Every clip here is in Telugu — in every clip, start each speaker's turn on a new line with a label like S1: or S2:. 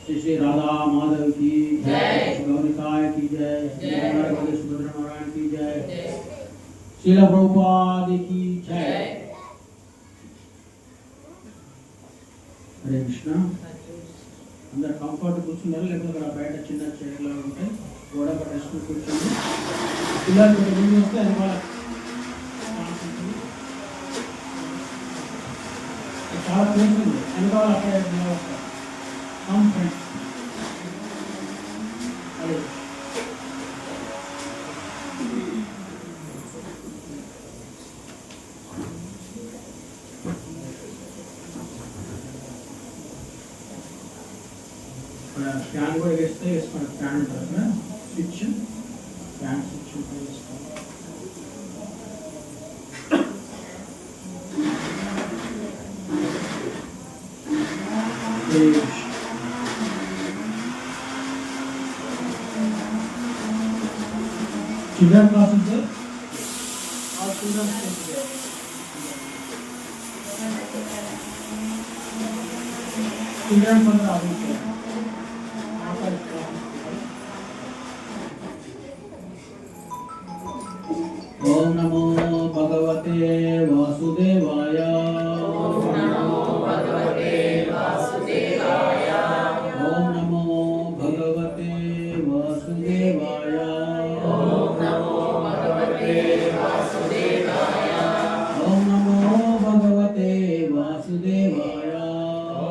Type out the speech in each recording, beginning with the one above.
S1: श्री श्री राधा माधव की जय, गौरिकाय की जय, सुभद्रा नारायण की जय, श्रील प्रभुपाद की जय। हरे कृष्ण। अंदर कंफर्ट కూర్చున్నారు లేకపోతే అక్కడ బయట చిన్న చైర్లు ఉంటాయి గోడ పట్టేసుకుని కూర్చోండి పిల్లలు ముందు వస్తే అది వాళ్ళ చాలా కూర్చుంది వెనకాల అక్కడ కంఫర్ట్ అదే ఫ్యాన్ కూడా వేస్తే వేసుకోండి ఫ్యాన్ ఉంటుంది కదా స్విచ్ ఫ్యాన్ స్విచ్ వేసుకోండి चिल्ड्रन क्लासेस है और स्टूडेंट्स चिल्ड्रन 15 आदमी है ओम नमो भगवते वासुदेवाय ओम नमो भगवते वासुदेवाय ओम नमो भगवते वासुदेवाय ओम नमो भगवते वासुदेवाय ओम नमो भगवते वासुदेवाय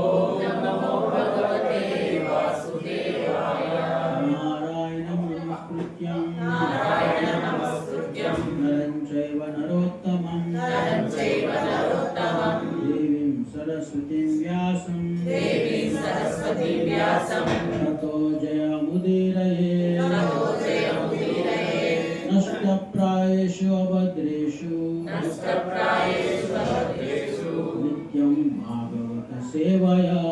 S1: ओम नमो भगवते वासुदेवाय नारायणं नमस्कृत्यं नरं चैव नरोत्तमं देवीं सरस्वतीं व्यासं ततो जयमुदीरये नष्टप्रायेषु अभद्रेषु नित्यं भागवत सेवया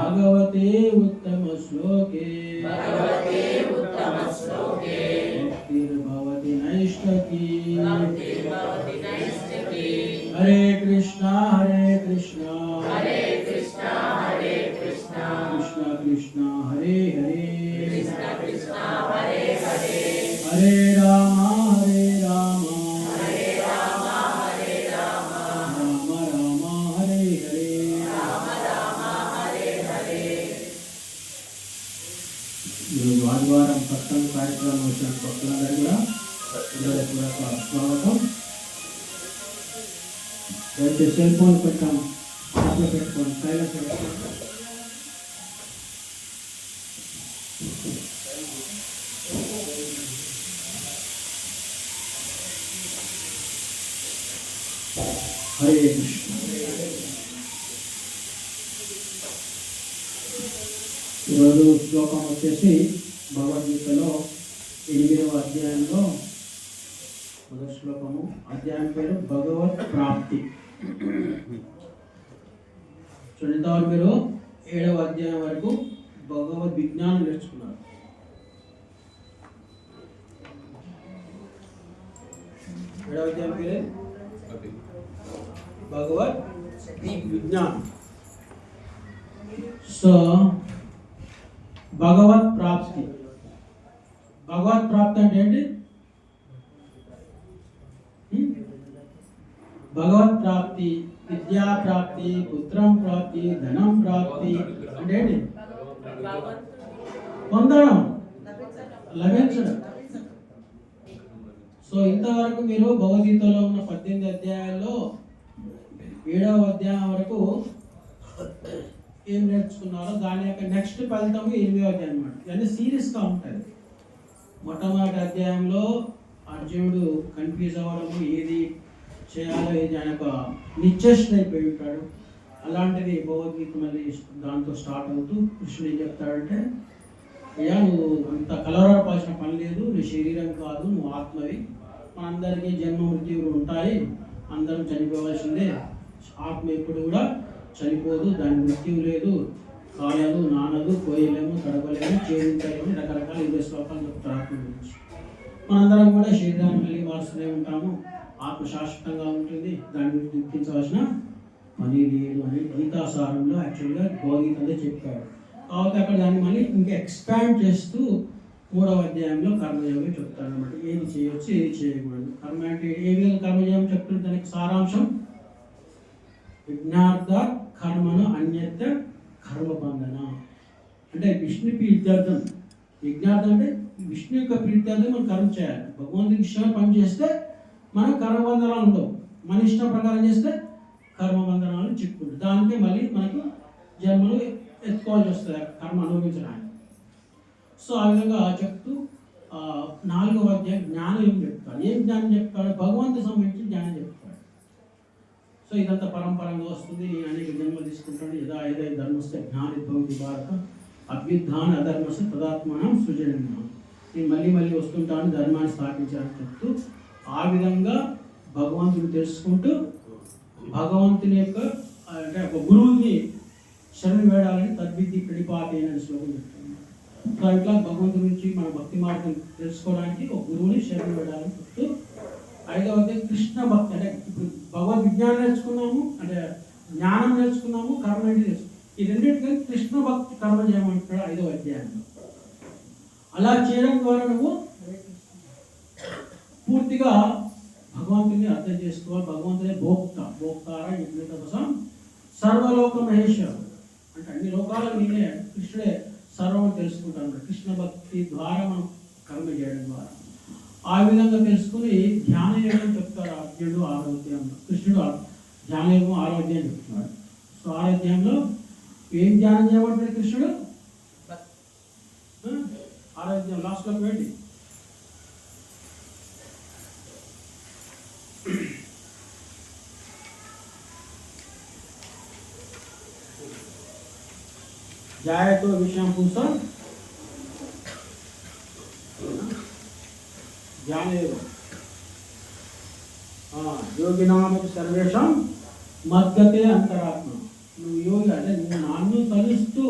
S1: भगवते उत्तम श्लोके भक्तिर्भवति नैष्ठकी हरे कृष्णा कृष्णा कृष्णा कृष्णा हरे हरे हरे राम राम राम हरे हरे ఈరోజు ఆదివారం సత్సంగ కార్యక్రమం వచ్చిన భక్తులందరూ కూడా స్వాగతం. దయచేసి సెల్ ఫోన్ పెట్టాం ఆఫ్లో పెట్టుకోండి, సైలెంట్ పెట్టుకోండి. హరే కృష్ణ. ఈరోజు శ్లోకం వచ్చేసి భగవద్గీతలో 8వ అధ్యాయంలో మొదటి శ్లోకము. అధ్యాయం పేరు భగవత్ ప్రాప్తి. చూడండి, మీరు 7వ అధ్యాయం వరకు భగవద్ విజ్ఞానం నేర్చుకున్నారు. 7వ అధ్యాయం పేరు భగవద్ విజ్ఞానం. సో భగవత్ ప్రాప్తి. భగవత్ ప్రాప్తి అంటే ఏంటి? భగవత్ ప్రాప్తి, విద్యా ప్రాప్తి, పుత్రం ప్రాప్తి, ధనం ప్రాప్తి అంటే ఏంటి? పొందడం, లభించడం. సో ఇంతవరకు మీరు భగవద్గీతలో ఉన్న 18 అధ్యాయాల్లో 7వ అధ్యాయం వరకు ఏం నేర్చుకున్నారో దాని యొక్క నెక్స్ట్ ఫలితము 8వ అధ్యాయం అన్నమాట. ఇవన్నీ సీరియస్గా ఉంటుంది. మొట్టమొదటి అధ్యాయంలో అర్జునుడు కన్ఫ్యూజ్ అవ్వడము, ఏది చేయాలో ఏది ఆయన ఒక నిశ్చేష్ట అయిపోయి ఉంటాడు. అలాంటిది భగవద్గీత మళ్ళీ దాంతో స్టార్ట్ అవుతూ కృష్ణుడు ఏం చెప్తాడంటే, అయ్యా నువ్వు అంత కలవరపాల్సిన పని లేదు, నీ శరీరం కాదు, నువ్వు ఆత్మవి. మనందరికీ జన్మ మృత్యువులు ఉంటాయి, అందరం చనిపోవాల్సిందే. ఆత్మ ఎప్పుడు కూడా చనిపోదు, దాని మృత్యువు లేదు, కాయదు, నానదు, కోయలేము, తడపలేము, ఛేదించలేము, రకరకాల 20 శ్లోకాలు చెప్తారు ఆత్మ గురించి. మనందరం కూడా శరీరాన్ని మళ్ళీ మారుస్తూనే ఉంటాము, ఆత్మ శాశ్వతంగా ఉంటుంది, దాని గురించి దుఃఖించవలసిన పని లేదు అని గీతాసారంలో యాక్చువల్గా భగవద్గీతలో చెప్పాడు. కాబట్టి అక్కడ దాన్ని మళ్ళీ ఇంకా ఎక్స్పాండ్ చేస్తూ 3వ అధ్యాయంలో కర్మయోగం చెప్తాడు అనమాట. ఏది చేయొచ్చు, ఏది చేయకూడదు. కర్మ అంటే ఏ విధంగా కర్మయోగం చెప్తుంది, దానికి సారాంశం విజ్ఞార్థ కర్మను అన్యత్ర కర్మబంధన. అంటే విష్ణు ప్రీత్యర్థం. విజ్ఞార్థం అంటే విష్ణు యొక్క ప్రీత్యర్థం మనం కర్మ చేయాలి. భగవంతుని ఇష్టం పని చేస్తే మనం కర్మబంధనాలు ఉండవు. మన ఇష్టం ప్రకారం చేస్తే కర్మబంధనాలు చిక్కుంటాయి. దానికే మళ్ళీ మనకు జన్మలు ఎత్తుకోవాల్సి వస్తుంది కర్మ అనుభవించడానికి. సో ఆ విధంగా చెప్తూ 4వ అధ్యాయం జ్ఞానం ఏం చెప్తాడు. ఏం జ్ఞానం చెప్తాడు? భగవంతుకి సంబంధించి జ్ఞానం చెప్తాడు. సో ఇదంతా పరంపరంగా వస్తుంది. నేను అనేక జన్మలు తీసుకుంటాను. యదా యదా ధర్మస్థ జ్ఞానిద్భవతి భారత అభ్యుద్ధాన అధర్మస్థ తదాత్మానం సృజనం. నేను మళ్ళీ మళ్ళీ వస్తుంటాను, ధర్మాన్ని స్థాపించాలని చెప్తూ ఆ విధంగా భగవంతుని తెలుసుకుంటూ భగవంతుని యొక్క అంటే ఒక గురువుని శరణు వేడాలని తద్విద్ది ప్రణిపాతైన శ్లోకం చెప్తాను. సో ఇట్లా భగవంతుని నుంచి మన భక్తి మార్గం తెలుసుకోవడానికి ఒక గురువుని శరణు వేడాలని చెప్తూ 5వ అధ్యాయం కృష్ణ భక్తి. అంటే ఇప్పుడు భగవద్ విజ్ఞానం నేర్చుకున్నాము, అంటే జ్ఞానం నేర్చుకున్నాము, కర్మ నేర్చుకున్నాము. ఈ రెండింటికి కృష్ణ భక్తి కర్మ చేయమంటాడు 5వ అధ్యాయంలో. అలా చేయడం ద్వారా నువ్వు పూర్తిగా భగవంతుని అర్థం చేసుకోవాలి. భగవంతుని భోక్తారా యజ్ఞత కోసం సర్వలోక మహేశ్వరుడు అంటే అన్ని లోకాలు నేనే, కృష్ణుడే సర్వం తెలుసుకుంటాను. కృష్ణ భక్తి ద్వారా మనం కర్మ చేయడం ద్వారా ఆ విధంగా తెలుసుకుని ధ్యానయోగం చెప్తారు అర్జునుడు 6వ అధ్యాయంలో. కృష్ణుడు ధ్యానయోగం 6వ అధ్యాయం చెప్తున్నాడు. సో 6వ అధ్యాయంలో ఏం ధ్యానం చేయమంటాడు కృష్ణుడు? 6వ అధ్యాయం లాస్ట్లోకి వెళ్ళి जायतो विषयं पुंसं ज्ञानेव योगिनामपि सर्वेषां మద్గతే అంతరాత్మ. నువ్వు యోగి అంటే నువ్వు నన్ను తలుస్తూ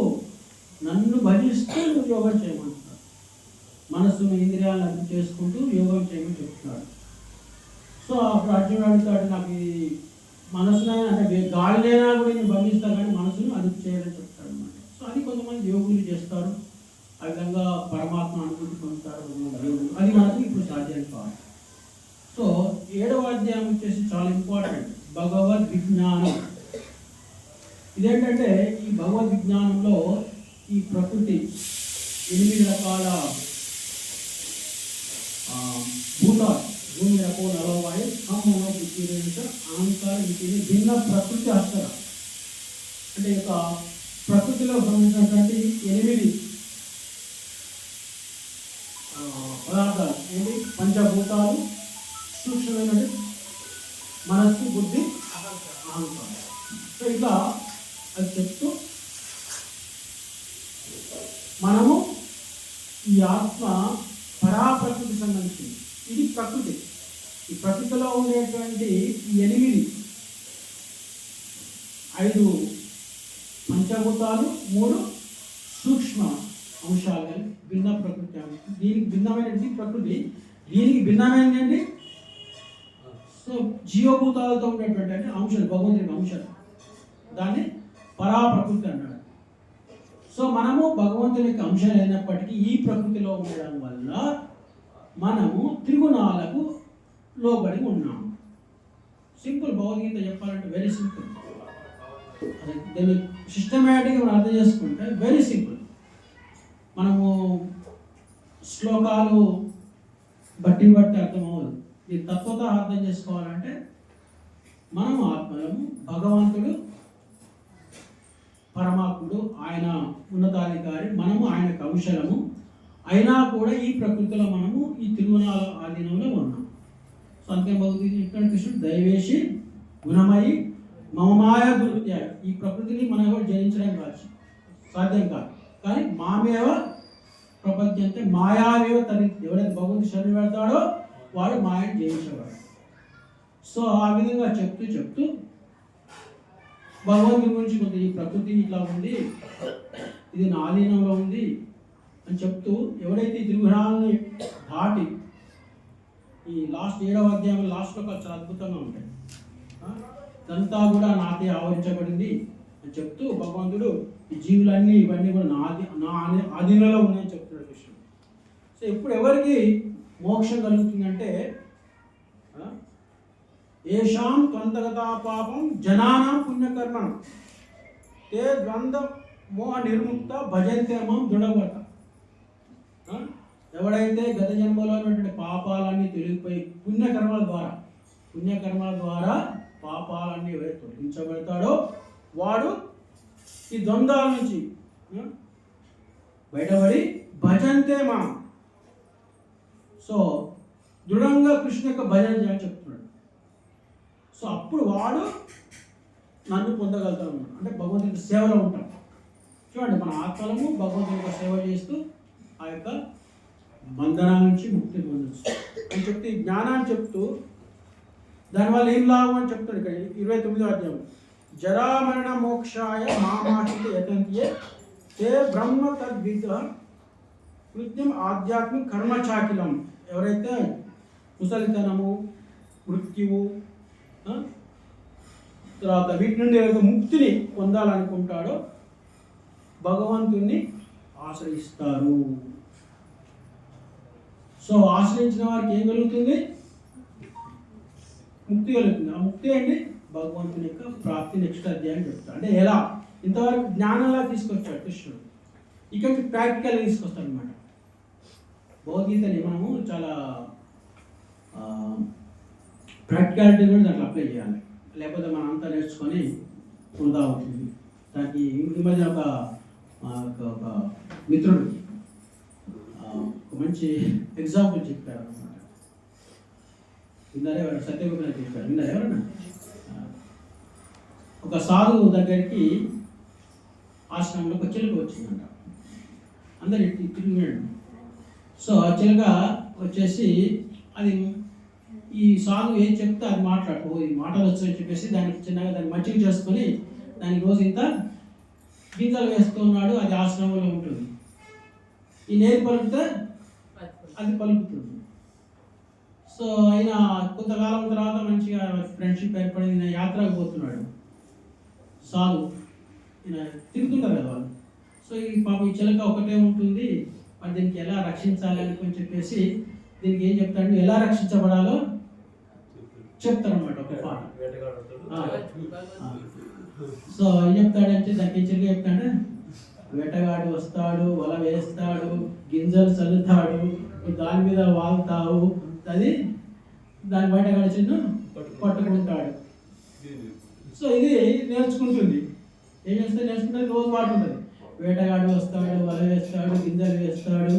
S1: నన్ను భజిస్తూ నువ్వు యోగం చేయమంటున్నాడు. మనస్సును ఇంద్రియాలను అర్థం చేసుకుంటూ యోగం చేయమని చెప్తున్నాడు. సో అప్పుడు అర్జునుడు అడుగుతాడు, నాకు ఈ మనసునైనా అంటే గాలినైనా కూడా నేను భజిస్తాను కానీ మనసును అదుపు చేయాలని చెప్తాడు అనమాట. సో అది కొంతమంది యోగులు చేస్తారు, ఆ విధంగా పరమాత్మ అనుభూతి పొందుతారు యోగులు. అది మనకి ఇప్పుడు సాధ్యం కాదు. సో 7వ అధ్యాయం వచ్చేసి చాలా ఇంపార్టెంట్, భగవద్ విజ్ఞానం. ఇదేంటంటే ఈ భగవద్ విజ్ఞానంలో ఈ ప్రకృతి 8 రకాల భూతాలు, భూమి రకో నలవాయు ఖమ్మలో బుద్ధిరేంట అహంకార వీటిని భిన్న ప్రకృతి అక్షర అంటే ఒక ప్రకృతిలో సంబంధించినటువంటి 8 పదార్థాలు ఏంటి, పంచభూతాలు, సూక్ష్మమైనది మనస్సు, బుద్ధి, అహంకారం. సో ఇట్లా అది చెప్తూ మనము ఈ ఆత్మ పరాప్రకృతి సంబంధించింది. ఇది ప్రకృతి. ఈ ప్రకృతిలో ఉండేటువంటి 5 పంచభూతాలు, 3 సూక్ష్మ అంశాలు, భిన్న ప్రకృతి. దీనికి భిన్నమైనది ప్రకృతి, దీనికి భిన్నమైనది సో జీవభూతాలతో ఉండేటువంటి అంటే అంశాలు, భగవంతుడి అంశాలు, దాన్ని పరాప్రకృతి అన్నాడు. సో మనము భగవంతుని యొక్క అంశాలు అయినప్పటికీ ఈ ప్రకృతిలో ఉండడం వల్ల మనము త్రిగుణాలకు లోబడి ఉన్నాము. సింపుల్, భగవద్గీత చెప్పాలంటే వెరీ సింపుల్. దాన్ని సిస్టమేటిక్గా మనం అర్థం చేసుకుంటే వెరీ సింపుల్. మనము శ్లోకాలు బట్టి అర్థమవుతుంది. ఈ తత్వత అర్థం చేసుకోవాలంటే మనము ఆత్మలము, భగవంతుడు పరమాత్ముడు, ఆయన ఉన్నతాధికారి, మనము ఆయన అంశలము అయినా కూడా ఈ ప్రకృతిలో మనము ఈ త్రిగుణాల ఆధీనంలో ఉన్నాం. సో అంతే భగవద్గీత చెప్పిన కృష్ణుడు దైవేషి గుణమయి మమమాయ దుర్త్య. ఈ ప్రకృతిని మనం ఎవరు జయించడం కాదు, సాధ్యం కాదు. కానీ మామేవ ప్రపంచంటే మాయావేవ తని, ఎవరైతే భగవంతుడు శరణు పెడతాడో వాడు మాయను జయించేవాడు. సో ఆ విధంగా చెప్తూ భగవంతుడి గురించి కొంత ఈ ప్రకృతి ఇట్లా ఉంది, ఇది నా ఆధీనంలో ఉంది అని చెప్తూ ఎవరైతే ఈ త్రిగుణాలని దాటి ఈ లాస్ట్ 7వ అధ్యాయం లాస్ట్లో చాలా అద్భుతంగా ఉంటాయి. ఇదంతా కూడా నాకే ఆవరించబడింది అని చెప్తూ భగవంతుడు ఈ జీవులన్నీ ఇవన్నీ కూడా నా ఆధీనంలో ఉన్నాయని చెప్తున్నాడు కృష్ణుడు. సో ఇప్పుడు ఎవరికి మోక్షం కలుగుతుందంటే ఏషాం త్వంతగతా పాపం జనానాం పుణ్యకర్మణం తే ద్వంద్వ మోహ నిర్ముక్త భజంతేమం దృఢవ్రత. ఎవడైతే గత జన్మలో ఉన్నటువంటి పాపాలన్నీ తొలగిపోయి పుణ్యకర్మల ద్వారా పాపాలన్నీ ఎవరైతే తొలగించబడతాడో వాడు ఈ ద్వంద్వాల నుంచి బయటపడి భజంతే మా, సో దృఢంగా కృష్ణ యొక్క భజన చేయాలని చెప్తున్నాడు. సో అప్పుడు వాడు నన్ను పొందగలుగుతాడు అన్నమాట. అంటే భగవంతుడి సేవలో ఉంటాం. చూడండి, మన ఆత్మలము భగవంతుడి యొక్క సేవ చేస్తూ ఆ యొక్క బంధనాల నుంచి ముక్తి పొందొచ్చు అని చెప్తే ఈ జ్ఞానాన్ని చెప్తూ దానివల్ల ఏం లాభం అని చెప్తాడు ఇక్కడ 29వ అధ్యాయం. జరామరణ మోక్షాయ మామాషిత యతంతియే తే బ్రహ్మ తద్విద కృత్యం ఆధ్యాత్మిక కర్మచాకిలం. ఎవరైతే ముసలితనము, మృత్యువు, తర్వాత వీటి నుండి ఎవరైతే ముక్తిని పొందాలనుకుంటాడో భగవంతుణ్ణి ఆశ్రయిస్తారు. సో ఆశ్రయించిన వారికి ఏం కలుగుతుంది? ముక్తి కలుగుతుంది. ఆ ముక్తి అంటే భగవంతుని యొక్క ప్రాప్తి నెక్స్ట్ అధ్యాయం చెప్తాడు. అంటే ఎలా ఇంతవరకు జ్ఞానంలా తీసుకొచ్చాడు కృష్ణుడు, ఇక్కడికి ప్రాక్టికల్గా తీసుకొస్తాడు అనమాట. భగవద్గీతని మనము చాలా ప్రాక్టికాలిటీ కూడా దాంట్లో అప్లై చేయాలి, లేకపోతే మనం అంతా నేర్చుకొని వృధా అవుతుంది. దానికి ఈ మధ్య ఒక మిత్రుడు ఒక మంచి ఎగ్జాంపుల్ చెప్పారు అనమాట. విన్నారా? ఎవరు సత్యగోపాల్ చెప్పారు, విన్నారా ఎవరన్నా? ఒక సాధువు దగ్గరికి ఆశ్రమంలో ఒక చిలుక వచ్చిందంట. అందరు తిరిగినాడు. సో ఆ చిలుక వచ్చేసి అది ఈ ఈ సాధువు ఏం చెప్తే అది మాట్లాడు, ఈ మాటలు వచ్చని చెప్పేసి దానికి చిన్నగా దాన్ని మచ్చిక చేసుకొని దానికి రోజు ఇంత గింజలు వేస్తున్నాడు. అది ఆశ్రమంలో ఉంటుంది. ఈ నేరు పలుకుతే అది పలుకుతుంది. సో ఆయన కొంతకాలం తర్వాత మంచిగా ఫ్రెండ్షిప్ ఏర్పడింది. ఈయన యాత్రకు పోతున్నాడు. సాధు ఈయన తిరుగుతుంటారు కదా వాళ్ళు. సో ఈ పాప ఈ చిలక ఒకటే ఉంటుంది, మరి దీనికి ఎలా రక్షించాలి అని చెప్పేసి దీనికి ఏం చెప్తాడు, ఎలా రక్షించబడాలో చెప్తారనమాట ఒక పాట. సో ఏం చెప్తాడంటే దానికి చిలక చెప్తాడు, వేటగాడు వస్తాడు, వల వేస్తాడు, గింజలు చల్లుతాడు, దాని మీద వాళ్తావు, అది దాని వేటగాడి చిన్న పట్టుకుంటాడు. సో ఇది నేర్చుకుంటుంది. ఏం చేస్తే నేర్చుకుంటే రోజు వాడుతుంటుంది. వేటగాడు వస్తాడు, వల వేస్తాడు, గింజలు వేస్తాడు,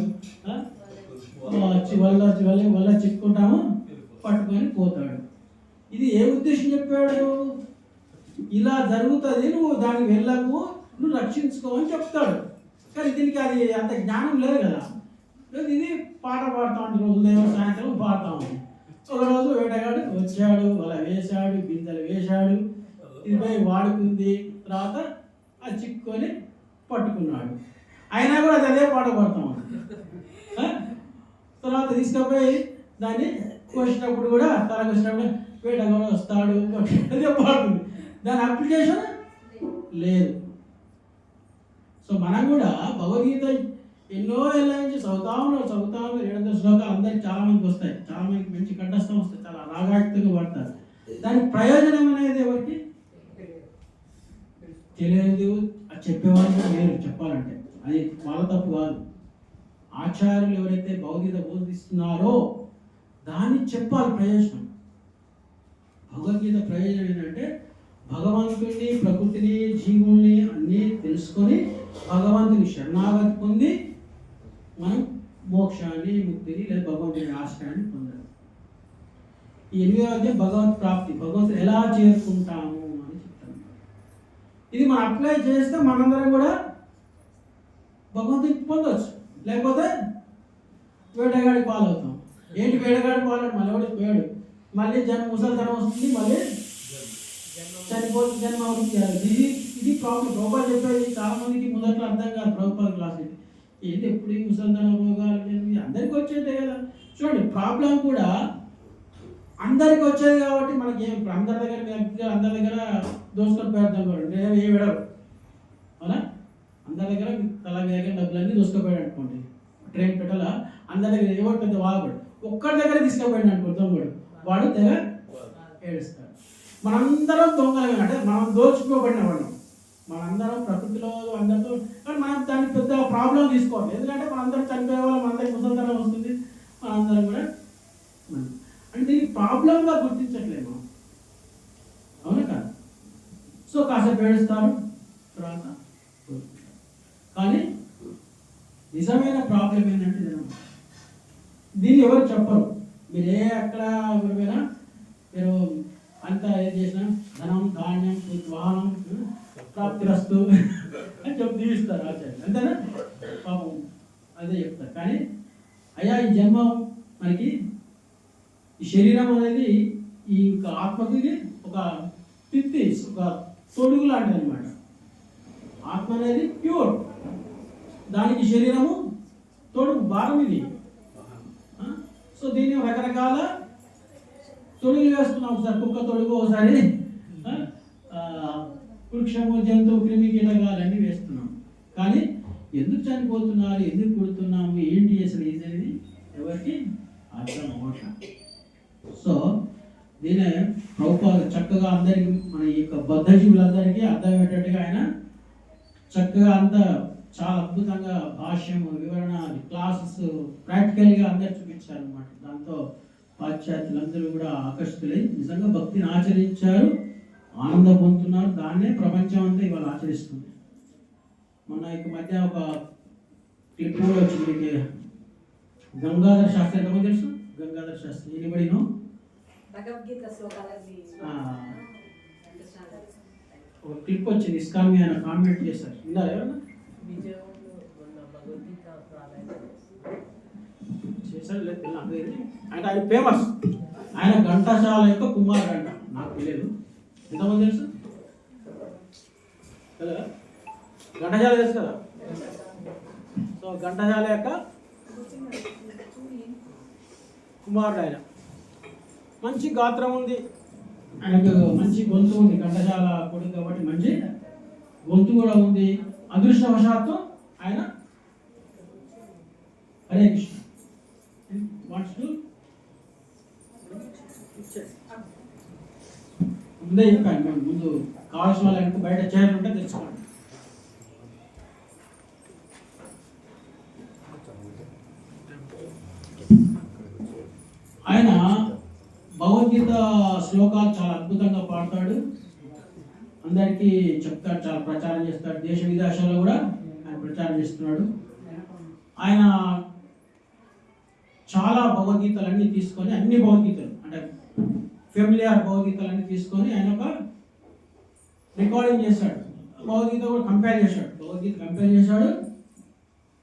S1: వల్ల చిక్కుంటాము, పట్టుకొని పోతాడు. ఇది ఏ ఉద్దేశం చెప్పాడు? ఇలా జరుగుతుంది, నువ్వు దానికి వెళ్ళకు, నువ్వు రక్షించుకో అని చెప్తాడు. కానీ దీనికి అది అంత జ్ఞానం లేదు కదా. ఇది పాట పాడుతూ ఉంటాడు, ఉదయం సాయంత్రం పాడతాము. ఒకరోజు వేటగాడు వచ్చాడు, వల వేశాడు, గింజలు వేశాడు, ఇది పోయి వాడుకుంది, తర్వాత అది చిక్కుకొని పట్టుకున్నాడు. అయినా కూడా అది అదే పాట పాడతాం. తర్వాత తీసుకుపోయి దాన్ని కోసినప్పుడు కూడా తలకొచ్చినప్పుడు వేటగాడు వస్తాడు, అదే పాడుతుంది. దాని అప్లికేషన్ లేదు. సో మనం కూడా భగవద్గీత ఎన్నో ఏళ్ళ నుంచి చదువుతాము 700 శ్లోకాలు అందరికి చాలా మందికి వస్తాయి, చాలా మందికి మంచి కంఠస్థం వస్తాయి, చాలా రాగాయుక్తంగా పడతారు. దాని ప్రయోజనం అనేది ఎవరికి తెలియదు. అది చెప్పేవాళ్ళు లేరు చెప్పాలంటే. అది వాళ్ళ తప్పు కాదు. ఆచార్యులు ఎవరైతే భగవద్గీత బోధిస్తున్నారో దాన్ని చెప్పాలి ప్రయోజనం. భగవద్గీత ప్రయోజనం ఏంటంటే భగవంతుడిని, ప్రకృతిని, జీవుల్ని అన్నీ తెలుసుకొని భగవంతుని శరణాగతి పొంది మనం మోక్షాన్ని, ముక్తిని లేదా భగవంతుని ఆశ్రయాన్ని పొందాలి. ఈ 8వ అధ్యాయం భగవత్ ప్రాప్తి, భగవంతుని ఎలా చేరుకుంటాము అని చెప్తాను. ఇది మనం అప్లై చేస్తే మనందరం కూడా భగవంతుని పొందవచ్చు. లేకపోతే వేటగాడి పాలవుతాం. ఏంటి వేటగాడి పాలడు? మళ్ళీ ఎవడు పోయాడు, మళ్ళీ ముసలితనం వస్తుంది, మళ్ళీ చనిపోతుంది, జన్మ అవుతుంది. ఇది ప్రాబ్లం. ప్రభుపాద చెప్పేది చాలా మందికి మొదట్లో అర్థం కాదు. ప్రభుపాద క్లాస్ ఏంటి ఎప్పుడు ముసలితనం రోగాలు అందరికీ వచ్చేదే కదా. చూడండి, ప్రాబ్లం కూడా అందరికి వచ్చేది కాబట్టి మనకి ఏం అందరి దగ్గర దోసుకొని పేరుతాం కూడా నేను ఏ విడవు అవునా. అందరి దగ్గర తల దగ్గర డబ్బులన్నీ దోసుకుపోయాడు అనుకోండి, ట్రైన్ పెట్టాల అందరి దగ్గర ఎవరు పెద్ద వాడు ఒక్కడి దగ్గర తీసుకుపోయాడు అనుకో దొంగడు, వాడు తెగ ఏడుస్తాడు. మనందరం దొంగలమే, అంటే మనం దోచుకోబడిన వాళ్ళం. మనందరం ప్రకృతిలో అందరితో, కానీ మనం దాన్ని పెద్ద ప్రాబ్లం తీసుకోవాలి. ఎందుకంటే మనందరం చనిపోయే వాళ్ళం, మనందరికి ముసలితనం వస్తుంది, మనందరం కూడా అంటే దీన్ని ప్రాబ్లంగా గుర్తించట్లేదు, అవునా కాదు. సో కాసేపు ఏడుస్తారు, తర్వాత కానీ నిజమైన ప్రాబ్లం ఏంటంటే దీన్ని ఎవరు చెప్పరు. మీరు అక్కడ ఎవరిమైనా మీరు అంతా ఏం చేసినా ధనం, ధాన్యం, వాహనం, ప్రాప్తిరస్తు అని చెప్పి దీవిస్తారు ఆచార్య, అంతేనా? పాపం అదే చెప్తారు. కానీ అయ్యా ఈ జన్మ మనకి ఈ శరీరం అనేది ఈ ఆత్మకి ఒక తిత్తి, ఒక తొడుగు లాంటిది అనమాట. ఆత్మ అనేది ప్యూర్, దానికి శరీరము తొడుగు, భారం ఇది. సో దీన్ని రకరకాల తొడుగులు వేస్తున్నాం. ఒకసారి కుక్క తొడుగు, ఒకసారి వృక్షము, జంతువు, క్రిమి, కీటకాలు అన్నీ వేస్తున్నాం. కానీ ఎందుకు చనిపోతున్నారు, ఎందుకు పుడుతున్నాము, ఏంటి అసలు ఇది అనేది ఎవరికి అర్థం అవ్వట్లేదు. సో దీనే ప్రభుపాద చక్కగా అందరికి, మన ఈ యొక్క బద్ధజీవులందరికీ అర్థమయ్యేటట్టుగా ఆయన చక్కగా అంతా చాలా అద్భుతంగా భాష్యం, వివరణ, క్లాసెస్ ప్రాక్టికల్గా అందరు చూపించారు అన్నమాట. దాంతో పాశ్చాత్యులందరూ కూడా ఆకర్షితులై నిజంగా భక్తిని ఆచరించారు, ఆనందం పొందుతున్నారు. దాన్నే ప్రపంచం అంతా ఇవాళ ఆచరిస్తుంది. మొన్న ఈ మధ్య ఒక క్లిప్ కూడా వచ్చింది, గంగాధర శాస్త్రి, ఎంతమంది తెలుసు? గంగాధర శాస్త్రి ఎనిబడినో ఒక క్లిప్ వచ్చింది, ఇస్కాన్ ఆయన కామెంట్ చేశారు. ఇందా ఎవరన్నా చేశారు లేదు అంటే ఆయన ఫేమస్ ఆయన ఘంటసాల యొక్క కుమారుడు అంట. నాకు తెలియదు, ఎంతమంది తెలుసు కదా? ఘంటసాల తెలుసు కదా? సో ఘంటసాల యొక్క కుమారుడు ఆయన. మంచి గాత్రం ఉంది ఆయనకు, మంచి గొంతు ఉంది. ఘంటసాల కొడుకు కాబట్టి మంచి గొంతు కూడా ఉంది. అదృష్టవశాత్తు ఆయన హరే కృష్ణ వాట్స్ టు ముందే చెప్పాను మేము, ముందు కావాల్సిన వాళ్ళకి బయట చైర్లు ఉంటే తెచ్చుకోండి. ఆయన భగవద్గీత శ్లోకాలు చాలా అద్భుతంగా పాడతాడు, అందరికీ చెప్తాడు, చాలా ప్రచారం చేస్తాడు. దేశ విదేశాల్లో కూడా ఆయన ప్రచారం చేస్తున్నాడు. ఆయన చాలా భగవద్గీతలన్నీ తీసుకొని, అన్ని భగవద్గీతలు అంటే ఫెమిలియర్ భగవద్గీతలన్నీ తీసుకొని ఆయన ఒక రికార్డింగ్ చేశాడు. భగవద్గీత కూడా కంపేర్ చేశాడు, భగవద్గీత కంపేర్ చేశాడు,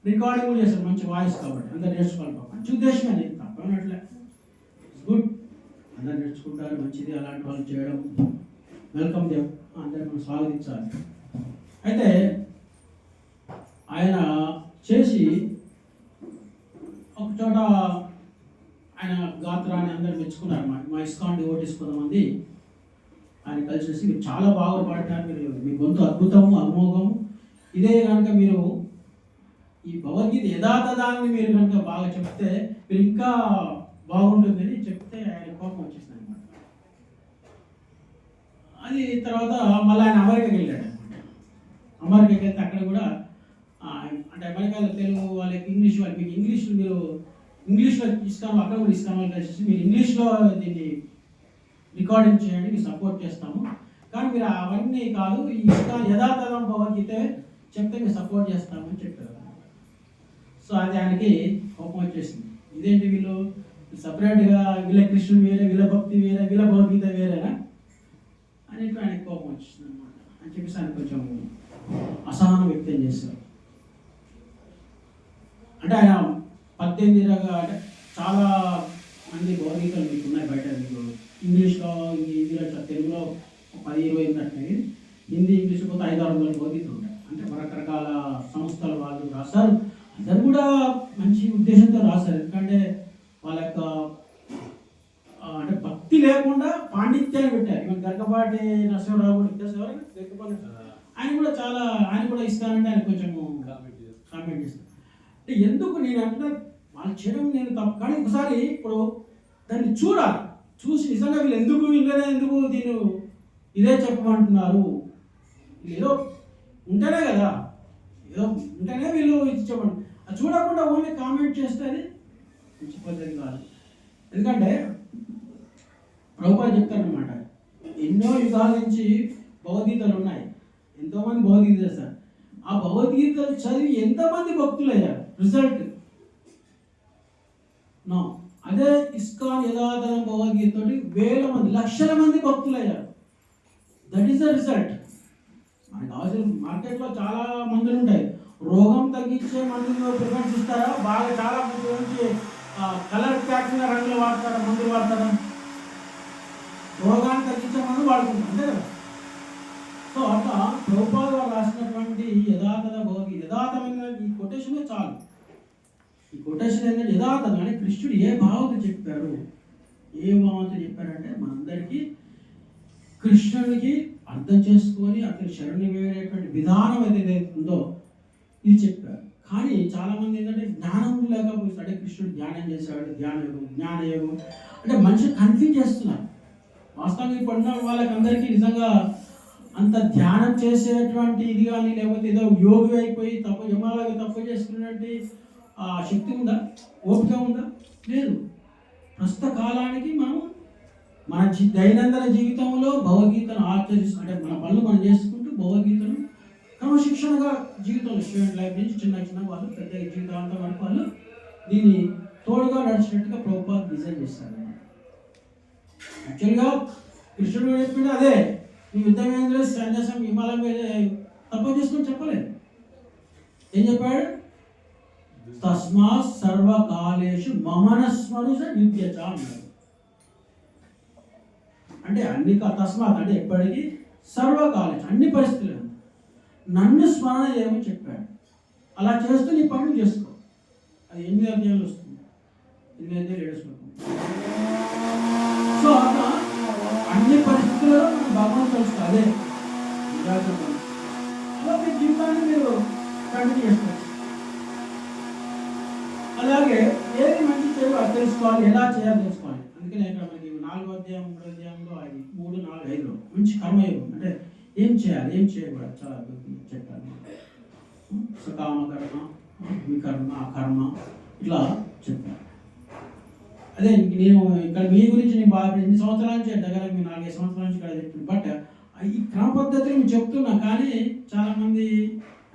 S1: రికార్డింగ్ కూడా చేశాడు. మంచి వాయిస్ కాబట్టి అందరు నేర్చుకోవాలి. మంచి ఉద్దేశం అని తప్పనట్లే, గుడ్, అందరు నేర్చుకుంటారు, మంచిది. అలాంటి వాళ్ళు చేయడం వెల్కమ్ దేవ్, అందరిని మనం స్వాగతించాలి. అయితే ఆయన చేసి ఒక చోట ఆయన గాత్రాన్ని అందరు మెచ్చుకున్నారు. మా ఇస్కాన్ డివోటీస్ కొంతమంది ఆయన కలిసి మీరు చాలా బాగా పాడతారు, మీరు మీ గొంతు అద్భుతము, అమోఘము, ఇదే కనుక మీరు ఈ భగవద్గీత యథాతథాన్ని మీరు కనుక బాగా చెప్తే మీరు ఇంకా బాగుంటుందని చెప్తే ఆయన కోపం వచ్చేసింది అనమాట. అది తర్వాత మళ్ళీ ఆయన అమెరికాకి వెళ్ళాడు అనమాట. అమెరికాకి వెళ్తే అక్కడ కూడా అంటే అమెరికాలో తెలుగు వాళ్ళకి ఇంగ్లీష్, వాళ్ళకి మీకు మీరు ఇంగ్లీష్లో ఇస్తాము, అక్కడ కూడా ఇస్తాము కలిసి మీరు ఇంగ్లీష్లో దీన్ని రికార్డింగ్ చేయండి, మీకు సపోర్ట్ చేస్తాము, కానీ మీరు అవన్నీ కాదు, ఈ యథాతథం భగవద్గీత చెప్తే మీరు సపోర్ట్ చేస్తామని చెప్పారు. సో అది ఆయనకి కోపం వచ్చేసింది. ఇదేంటి వీళ్ళు సపరేట్గా వీళ్ళ కృష్ణుడు వేరే, వీళ్ళ భక్తి వేరే, వీళ్ళ భగవద్గీత వేరేనా అని ఆయనకి కోపం వచ్చేసింది అనమాట. అని చెప్పేసి ఆయన కొంచెం అసహనం వ్యక్తం చేశారు. అంటే ఆయన 18 అంటే చాలా మంది భగవద్గీతలు మీకు ఉన్నాయి బయట, మీకు ఇంగ్లీష్లో, హిందీలో, తెలుగులో 10-20 ఉన్నట్టున్నాయి, హిందీ ఇంగ్లీష్ పోతే 500-600 భగవద్గీతలు ఉంటాయి. అంటే రకరకాల సంస్థల వాళ్ళు రాస్తారు, అందరు కూడా మంచి ఉద్దేశంతో రాశారు. ఎందుకంటే వాళ్ళ యొక్క అంటే భక్తి లేకుండా పాండిత్యాన్ని పెట్టారు. ఇవన్న గరికపాటి నరసింహరావు కూడా ఇచ్చేసేవారు, ఆయన కూడా చాలా, ఆయన కూడా ఇస్తానంటే ఆయన కొంచెం కామెంట్ చేస్తారు. అంటే ఎందుకు నేను అంటే వాళ్ళు చేయడం నేను తప్పు, కానీ ఒకసారి ఇప్పుడు దాన్ని చూడాలి, చూసి నిజంగా వీళ్ళు ఎందుకు దీన్ని ఇదే చెప్పమంటున్నారు, ఏదో ఉంటేనే కదా, ఏదో ఉంటేనే వీళ్ళు ఇది చెప్పండి. అది చూడకుండా ఓన్లీ కామెంట్ చేస్తే అది మంచి పద్ధతి కాదు. ఎందుకంటే ప్రభుపాద చెప్తారనమాట, ఎన్నో యుగాల నుంచి భగవద్గీతలు ఉన్నాయి, ఎంతోమంది భగవద్గీత చేస్తారు. ఆ భగవద్గీతలు చదివి ఎంతమంది భక్తులు అయ్యారు, రిజల్ట్ నో. అదే ఇస్కాన్ యథాతథం భగవద్గీత వేల మంది, లక్షల మంది భక్తులు అయ్యారు. That is the result. మనకు కావాల్సిన మార్కెట్లో చాలా మందులు ఉంటాయి, రోగం తగ్గించే మందులు ప్రిఫరెన్స్ ఇస్తారా, బాగా చాలా మంది నుంచి కలర్ ప్యాకింగ్ రంగులు వాడతారా, మందులు వాడతారా, రోగాన్ని తగ్గించే మందులు వాడుకుంటారు, అంతే కదా. సో అట్లా ప్రభుపాద వారు రాసినటువంటి యథాతథ భగవద్గీత, యథాతథమైన ఈ కొటేషనే చాలు. ఈ కొటేషన్ ఏంటంటే యథాతథం అంటే కృష్ణుడు ఏ భావంతో చెప్పారు, ఏ భావంతో చెప్పారంటే మనందరికీ కృష్ణుడికి అర్థం చేసుకొని అతని శరణి వేరేటువంటి విధానం ఏదైతే ఉందో ఇది చెప్పారు. కానీ చాలామంది ఏంటంటే జ్ఞానం లేకపోతే, అంటే కృష్ణుడు ధ్యానం చేశాడు, జ్ఞానయోగం అంటే మనిషి కన్ఫ్యూజ్ చేస్తున్నారు. వాస్తవంగా ఇప్పుడున్న వాళ్ళకి అందరికీ నిజంగా అంత ధ్యానం చేసేటువంటి ఇది కానీ, లేకపోతే ఏదో యోగి అయిపోయి యమాలాగా తప్పు చేసుకున్నటువంటి శక్తి ఉందా, ఓపిక ఉందా? లేదు. ప్రస్తుత కాలానికి మనం మన దైనందిన జీవితంలో భగవద్గీతను ఆచరిస్తూ, అంటే మన పనులు మనం చేసుకుంటూ భగవద్గీతను క్రమశిక్షణగా జీవితంలో స్టూడెంట్ లైఫ్ నుంచి చిన్న వాళ్ళు పెద్ద జీవితాంతం వరకు వాళ్ళు దీన్ని తోడుగా నడిచినట్టుగా ప్రభుపాద డిజైన్ చేస్తారు. యాక్చువల్గా కృష్ణుడు చెప్పింది అదే, నీ యుద్ధం ఏం లేదు, సన్యాసం హిమాలయం తప్పు చేసుకొని చెప్పలేదు. ఏం చెప్పాడు? తస్మాత్ సర్వకాలేషు మమనస్మరు యుధ్యచ అన్నాడు. అంటే అన్ని తస్మాత్ అంటే ఎప్పటికీ సర్వకాలం అన్ని పరిస్థితులు నన్ను స్మరణ చేయమని చెప్పాడు. అలా చేస్తూ నీ పనులు చేసుకో. అది 8 అధ్యాయులు వస్తుంది, 8 అధ్యాయులు 7 శ్లోకం. సో అట్లా అన్ని పరిస్థితుల్లో మనం భగవంతుడు తెలుస్తుంది. అదే అలా మీ జీవితాన్ని మీరు కంటిన్యూ చేసుకోవచ్చు. అలాగే ఏది మంచి చెడు అది తెలుసుకోవాలి, ఎలా చేయాలి తెలుసుకోవాలి. అందుకనే ఇక్కడ మనకి 4వ అధ్యాయం 3వ అధ్యాయంలో 3, 4, 5లో మంచి కర్మయోగం అంటే ఏం చేయాలి ఏం చేయకూడదు చాలా చెప్పారు. సకామ కర్మ, వికర్మ, అకర్మ ఇట్లా చెప్పారు. అదే నేను ఇక్కడ మీ గురించి నేను బాగా ఎన్ని సంవత్సరాల నుంచి దగ్గర మీ 4-5 సంవత్సరాల నుంచి ఇక్కడ చెప్తున్నాను. బట్ ఈ క్రమ పద్ధతిని నేను చెప్తున్నా, కానీ చాలామంది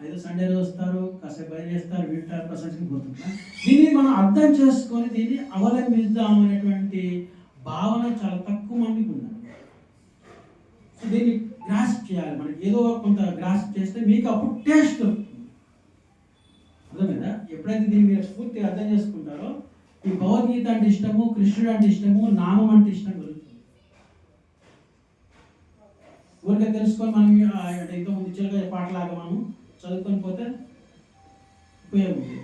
S1: ఏదో సండే రోజు వస్తారు, కాసేపు భయం చేస్తారు, వింటారు, ప్రశంసకి పోతుంటారు. దీన్ని మనం అర్థం చేసుకొని దీన్ని అవలంబిద్దాం అనేటువంటి భావన చాలా తక్కువ మందికి ఉంది. సో దీన్ని గ్రాస్ప్ చేయాలి. మనకి ఏదో కొంత గ్రాస్ప్ చేస్తే మీకు అప్పుడు టేస్ట్ దొరుకుతుంది. అర్థమైందా? ఎప్పుడైతే దీన్ని మీరు పూర్తిగా అర్థం చేసుకుంటారో ఈ భగవద్గీత అంటే ఇష్టము, కృష్ణుడు అంటే ఇష్టము, నామం అంటే ఇష్టం కలుగుతుంది. ఊరికే తెలుసుకొని మనం అంటే ఇంతకుముందు చిలక పాటలాగా మనం చదువుకొని పోతే ఉపయోగం ఉంది.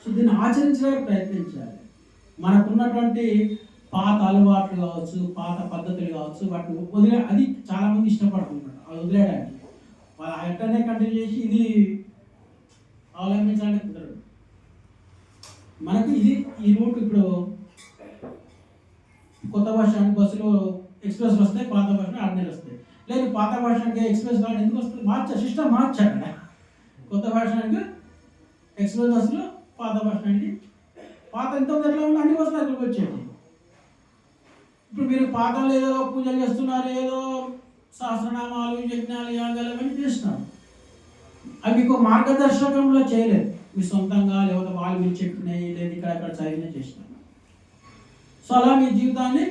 S1: సో దీన్ని ఆచరించడానికి ప్రయత్నించాలి. మనకున్నటువంటి పాత అలవాట్లు కావచ్చు, పాత పద్ధతులు కావచ్చు, వాటిని అది చాలామంది ఇష్టపడుతుంటారు అది వదిలేయడానికి. వాళ్ళు ఎక్కడనే కంటిన్యూ చేసి ఇది అవలంబించాలని కుదరదు. మనకు ఇది ఈ రూట్ ఇప్పుడు కొత్త వర్షానికి బస్సులో ఎక్స్ప్రెస్ వస్తాయి, పాత వర్షం ఆర్డినరీ వస్తాయి. లేదు పాత వర్షానికి ఎక్స్ప్రెస్ కావాలి ఎందుకు వస్తుంది? సిస్టమ్ మార్చాడు. కొత్త వర్షానికి ఎక్స్ప్రెస్ బస్సులో, పాత వర్షానికి పాత ఎంతమంది ఎట్లా ఉంది అన్ని బస్సులు అక్కడికి వచ్చేది. ఇప్పుడు మీరు పాతలు ఏదో పూజలు చేస్తున్నారు, ఏదో సహస్రనామాలు, యజ్ఞాలు, యాగాలు అవన్నీ చేస్తున్నారు. అవి మీకు మార్గదర్శకంలో చేయలేదు, మీ సొంతంగా లేకపోతే వాళ్ళు మీరు చెప్పినాయి లేదు ఇక్కడ చదివినా చేసినారు. సో అలా మీ జీవితాన్ని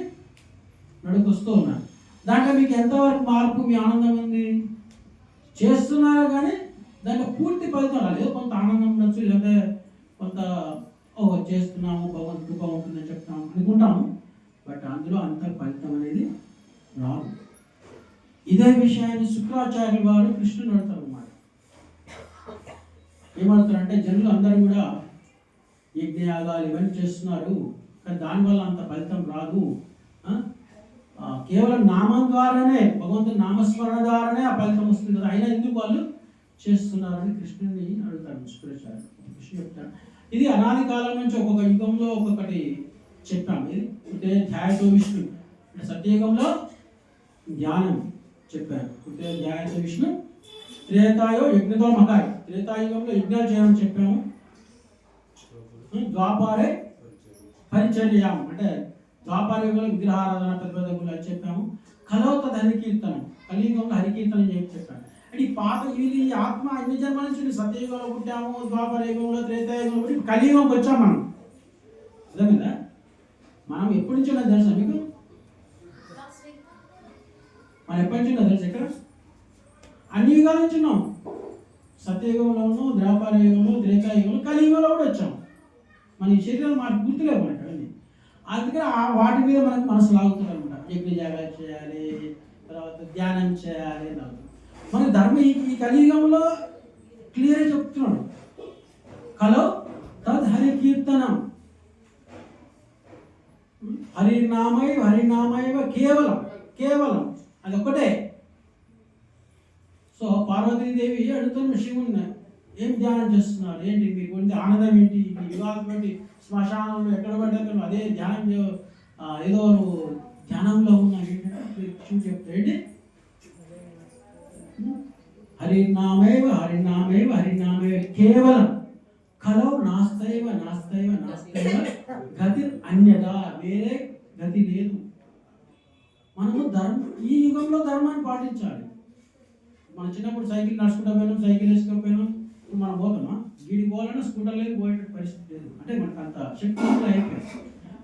S1: నడుపుస్తూ ఉన్నారు. దాంట్లో మీకు ఎంతవరకు మార్పు, మీ ఆనందం ఉంది చేస్తున్నారు, కానీ దాంట్లో పూర్తి ఫలితం రాలేదు. కొంత ఆనందం ఉండొచ్చు, లేకపోతే కొంత చేస్తున్నాము భగవంతుడు కృప ఉంటుందని చెప్తాము అనుకుంటాము, బట్ అందులో అంత ఫలితం అనేది రాదు. ఇదే విషయాన్ని శుక్రాచార్యులు వారు కృష్ణుడు అడతారు అన్నమాట. ఏమడుతారంటే జనులు అందరూ కూడా యజ్ఞయాగాలు ఇవన్నీ చేస్తున్నారు, కానీ దానివల్ల అంత ఫలితం రాదు. కేవలం నామం ద్వారానే, భగవంతుని నామస్మరణ ద్వారానే ఆ ఫలితం వస్తుంది కదా, అయినా ఎందుకు వాళ్ళు చేస్తున్నారని కృష్ణుని అడుగుతారు శుక్రాచార్యులు. కృష్ణుడు చెప్తారు ఇది అనాది కాలం నుంచి ఒక్కొక్క యుగంలో ఒక్కొక్కటి చెప్పాము. ఇది ధ్యాయతో విష్ణు అంటే సత్యయుగంలో ధ్యానం చెప్పారు. ధ్యాయతో విష్ణు, త్రేతాయో యజ్ఞతో మకాయ, త్రేతాయుగంలో యజ్ఞాలు చేయమని చెప్పాము. ద్వాపారే పరిచర్యాం అంటే ద్వాపారయుగంలో విగ్రహారాధన పెద్ద పెద్ద గుళ్ళు చెప్పాము. కలౌతది హరికీర్తనం, కలియుగంలో హరికీర్తనం చెప్పాను. అంటే ఈ పాత ఇది ఆత్మ అన్ని జన్మల నుంచి సత్యయుగంలో పుట్టాము, ద్వాపరయుగంలో, త్రేతాయుగంలో, కలియుగంకి వచ్చాము మనం. అర్థమైందా? మనం ఎప్పటి నుంచి ఉన్నది తెలుసా మీకు? మనం ఎప్పటి నుంచి ఉన్నది తెలుసు? ఇక్కడ అన్ని యుగాల నుంచి ఉన్నాం. సత్యయుగంలోనూ, ద్వాపరయుగంలో, త్రేతాయుగంలో, కలియుగంలో కూడా వచ్చాం. మన ఈ శరీరం మనకు గుర్తులేవు మనకి అవన్నీ. అందుకని వాటి మీద మనకు మనసు లాగుతుంది అనమాట. యజ్ఞయాగాలు చేయాలి, తర్వాత ధ్యానం చేయాలి. మన ధర్మ ఈ కలియుగంలో క్లియర్గా చెప్తున్నాడు. కలో తద్ హరి కీర్తనం, హరినామైవ కేవలం కేవలం అది ఒక్కటే. సో పార్వతీదేవి అడుగుతున్న శివుని ఏం ధ్యానం చేస్తున్నారు, ఏంటి మీకు ఉండే ఆనందం ఏంటి, మీ యుగాటువంటి శ్మశానంలో ఎక్కడ పడ్డా అదే ధ్యానం ఏదో నువ్వు ధ్యానంలో ఉన్నావు ఏంటంటే శివుడు చెప్తాడు ఏంటి? హరినామైవ హరినామైవ హరినామైవ కేవలం కలో నాస్తైవ నాస్తైవ నాస్తైవ గతి అన్యదా, వేరే గతి లేదు. మనము ఈ యుగంలో ధర్మాన్ని పాటించాలి. మన చిన్నప్పుడు సైకిల్ నడుచుకుంటా పోయినాం, సైకిల్ వేసుకోకపోయినాం. ఇప్పుడు మనం పోతామా? వీడికి పోవాలన్నా స్కూటర్ లేదు, పోయే పరిస్థితి లేదు. అంటే మనకు అంత శక్తి అయిపోయింది.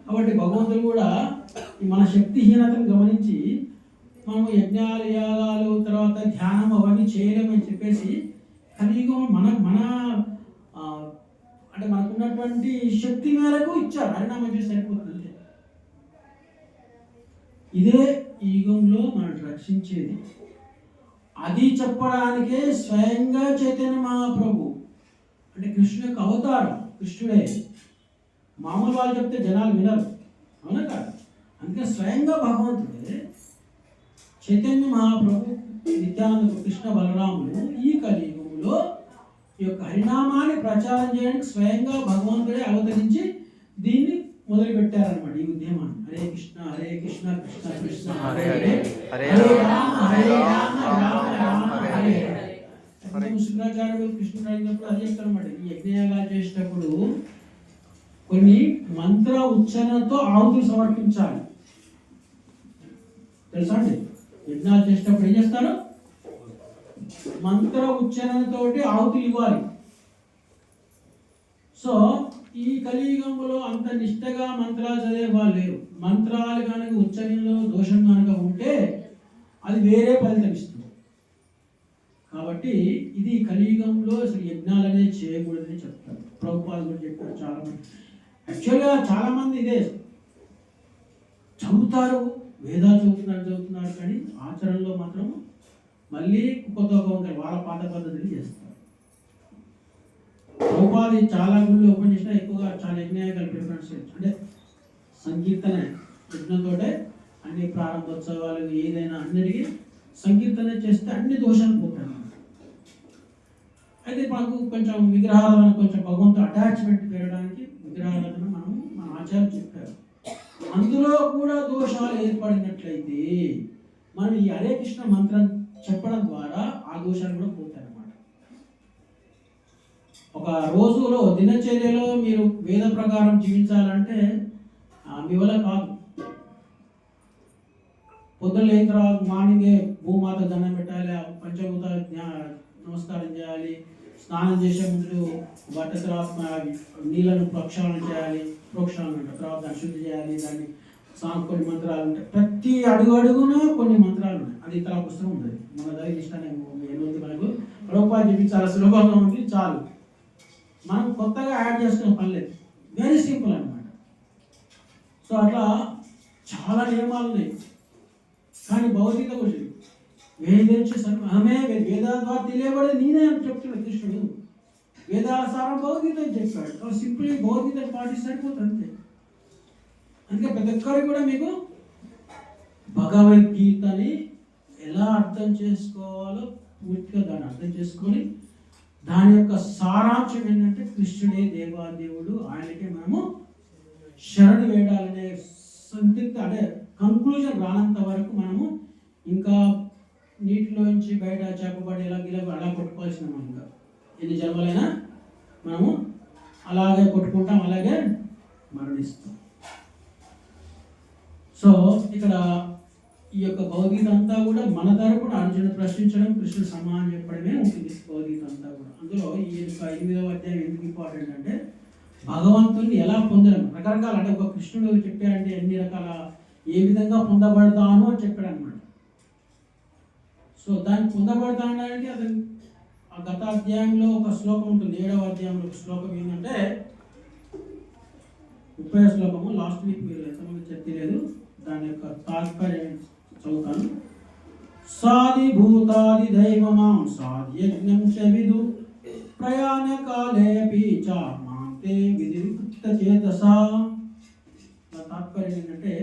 S1: కాబట్టి భగవంతుడు కూడా మన శక్తిహీనతను గమనించి మనము యజ్ఞాలు, యాగాలు, తర్వాత ధ్యానం అవన్నీ చేయలేమని చెప్పేసి కలియుగం మన అంటే మనకున్నటువంటి శక్తి మేరకు ఇచ్చారు. హరినామం చేసి సరిపోతుంది. ఇదే ఈ యుగంలో మనం రక్షించేది. అది చెప్పడానికే స్వయంగా చైతన్య మహాప్రభు అంటే కృష్ణుని యొక్క అవతారం, కృష్ణుడే. మామూలు వాళ్ళు చెప్తే జనాలు వినరు, అవునా కాదు? అందుకే స్వయంగా భగవంతుడే చైతన్య మహాప్రభు నిత్యానంద కృష్ణ బలరాములు ఈ కలియుగంలో ఈ యొక్క హరినామాన్ని ప్రచారం చేయడానికి స్వయంగా భగవంతుడే అవతరించి దీన్ని మొదలు పెట్టారనమాట, ఈ ఉద్యమాన్ని. హరే కృష్ణ కృష్ణ కృష్ణ హరే హరే, హరే రామ రామ రామ హరే హరే. శుక్రాచార్యుడు కృష్ణుడు అయినప్పుడు అది చెప్తారనమాట. ఈ యజ్ఞయాగాలు చేసేటప్పుడు కొన్ని మంత్ర ఉచ్చారణతో ఆహుతులు సమర్పించాలి, తెలుసా అండి? యజ్ఞాలు చేసేటప్పుడు ఏం చేస్తారు? మంత్ర ఉచ్చారణతోటి ఆహుతులు ఇవ్వాలి. సో ఈ కలియుగంలో అంత నిష్టగా మంత్రాలు చదివే వాళ్ళు లేరు. మంత్రాలు కనుక ఉచ్చరణలో దోషం కనుక ఉంటే అది వేరే ఫలితం ఇస్తుంది. కాబట్టి ఇది కలియుగంలో అసలు యజ్ఞాలు అనేది చేయకూడదని చెప్తారు. ప్రభుపాద కూడా చెప్పారు. చాలా మంది యాక్చువల్గా చాలా మంది ఇదే చదువుతారు, వేదాలు చదువుతున్నారు కానీ ఆచరణలో మాత్రం మళ్ళీ కొత్త వాళ్ళ పాత పద్ధతులు చేస్తారు. ప్రభుపాది చాలా గుళ్ళు ఓపెన్ చేసినా ఎక్కువగా చాలా యజ్ఞయాగాలు ప్రిఫరెన్స్ అంటే సంకీర్తన యజ్ఞంతో అన్ని ప్రారంభోత్సవాలు ఏదైనా అన్నిటికీ సంకీర్తన చేస్తే అన్ని దోషాలు పోతాయి. అయితే మాకు కొంచెం విగ్రహారాధన, కొంచెం భగవంతుడు అటాచ్మెంట్ పెరగడానికి విగ్రహారాధన మన ఆచార్యులు చెప్పారు. అందులో కూడా దోషాలు ఏర్పడినట్లయితే మనం ఈ హరే కృష్ణ మంత్రం చెప్పడం ద్వారా ఆ దోషాలు కూడా పోతాయి అన్నమాట. ఒక రోజులో దినచర్యలో మీరు వేద ప్రకారం జీవించాలంటే మీ వల్ల కాదు. పొద్దున్న లేని తర్వాత మార్నింగే భూమాత దండం పెట్టాలి, పంచభూత నమస్కారం చేయాలి, స్నానం చేసే ముందు బట్ట తర్వాత నీళ్ళను ప్రక్షాళన చేయాలి, తర్వాత దాన్ని శుద్ధి చేయాలి, దాన్ని కొన్ని మంత్రాలు ఉంటాయి. ప్రతి అడుగున కొన్ని మంత్రాలు ఉన్నాయి. అది ఇతర పుస్తకం ఉంటుంది, మన దగ్గర ఇష్టాన్ని ఏముంది మనకు ప్రభుపాద చెప్పి చాలా సులభంగా ఉంది, చాలు. మనం కొత్తగా యాడ్ చేసుకునే పని లేదు, వెరీ సింపుల్ అనమాట. సో అట్లా చాలా నియమాలు ఉన్నాయి. కానీ భౌతిక విషయం వేదేంచి సర్వమే వేదాల ద్వారా తెలియబడి నేనే అని చెప్తున్నాడు కృష్ణుడు. వేదాల సారం భౌతికత చెప్పాడు. సింపుల్ భౌతికత పాటిస్తే సరిపోతుంది అంతే. అందుకే ప్రతి ఒక్కరికి కూడా మీకు భగవద్గీతని ఎలా అర్థం చేసుకోవాలో పూర్తిగా దాన్ని అర్థం చేసుకొని దాని యొక్క సారాంశం ఏంటంటే కృష్ణుడే దేవాదేవుడు, ఆయనకే మనము శరణు వేడాలనే సందిగ్ధ అంటే కంక్లూజన్ రానంత వరకు మనము ఇంకా నీటిలోంచి బయట చేపబడి ఇలా అలా కొట్టుకోవాల్సిన మనం ఇంకా ఎన్ని జన్మలైనా మనము అలాగే కొట్టుకుంటాం, అలాగే మరణిస్తాం. సో ఇక్కడ ఈ యొక్క భగవద్గీత అంతా కూడా మన తరపున అర్జునుడు ప్రశ్నించడం, కృష్ణుడు సమాధానం చెప్పడమే ఉంటుంది భగవద్గీత అంతా కూడా. అందులో ఈ యొక్క 8వ అధ్యాయం ఎందుకు ఇంపార్టెంట్ అంటే భగవంతుని ఎలా పొందడం రకరకాల అంటే ఒక కృష్ణుడు చెప్పాడంటే ఎన్ని రకాల ఏ విధంగా పొందబడతాను అని చెప్పాడు అనమాట. సో దాన్ని పొందబడతానడానికి అది ఆ గత అధ్యాయంలో ఒక శ్లోకం ఉంటుంది, 7వ అధ్యాయంలో ఒక శ్లోకం ఏంటంటే 30వ శ్లోకము. లాస్ట్ వీక్ మీరు ఎంతమంది చెప్పలేదు, దాని యొక్క తాత్పర్యం చదువుతాను. సాది భూతాది దైవమాం సాధ్యజ్ఞం చ విదు ప్రయాణ కాలేపి చ మాంతే విధివిముక్త చేతసా. తాత్పర్యం ఏంటంటే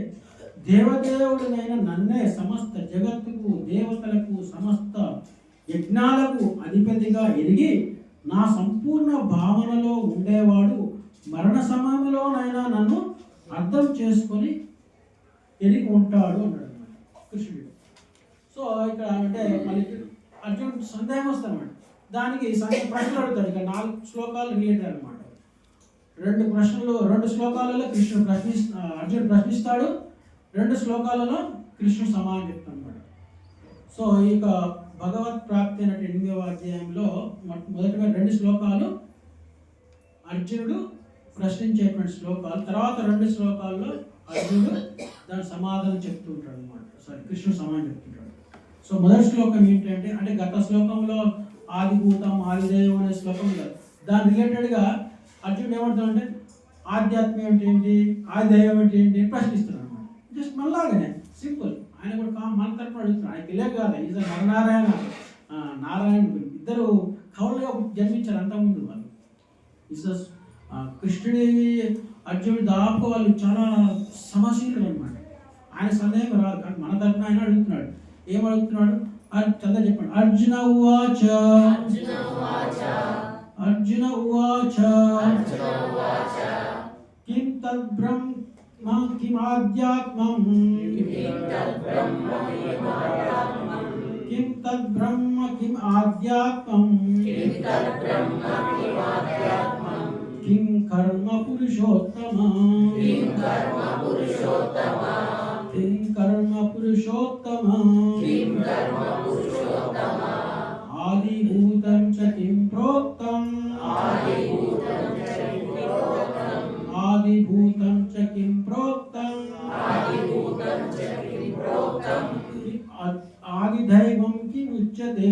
S1: దేవదేవుడినైన నన్నే సమస్త జగత్తుకు, దేవతలకు, సమస్త యజ్ఞాలకు అధిపతిగా ఎరిగి నా సంపూర్ణ భావనలో ఉండేవాడు మరణ సమయంలోనైనా నన్ను అర్థం చేసుకొని ఎరిగి ఉంటాడు అన్నాడు కృష్ణుడు. సో ఇక్కడ అంటే మళ్ళీ అర్జునుడు సందేహం వస్తానమాట. దానికి ప్రశ్నలు అడుగుతాడు. ఇక్కడ 4 శ్లోకాలు రిలేటెడ్ అనమాట. 2 శ్లోకాలలో కృష్ణుడు అర్జునుడు ప్రశ్నిస్తాడు, 2 శ్లోకాలలో కృష్ణుడు సమాధానం చెప్తాడు అనమాట. సో ఇక భగవత్ ప్రాప్తి అనే 8వ అధ్యాయంలో మొదటిగా 2 శ్లోకాలు అర్జునుడు ప్రశ్నించేటువంటి శ్లోకాలు, తర్వాత 2 శ్లోకాల్లో అర్జునుడు దాని సమాధానం చెప్తూ ఉంటాడు అనమాట. కృష్ణుడు సమాధానం చెప్తుంటాడు. సో మొదటి శ్లోకం ఏంటంటే అంటే గత శ్లోకంలో ఆదిభూతం ఆదిదైవం అనే శ్లోకం లేదు, దాని రిలేటెడ్గా అర్జునుడు ఏమంటాడంటే ఆధ్యాత్మ్యం ఏంటి, ఆదిదైవం ఏంటి అని ప్రశ్నిస్తున్నాడు అనమాట. జస్ట్ మళ్ళాగానే సింపుల్. ఆయన కూడా మన తరపున అడుగుతున్నాడు. ఆయనకి వెళ్ళే కాదు, ఈజ్ నరనారాయణ నారాయణుడు ఇద్దరు కవులుగా జన్మించారు అంతకుముందు వాళ్ళు. ఈజ్ కృష్ణుడి అర్జునుడు దాదాపు వాళ్ళు చాలా సమశీలుడు అనమాట. ఆయన సందేహం రాదు, కానీ మన తరపున ఆయన అడుగుతున్నాడు. ఏం అడుగుతున్నాడు చందా చెప్పండి. అర్జున ఉవాచ అర్జున ఉవాచ కిం తద్బ్రహ్మ కిమాధ్యాత్మం కిం తద్బ్రహ్మ కిం ఆధ్యాత్మం కిం కర్మ పురుషోత్తమ కిం కర్మ పురుషోత్తమ ఆదిభూతం చ కిం ప్రోక్తం ఆదిభూతం చ కిం ప్రోక్తం ఆదిదైవం కిముచ్యతే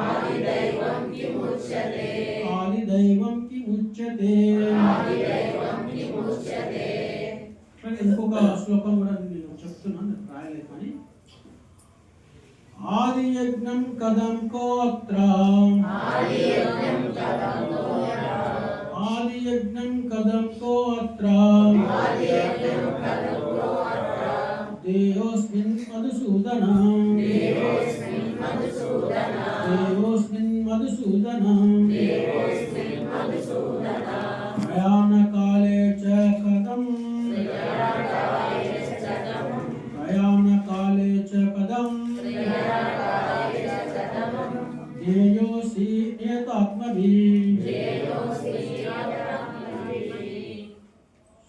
S1: ఆదిదైవం కిముచ్యతే. ఇంకొక శ్లోకం కూడా నేను చెప్తున్నాను, రాయలేదు కానీ. ఆది యజ్ఞం కదం కోత్ర ఆది యజ్ఞం కదం కోత్ర దేయోస్మిన్ మధుసూదన దేయోస్మిన్ మధుసూదన ప్రయాణకాలే చ కదం ప్రయాణకాలే చ కదం ధ్యేయోసి ఏతాత్మభిః.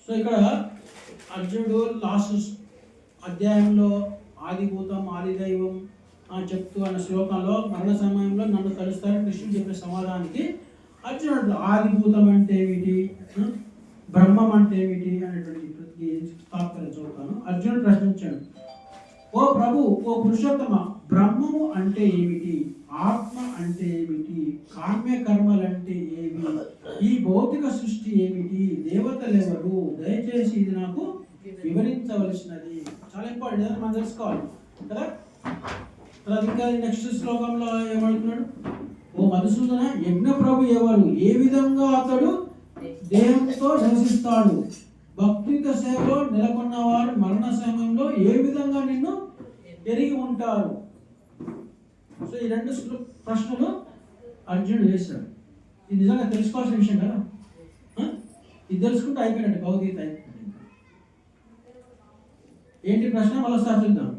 S1: సో ఇక్కడ అర్జునుడు లాస్ట్ అధ్యాయంలో ఆదిభూతం ఆదిదైవం అని చెప్తూ అన్న శ్లోకంలో మరణ సమయంలో నన్ను కలుస్తారని కృష్ణుడు చెప్పిన సమాధానానికి అర్జునుడు ఆదిభూతం అంటే ఏమిటి, బ్రహ్మం అంటే ఏమిటి అనేటువంటి తాత్పర్యం చదువుతాను. అర్జునుడు ప్రశ్నించాడు, ఓ ప్రభు, ఓ పురుషోత్తమ, బ్రహ్మము అంటే ఏమిటి, ఆత్మ అంటే ఏమిటి, కామ్య కర్మలంటే ఏమి, ఈ భౌతిక సృష్టి ఏమిటి, దేవతలెవరు, దయచేసి ఇది నాకు వివరించవలసినది. చాలా ఇంపార్టెంట్, మనం తెలుసుకోవాలి కదా. తర్వాత ఇంకా నెక్స్ట్ శ్లోకంలో ఏమడుగుతున్నాడు, ఓ మధుసూదన, యజ్ఞ ప్రభు ఎవరు, ఏ విధంగా అతడు దేహంతో నివసిస్తాడు, భక్తియుత సేవలో నెలకొన్నవారు మరణ సమయంలో ఏ విధంగా నిన్ను ఎరిగి ఉంటారు. సో ఈ రెండు ప్రశ్నలు అర్జునుడు వేశాడు. ఇది నిజంగా తెలుసుకోవాల్సిన విషయం కదా. ఇది తెలుసుకుంటే అయిపోయినట్టు, భగవద్గీత అయిపోయింది. ఏంటి ప్రశ్న మళ్ళీ చూద్దాం,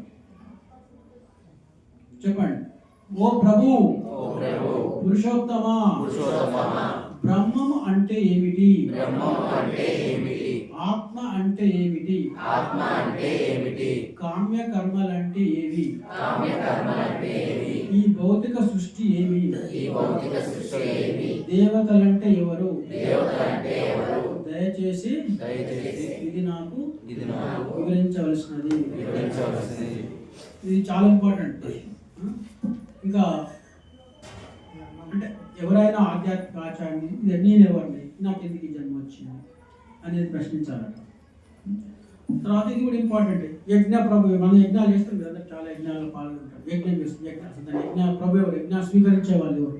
S1: చెప్పండి. ఓ ప్రభు, పురుషోత్తమ, బ్రహ్మము అంటే ఏమిటి, ఆత్మ అంటే ఏమిటి, కామ్య కర్మలంటే ఏవి, ఈ భౌతిక సృష్టి ఏమి, దేవతలంటే ఎవరు, దయచేసి ఇది నాకు వివరించవలసినది. ఇది చాలా ఇంపార్టెంట్. ఇంకా అంటే ఎవరైనా ఆధ్యాత్మిక ఆచార్యుని నేను ఎవరిని, నాకు ఎందుకు ఈ జన్మ వచ్చింది అనేది ప్రశ్నించాలట. తర్వాత ఇది కూడా ఇంపార్టెంట్, యజ్ఞ ప్రభు, మనం యజ్ఞాలు చేస్తాం కదా, చాలా యజ్ఞాల్లో పాల్గొంటారు, యజ్ఞం చేస్తాం, యజ్ఞ ప్రభు ఎవరు, యజ్ఞ స్వీకరించే వాళ్ళు ఎవరు,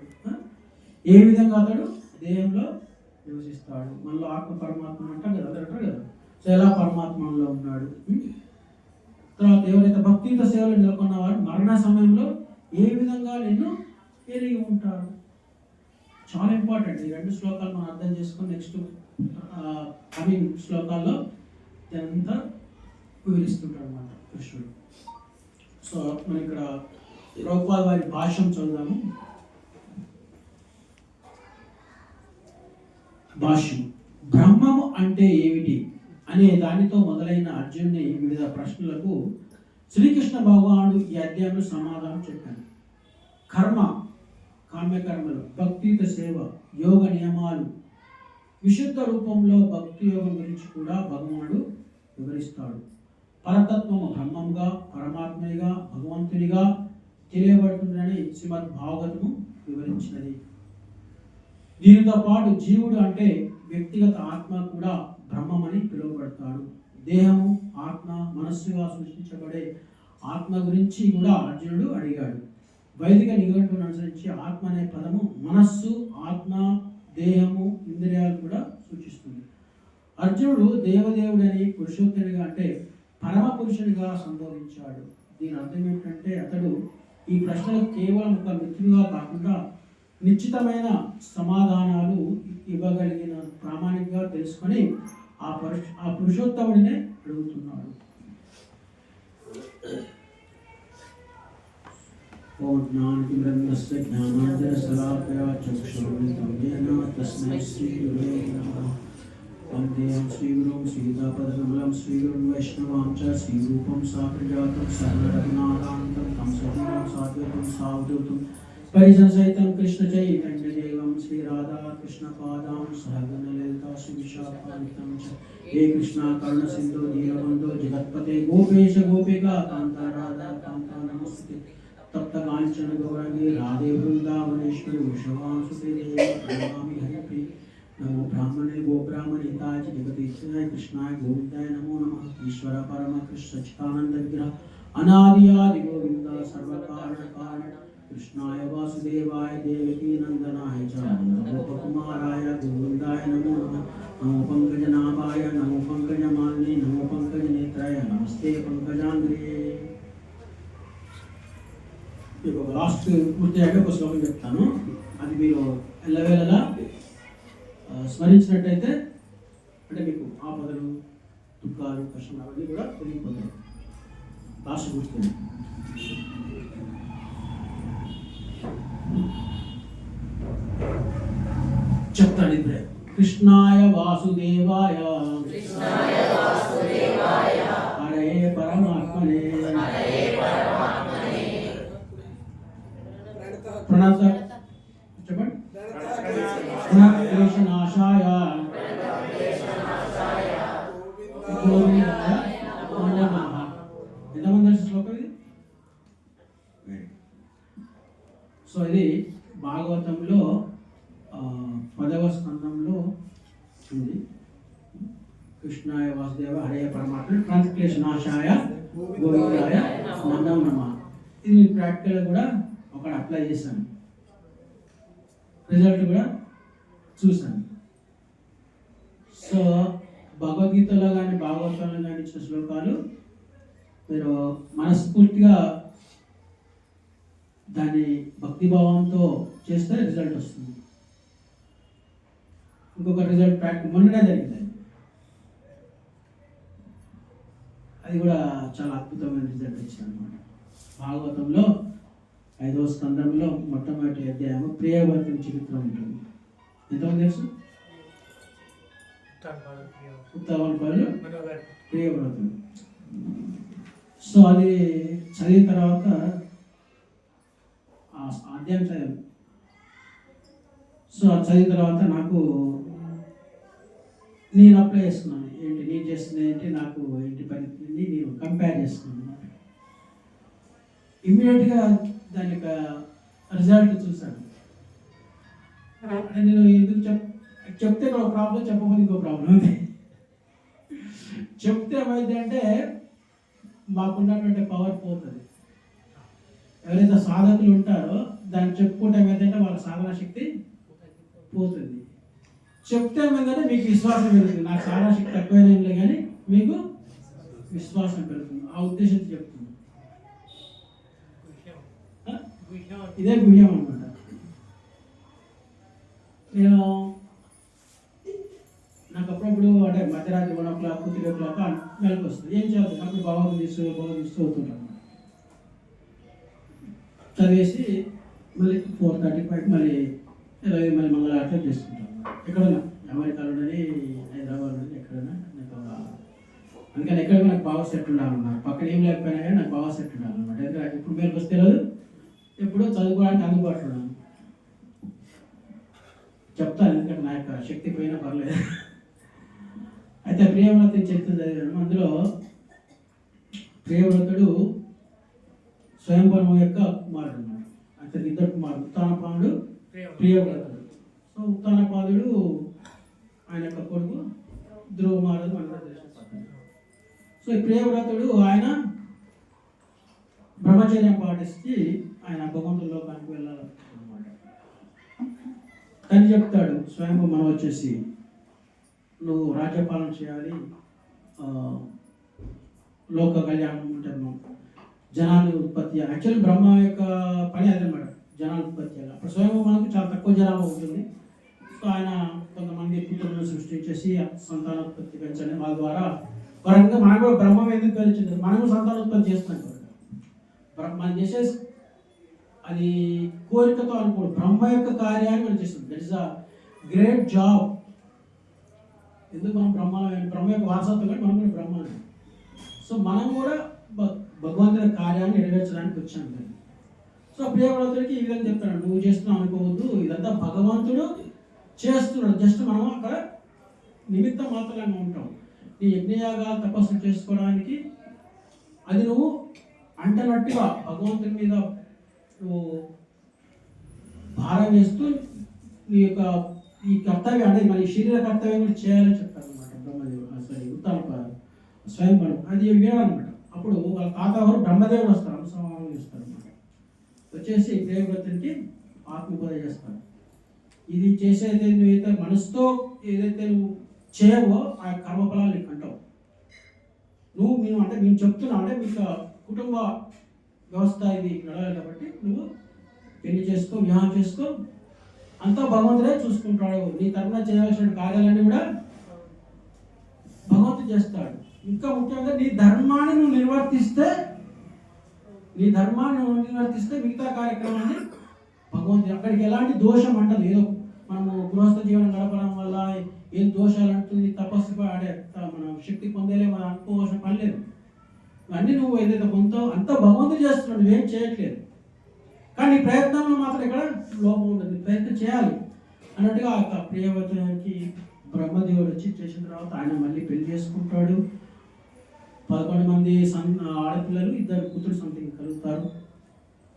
S1: ఏ విధంగా అతడు దేహంలో నివసిస్తాడు, మనలో ఆత్మ పరమాత్మ అంటాం కదా, అతడు అంటారు కదా. సో ఎలా పరమాత్మలో ఉన్నాడు. తర్వాత ఎవరైతే భక్తియుత సేవలు నెలకొన్నవారు మరణ సమయంలో ఏ విధంగా నిన్ను ఎరిగి ఉంటారు. చాలా ఇంపార్టెంట్. ఈ రెండు శ్లోకాలు మనం అర్థం చేసుకొని నెక్స్ట్ కమింగ్ శ్లోకాల్లో ఇదంతా వివరిస్తుంటాడు అన్నమాట కృష్ణుడు. సో మనం ఇక్కడ ప్రభుపాద వారి భాష్యం చదువుదాము. భాష్యం. బ్రహ్మము అంటే ఏమిటి అనే దానితో మొదలైన అర్జునుని వివిధ ప్రశ్నలకు శ్రీకృష్ణ భగవానుడు ఈ అధ్యాయంలో సమాధానం చెప్పాడు. కర్మ, కామ్యకర్మలు, భక్తియుత సేవ, యోగ నియమాలు, విశుద్ధ రూపంలో భక్తి యోగం గురించి కూడా భగవానుడు వివరిస్తాడు. పరతత్వము బ్రహ్మంగా, పరమాత్మగా, భగవంతునిగా తెలియబడుతుందని శ్రీమద్ భాగవతము వివరించినది. దీనితో పాటు జీవుడు అంటే వ్యక్తిగత ఆత్మ కూడా బ్రహ్మమని పిలువబడతాడు. దేహము, ఆత్మ, మనస్సుగా సృష్టించబడే ఆత్మ గురించి కూడా అర్జునుడు అడిగాడు. వైదిక నిఘంటువును అనుసరించి ఆత్మ అనే పదము మనస్సు, ఆత్మ, దేహము, ఇంద్రియాలు కూడా సూచిస్తుంది. అర్జునుడు దేవదేవుడని, పురుషోత్తముడిగా అంటే పరమ పురుషుడిగా సంబోధించాడు. దీని అర్థం ఏమిటంటే అతడు ఈ ప్రశ్నలకు కేవలం ఒక మిత్రుడుగా కాకుండా నిశ్చితమైన సమాధానాలు ఇవ్వగలిగిన ప్రామాణికంగా తెలుసుకొని ఆ పురుషోత్తముడినే అడుగుతున్నాడు. ఓం జ్ఞానతిమిరన్యస్య జ్ఞానాంజనశలాకయా చక్షురున్మిలితం येन తస్మై శ్రీగురవే నమః. వందేహం శ్రీగురుం శ్రీయుతాపదకమలం శ్రీగురుం వైష్ణవాం చ శ్రీరూపం సాగ్రజాతం సర్వరఘునాథానందం తం సజీవం సాద్వైతం సావధూతం పరిజనసహితం కృష్ణ చైతన్యదేవం శ్రీరాధా కృష్ణపాదాం సహగణలలితా శ్రీవిశాఖాన్వితం చ హే కృష్ణ కరుణ సింధు దీనబంధో జగత్పతే గోపేశ గోపికా కాంత రాధా కాంత నమస్తే तप्त कांचन गौरंगी राधे वृंदावनेश्वरी वृषभानुसुते देवी प्रणमामि हरिप्रिय नमो ब्राह्मणे गो ब्राह्मणिताय जगदीशाय कृष्णाय गोविंदाय नमो नमः. ईश्वर परम कृष्ण सच्चिदानंद विग्रह अनादि आदि गोविंद सर्वकारण कारण कृष्णाय वासुदेवाय देवकी नंदनाय च गोपकुमाराय गोविंदाय नमो नमः. नमो पंकजनाभाय नमो पंकजमालिने नमो पंकजनेत्राय नमस्ते पंकजांग्रे. మీకు లాస్ట్ పూర్తి అయ్యాక ఒక శ్లోకం చెప్తాను. అది మీరు ఎల్లవేళలా స్మరించినట్టయితే అంటే మీకు ఆపదలు, దుఃఖాలు, కష్టాలు అవన్నీ కూడా తొలగిపోతాయి. లాస్ట్ పూర్తి చెప్తాను ఇప్పుడే. కృష్ణాయ వాసుదేవాయ హరే పరమాత్మనే ప్రణత చెప్పండి. ప్రణక్లేశనాశాయ గోవిందాయ నమః. ఎంతమంది శ్లోకం ఇది? సో ఇది భాగవతంలో 10వ స్కందంలో ఉంది. కృష్ణాయ వాసుదేవ హరే పరమాత్మ ప్రణక్లేశనాశాయ గోవిందాయ నమః. ఇది ప్రాక్టికల్ కూడా ఒకటి అప్లై చేశాను, రిజల్ట్ కూడా చూశాను. సో భగవద్గీతలో కానీ భాగవతంలో కానీ ఇచ్చిన శ్లోకాలు మీరు మనస్ఫూర్తిగా దాన్ని భక్తిభావంతో చేస్తే రిజల్ట్ వస్తుంది. ఇంకొక రిజల్ట్ ప్రాక్టికల్ మొన్ననే జరిగింది. అది కూడా చాలా అద్భుతమైన రిజల్ట్ వచ్చింది అనమాట. భాగవతంలో 5వ స్కందంలో మొట్టమొదటి అధ్యాయం ప్రియవర్తుని చరిత్ర ఉంటుంది. ఎంతమంది తెలుసు? ఉత్తమపరులు ప్రియవ్రతులు. సో అది చదివిన తర్వాత అధ్యాయం చదివాను. సో అది చదివిన తర్వాత నాకు నేను అప్లై చేసుకున్నాను. ఏంటి నేను చేస్తున్నా ఏంటి, నాకు ఏంటి పరిస్థితిని నేను కంపేర్ చేసుకున్నాను. ఇమ్మీడియట్గా దాని యొక్క రిజల్ట్ చూశాను. నేను ఎందుకు చెప్తే ఒక ప్రాబ్లం, చెప్పకపోతే ఇంకో ప్రాబ్లం ఉంది. చెప్తే ఏమైంది అంటే మాకున్నటువంటి పవర్ పోతుంది. ఎవరైతే సాధకులు ఉంటారో దాన్ని చెప్పుకుంటే ఏమైందంటే వాళ్ళ సాధన శక్తి పోతుంది. చెప్తే ఏమైందంటే మీకు విశ్వాసం పెరుగుతుంది. నాకు సాధన శక్తి తక్కువైనా కానీ మీకు విశ్వాసం పెరుగుతుంది. ఆ ఉద్దేశంతో చెప్తుంది. ఇదే గుహ్యం అనమాట. నేను నాకు అప్పుడప్పుడు అంటే మధ్యరాత్రి 1 o'clock 3 o'clock మెలకు వస్తుంది. ఏం చేయాలి అప్పుడు భగవద్గీత అవుతుంటాను. చదివేసి మళ్ళీ 4:35 మళ్ళీ మళ్ళీ మంగళారతి చేసుకుంటాను. ఎక్కడన్నా అమెరికాలోని, హైదరాబాద్లోని ఎక్కడైనా నాకు అందుకని ఎక్కడ నాకు బాగా సెట్ ఉండాలన్నమాట. పక్కన ఏం లేకపోయినా కానీ నాకు బాగా సెట్ ఉండాలన్నమాట. ఎందుకంటే ఇప్పుడు మేరకు వస్తే రోజు ఎప్పుడో చదువుకోవడానికి అందుబాటులో ఉన్నాను. చెప్తాను ఎందుకంటే నా యొక్క శక్తి పోయినా పర్లేదు. అయితే ప్రియవ్రతుని చరిత్ర చదివాను. అందులో ప్రియవ్రతుడు స్వయంవరం యొక్క కుమారుడు అన్నాడు. అతని 2 కుమారుడు, ఉత్తానపాదుడు, ప్రియవ్రతుడు. సో ఉత్తానపాదుడు ఆయన యొక్క కొడుకు ధ్రువ మహారాజు మన దేశం. సో ఈ ప్రియవ్రతుడు ఆయన బ్రహ్మచర్యం పాటిస్తే ఆయన భగవంతుడి లోకానికి వెళ్ళాలన్నమాట. తను చెప్తాడు స్వయంగా మనం వచ్చేసి నువ్వు రాజ్యపాలన చేయాలి, లోక కళ్యాణం అంటే జనాలు ఉత్పత్తి. యాక్చువల్లీ బ్రహ్మ యొక్క పని అదనమాట, జనాలు ఉత్పత్తి చేయాలి. అప్పుడు స్వయంగా మనకు చాలా తక్కువ జనాలు ఉంటుంది. సో ఆయన కొంతమంది పుత్రులను సృష్టించేసి సంతానోత్పత్తి పెంచండి, వాళ్ళ ద్వారా పరంగా మనం కూడా బ్రహ్మం ఎందుకు పెంచింది, మనం సంతానోత్పత్తి చేస్తున్నాం కదా. మనం చేసే అది కోరికతో అనుకోడు, బ్రహ్మ యొక్క కార్యాన్ని మనం చేస్తుంది. That is a great job. ఎందుకు మనం బ్రహ్మ యొక్క వారసత్వం కానీ మనం కూడా బ్రహ్మని. సో మనం కూడా భగవంతుని కార్యాన్ని నెరవేర్చడానికి వచ్చాం కదా. సో ప్రియవ్రతుడికి ఈ విధంగా చెప్తాడు, నువ్వు చేస్తున్నావు అనుకోవద్దు, ఇదంతా భగవంతుడు చేస్తున్నాడు, జస్ట్ మనం అక్కడ నిమిత్తం మాత్రమే ఉంటాం. నీ యజ్ఞయాగాలు తపస్సు చేసుకోవడానికి అది నువ్వు అంటనట్టుగా భగవంతుని మీద నువ్వు భారం చేస్తూ నీ యొక్క ఈ కర్తవ్యం అంటే మన శరీర కర్తవ్యం కూడా చేయాలని చెప్తారు అనమాట బ్రహ్మదేవుడు. సారీ ఉత్తమ స్వయం అది వినాలన్నమాట. అప్పుడు వాళ్ళ తాతవారు బ్రహ్మదేవుడు వస్తారు, అంశం చేస్తారు అనమాట. వచ్చేసి ప్రియవ్రతునికి ఆత్మబోధ చేస్తారు. ఇది చేసేది నువ్వైతే మనసుతో ఏదైతే నువ్వు చేయవో ఆ కర్మఫలాలు నీకు అంటావు. మేము అంటే మేము చెప్తున్నావు అంటే మీకు కుటుంబ వ్యవస్థ ఇది నడవాలి కాబట్టి నువ్వు పెళ్లి చేసుకో, వివాహం చేసుకో, అంతా భగవంతుడే చూసుకుంటాడు. నీ తరఫున చేయవలసిన కార్యాలన్నీ కూడా భగవంతుడు చేస్తాడు. ఇంకా ముఖ్యంగా నీ ధర్మాన్ని నువ్వు నిర్వర్తిస్తే మిగతా కార్యక్రమాన్ని భగవంతుడు అక్కడికి ఎలాంటి దోషం అంటది. ఏదో మనము గృహస్థ జీవనం గడపడం వల్ల ఏం దోషాలు అంటుంది, తపస్సు మనం శక్తి పొందేలే మనం అనుకోవాల్సిన పని లేదు. ఇవన్నీ నువ్వు ఏదైతే పొందుతావు అంతా భగవంతుడు చేస్తున్నాడు, నువ్వేం చేయట్లేదు. కానీ ప్రయత్నంలో మాత్రం ఇక్కడ లోపం ఉంటుంది, ప్రయత్నం చేయాలి అన్నట్టుగా ఆ ప్రియవతానికి బ్రహ్మదేవుడు వచ్చి చేసిన తర్వాత ఆయన మళ్ళీ పెళ్లి చేసుకుంటాడు. 11 మంది ఆడపిల్లలు, 2 కూతురు సంథింగ్ కలుగుతారు.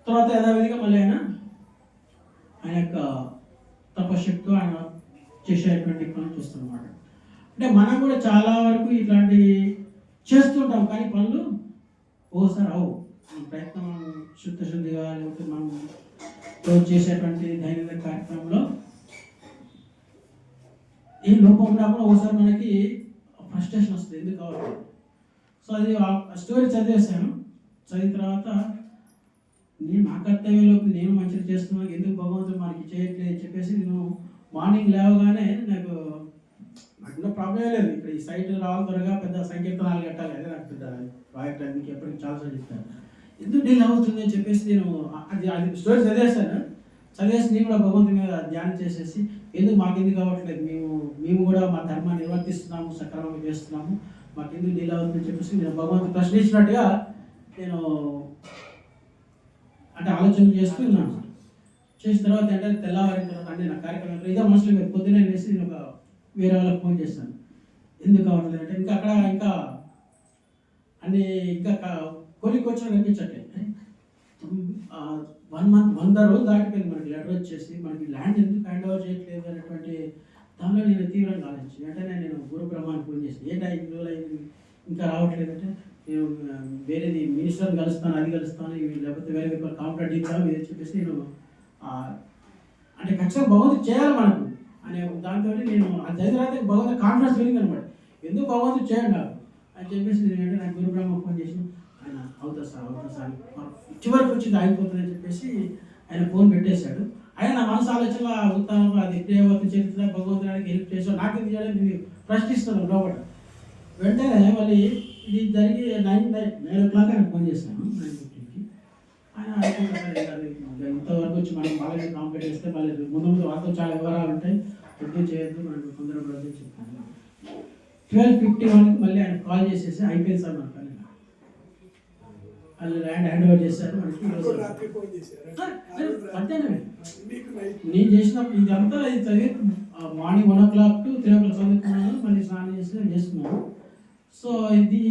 S1: తర్వాత యథావిధిగా మళ్ళీ ఆయన యొక్క తపశక్తితో ఆయన చేసేటువంటి పనులు చేస్తున్నమాట. అంటే మనం కూడా చాలా వరకు ఇట్లాంటి చేస్తుంటాం, కానీ పనులు ఓసారి అవు. మన ప్రయత్నం శుద్ధిగా లేకపోతే మనం రోజు చేసేటువంటి దైనందిన కార్యక్రమంలో ఏం లోపం ఉన్నా కూడా ఒకసారి మనకి ఫ్రస్ట్రేషన్ వస్తుంది, ఎందుకు కావాలి. సో అది ఆ స్టోరీ చదివేశాను. చదివిన తర్వాత నా కర్తవ్యంలోకి నేను మంచిగా చేస్తున్నాను, ఎందుకు భగవంతుడు మనకి చేయట్లేదు చెప్పేసి నేను మార్నింగ్ లేవగానే నాకు ప్రాబ్లం లేదు. ఇక్కడ ఈ సైట్ రావాలి త్వరగా, పెద్ద సంకీర్తనాలు కట్టాలి, అదే నాకు పెద్ద ప్రాజెక్ట్ మీకు ఎప్పటికీ చాలాసార్లు చెప్తాను. ఎందుకు డీల్ అవుతుంది అని చెప్పేసి నేను అది స్టోరీ చదివేశాను. చదివేసి నేను కూడా భగవంతుని మీద ధ్యానం చేసేసి మాకెందుకు కావట్లేదు, మేము కూడా మా ధర్మాన్ని నిర్వర్తిస్తున్నాము, సక్రమంగా చేస్తున్నాము, మాకెందుకు డీల్ అవుతుందని చెప్పేసి నేను భగవంతుని ప్రశ్నించినట్టుగా నేను అంటే ఆలోచన చేస్తూ ఉన్నాను. చేసిన తర్వాత అంటే తెల్లవారిన తర్వాత అంటే నా కార్యక్రమం ఇదే మనసులో మీరు పొద్దునే వేసి నేను ఒక వేరే వాళ్ళకి ఫోన్ చేస్తాను, ఎందుకు కావట్లేదు అంటే ఇంకా అక్కడ ఇంకా అన్ని ఇంకా కొలికి వచ్చిన కనిపించట్లేదు. 1 month 100 రోజులు దాటిపోయింది మనకి లెటర్ వచ్చేసి, మనకి ల్యాండ్ ఎందుకు హ్యాండ్ ఓవర్ చేయట్లేదు అనేటువంటి దానిలో నేను తీవ్రంగా ఆలోచించి వెంటనే నేను గురు బ్రహ్మానికి ఫోన్ చేసి ఏంటి 5 రోజులు అయింది ఇంకా రావట్లేదంటే నేను వేరేది మినిస్టర్ని కలుస్తాను, అది కలుస్తాను, లేకపోతే వేరే కాంప్లైంట్ ఇద్దాం ఇది చెప్పేసి నేను అంటే ఖచ్చితంగా భగవంతుడు చేయాలి మనకు అనే దాంతో నేను అది చదివిన తర్వాత భగవంతుడు కాన్ఫిడెన్స్ పెరిగింది అనమాట. ఎందుకు భగవంతుడు చేయండి నాకు అని చెప్పేసి నేను నాకు గురు బ్రహ్మ ఫోన్ చేసి ఆయన అవుతా సార్ చివరికి వచ్చింది ఆగిపోతుందని చెప్పేసి ఆయన ఫోన్ పెట్టేశాడు. ఆయన నా మనసు ఆలోచన అవుతాను అది ప్రియవతి చరిత్ర భగవంతుడానికి హెల్ప్ చేసాడు, నాకేం చేయాలని నేను ప్రశ్నిస్తున్నాను లోపల. వెంటనే మళ్ళీ ఇది జరిగి 9 o'clock ఆయన ఫోన్ చేశాను 9:15కి. ఆయన అనుకుంటారు ఇంతవరకు వచ్చి మనం బాగా కాంప్లీట్ చేస్తే మళ్ళీ ముందు వాళ్ళతో చాలా వివరాలు ఉంటాయి, వద్దు చేయొద్దు మనకు తొందరపడదు చెప్తాను. 12:51కి మళ్ళీ ఆయన కాల్ చేసేసి అయిపోయింది సార్ మనకు వాళ్ళు ల్యాండ్ హ్యాండ్ ఓవర్ చేశారు మనకి. అంతేనండి నేను చేసినప్పుడు ఇదంతా ఇది చదివి మార్నింగ్ 1 o'clock to 3 o'clock చదువుకున్నాను, మళ్ళీ స్నానం చేసి నేను చేస్తున్నాను. సో ఇది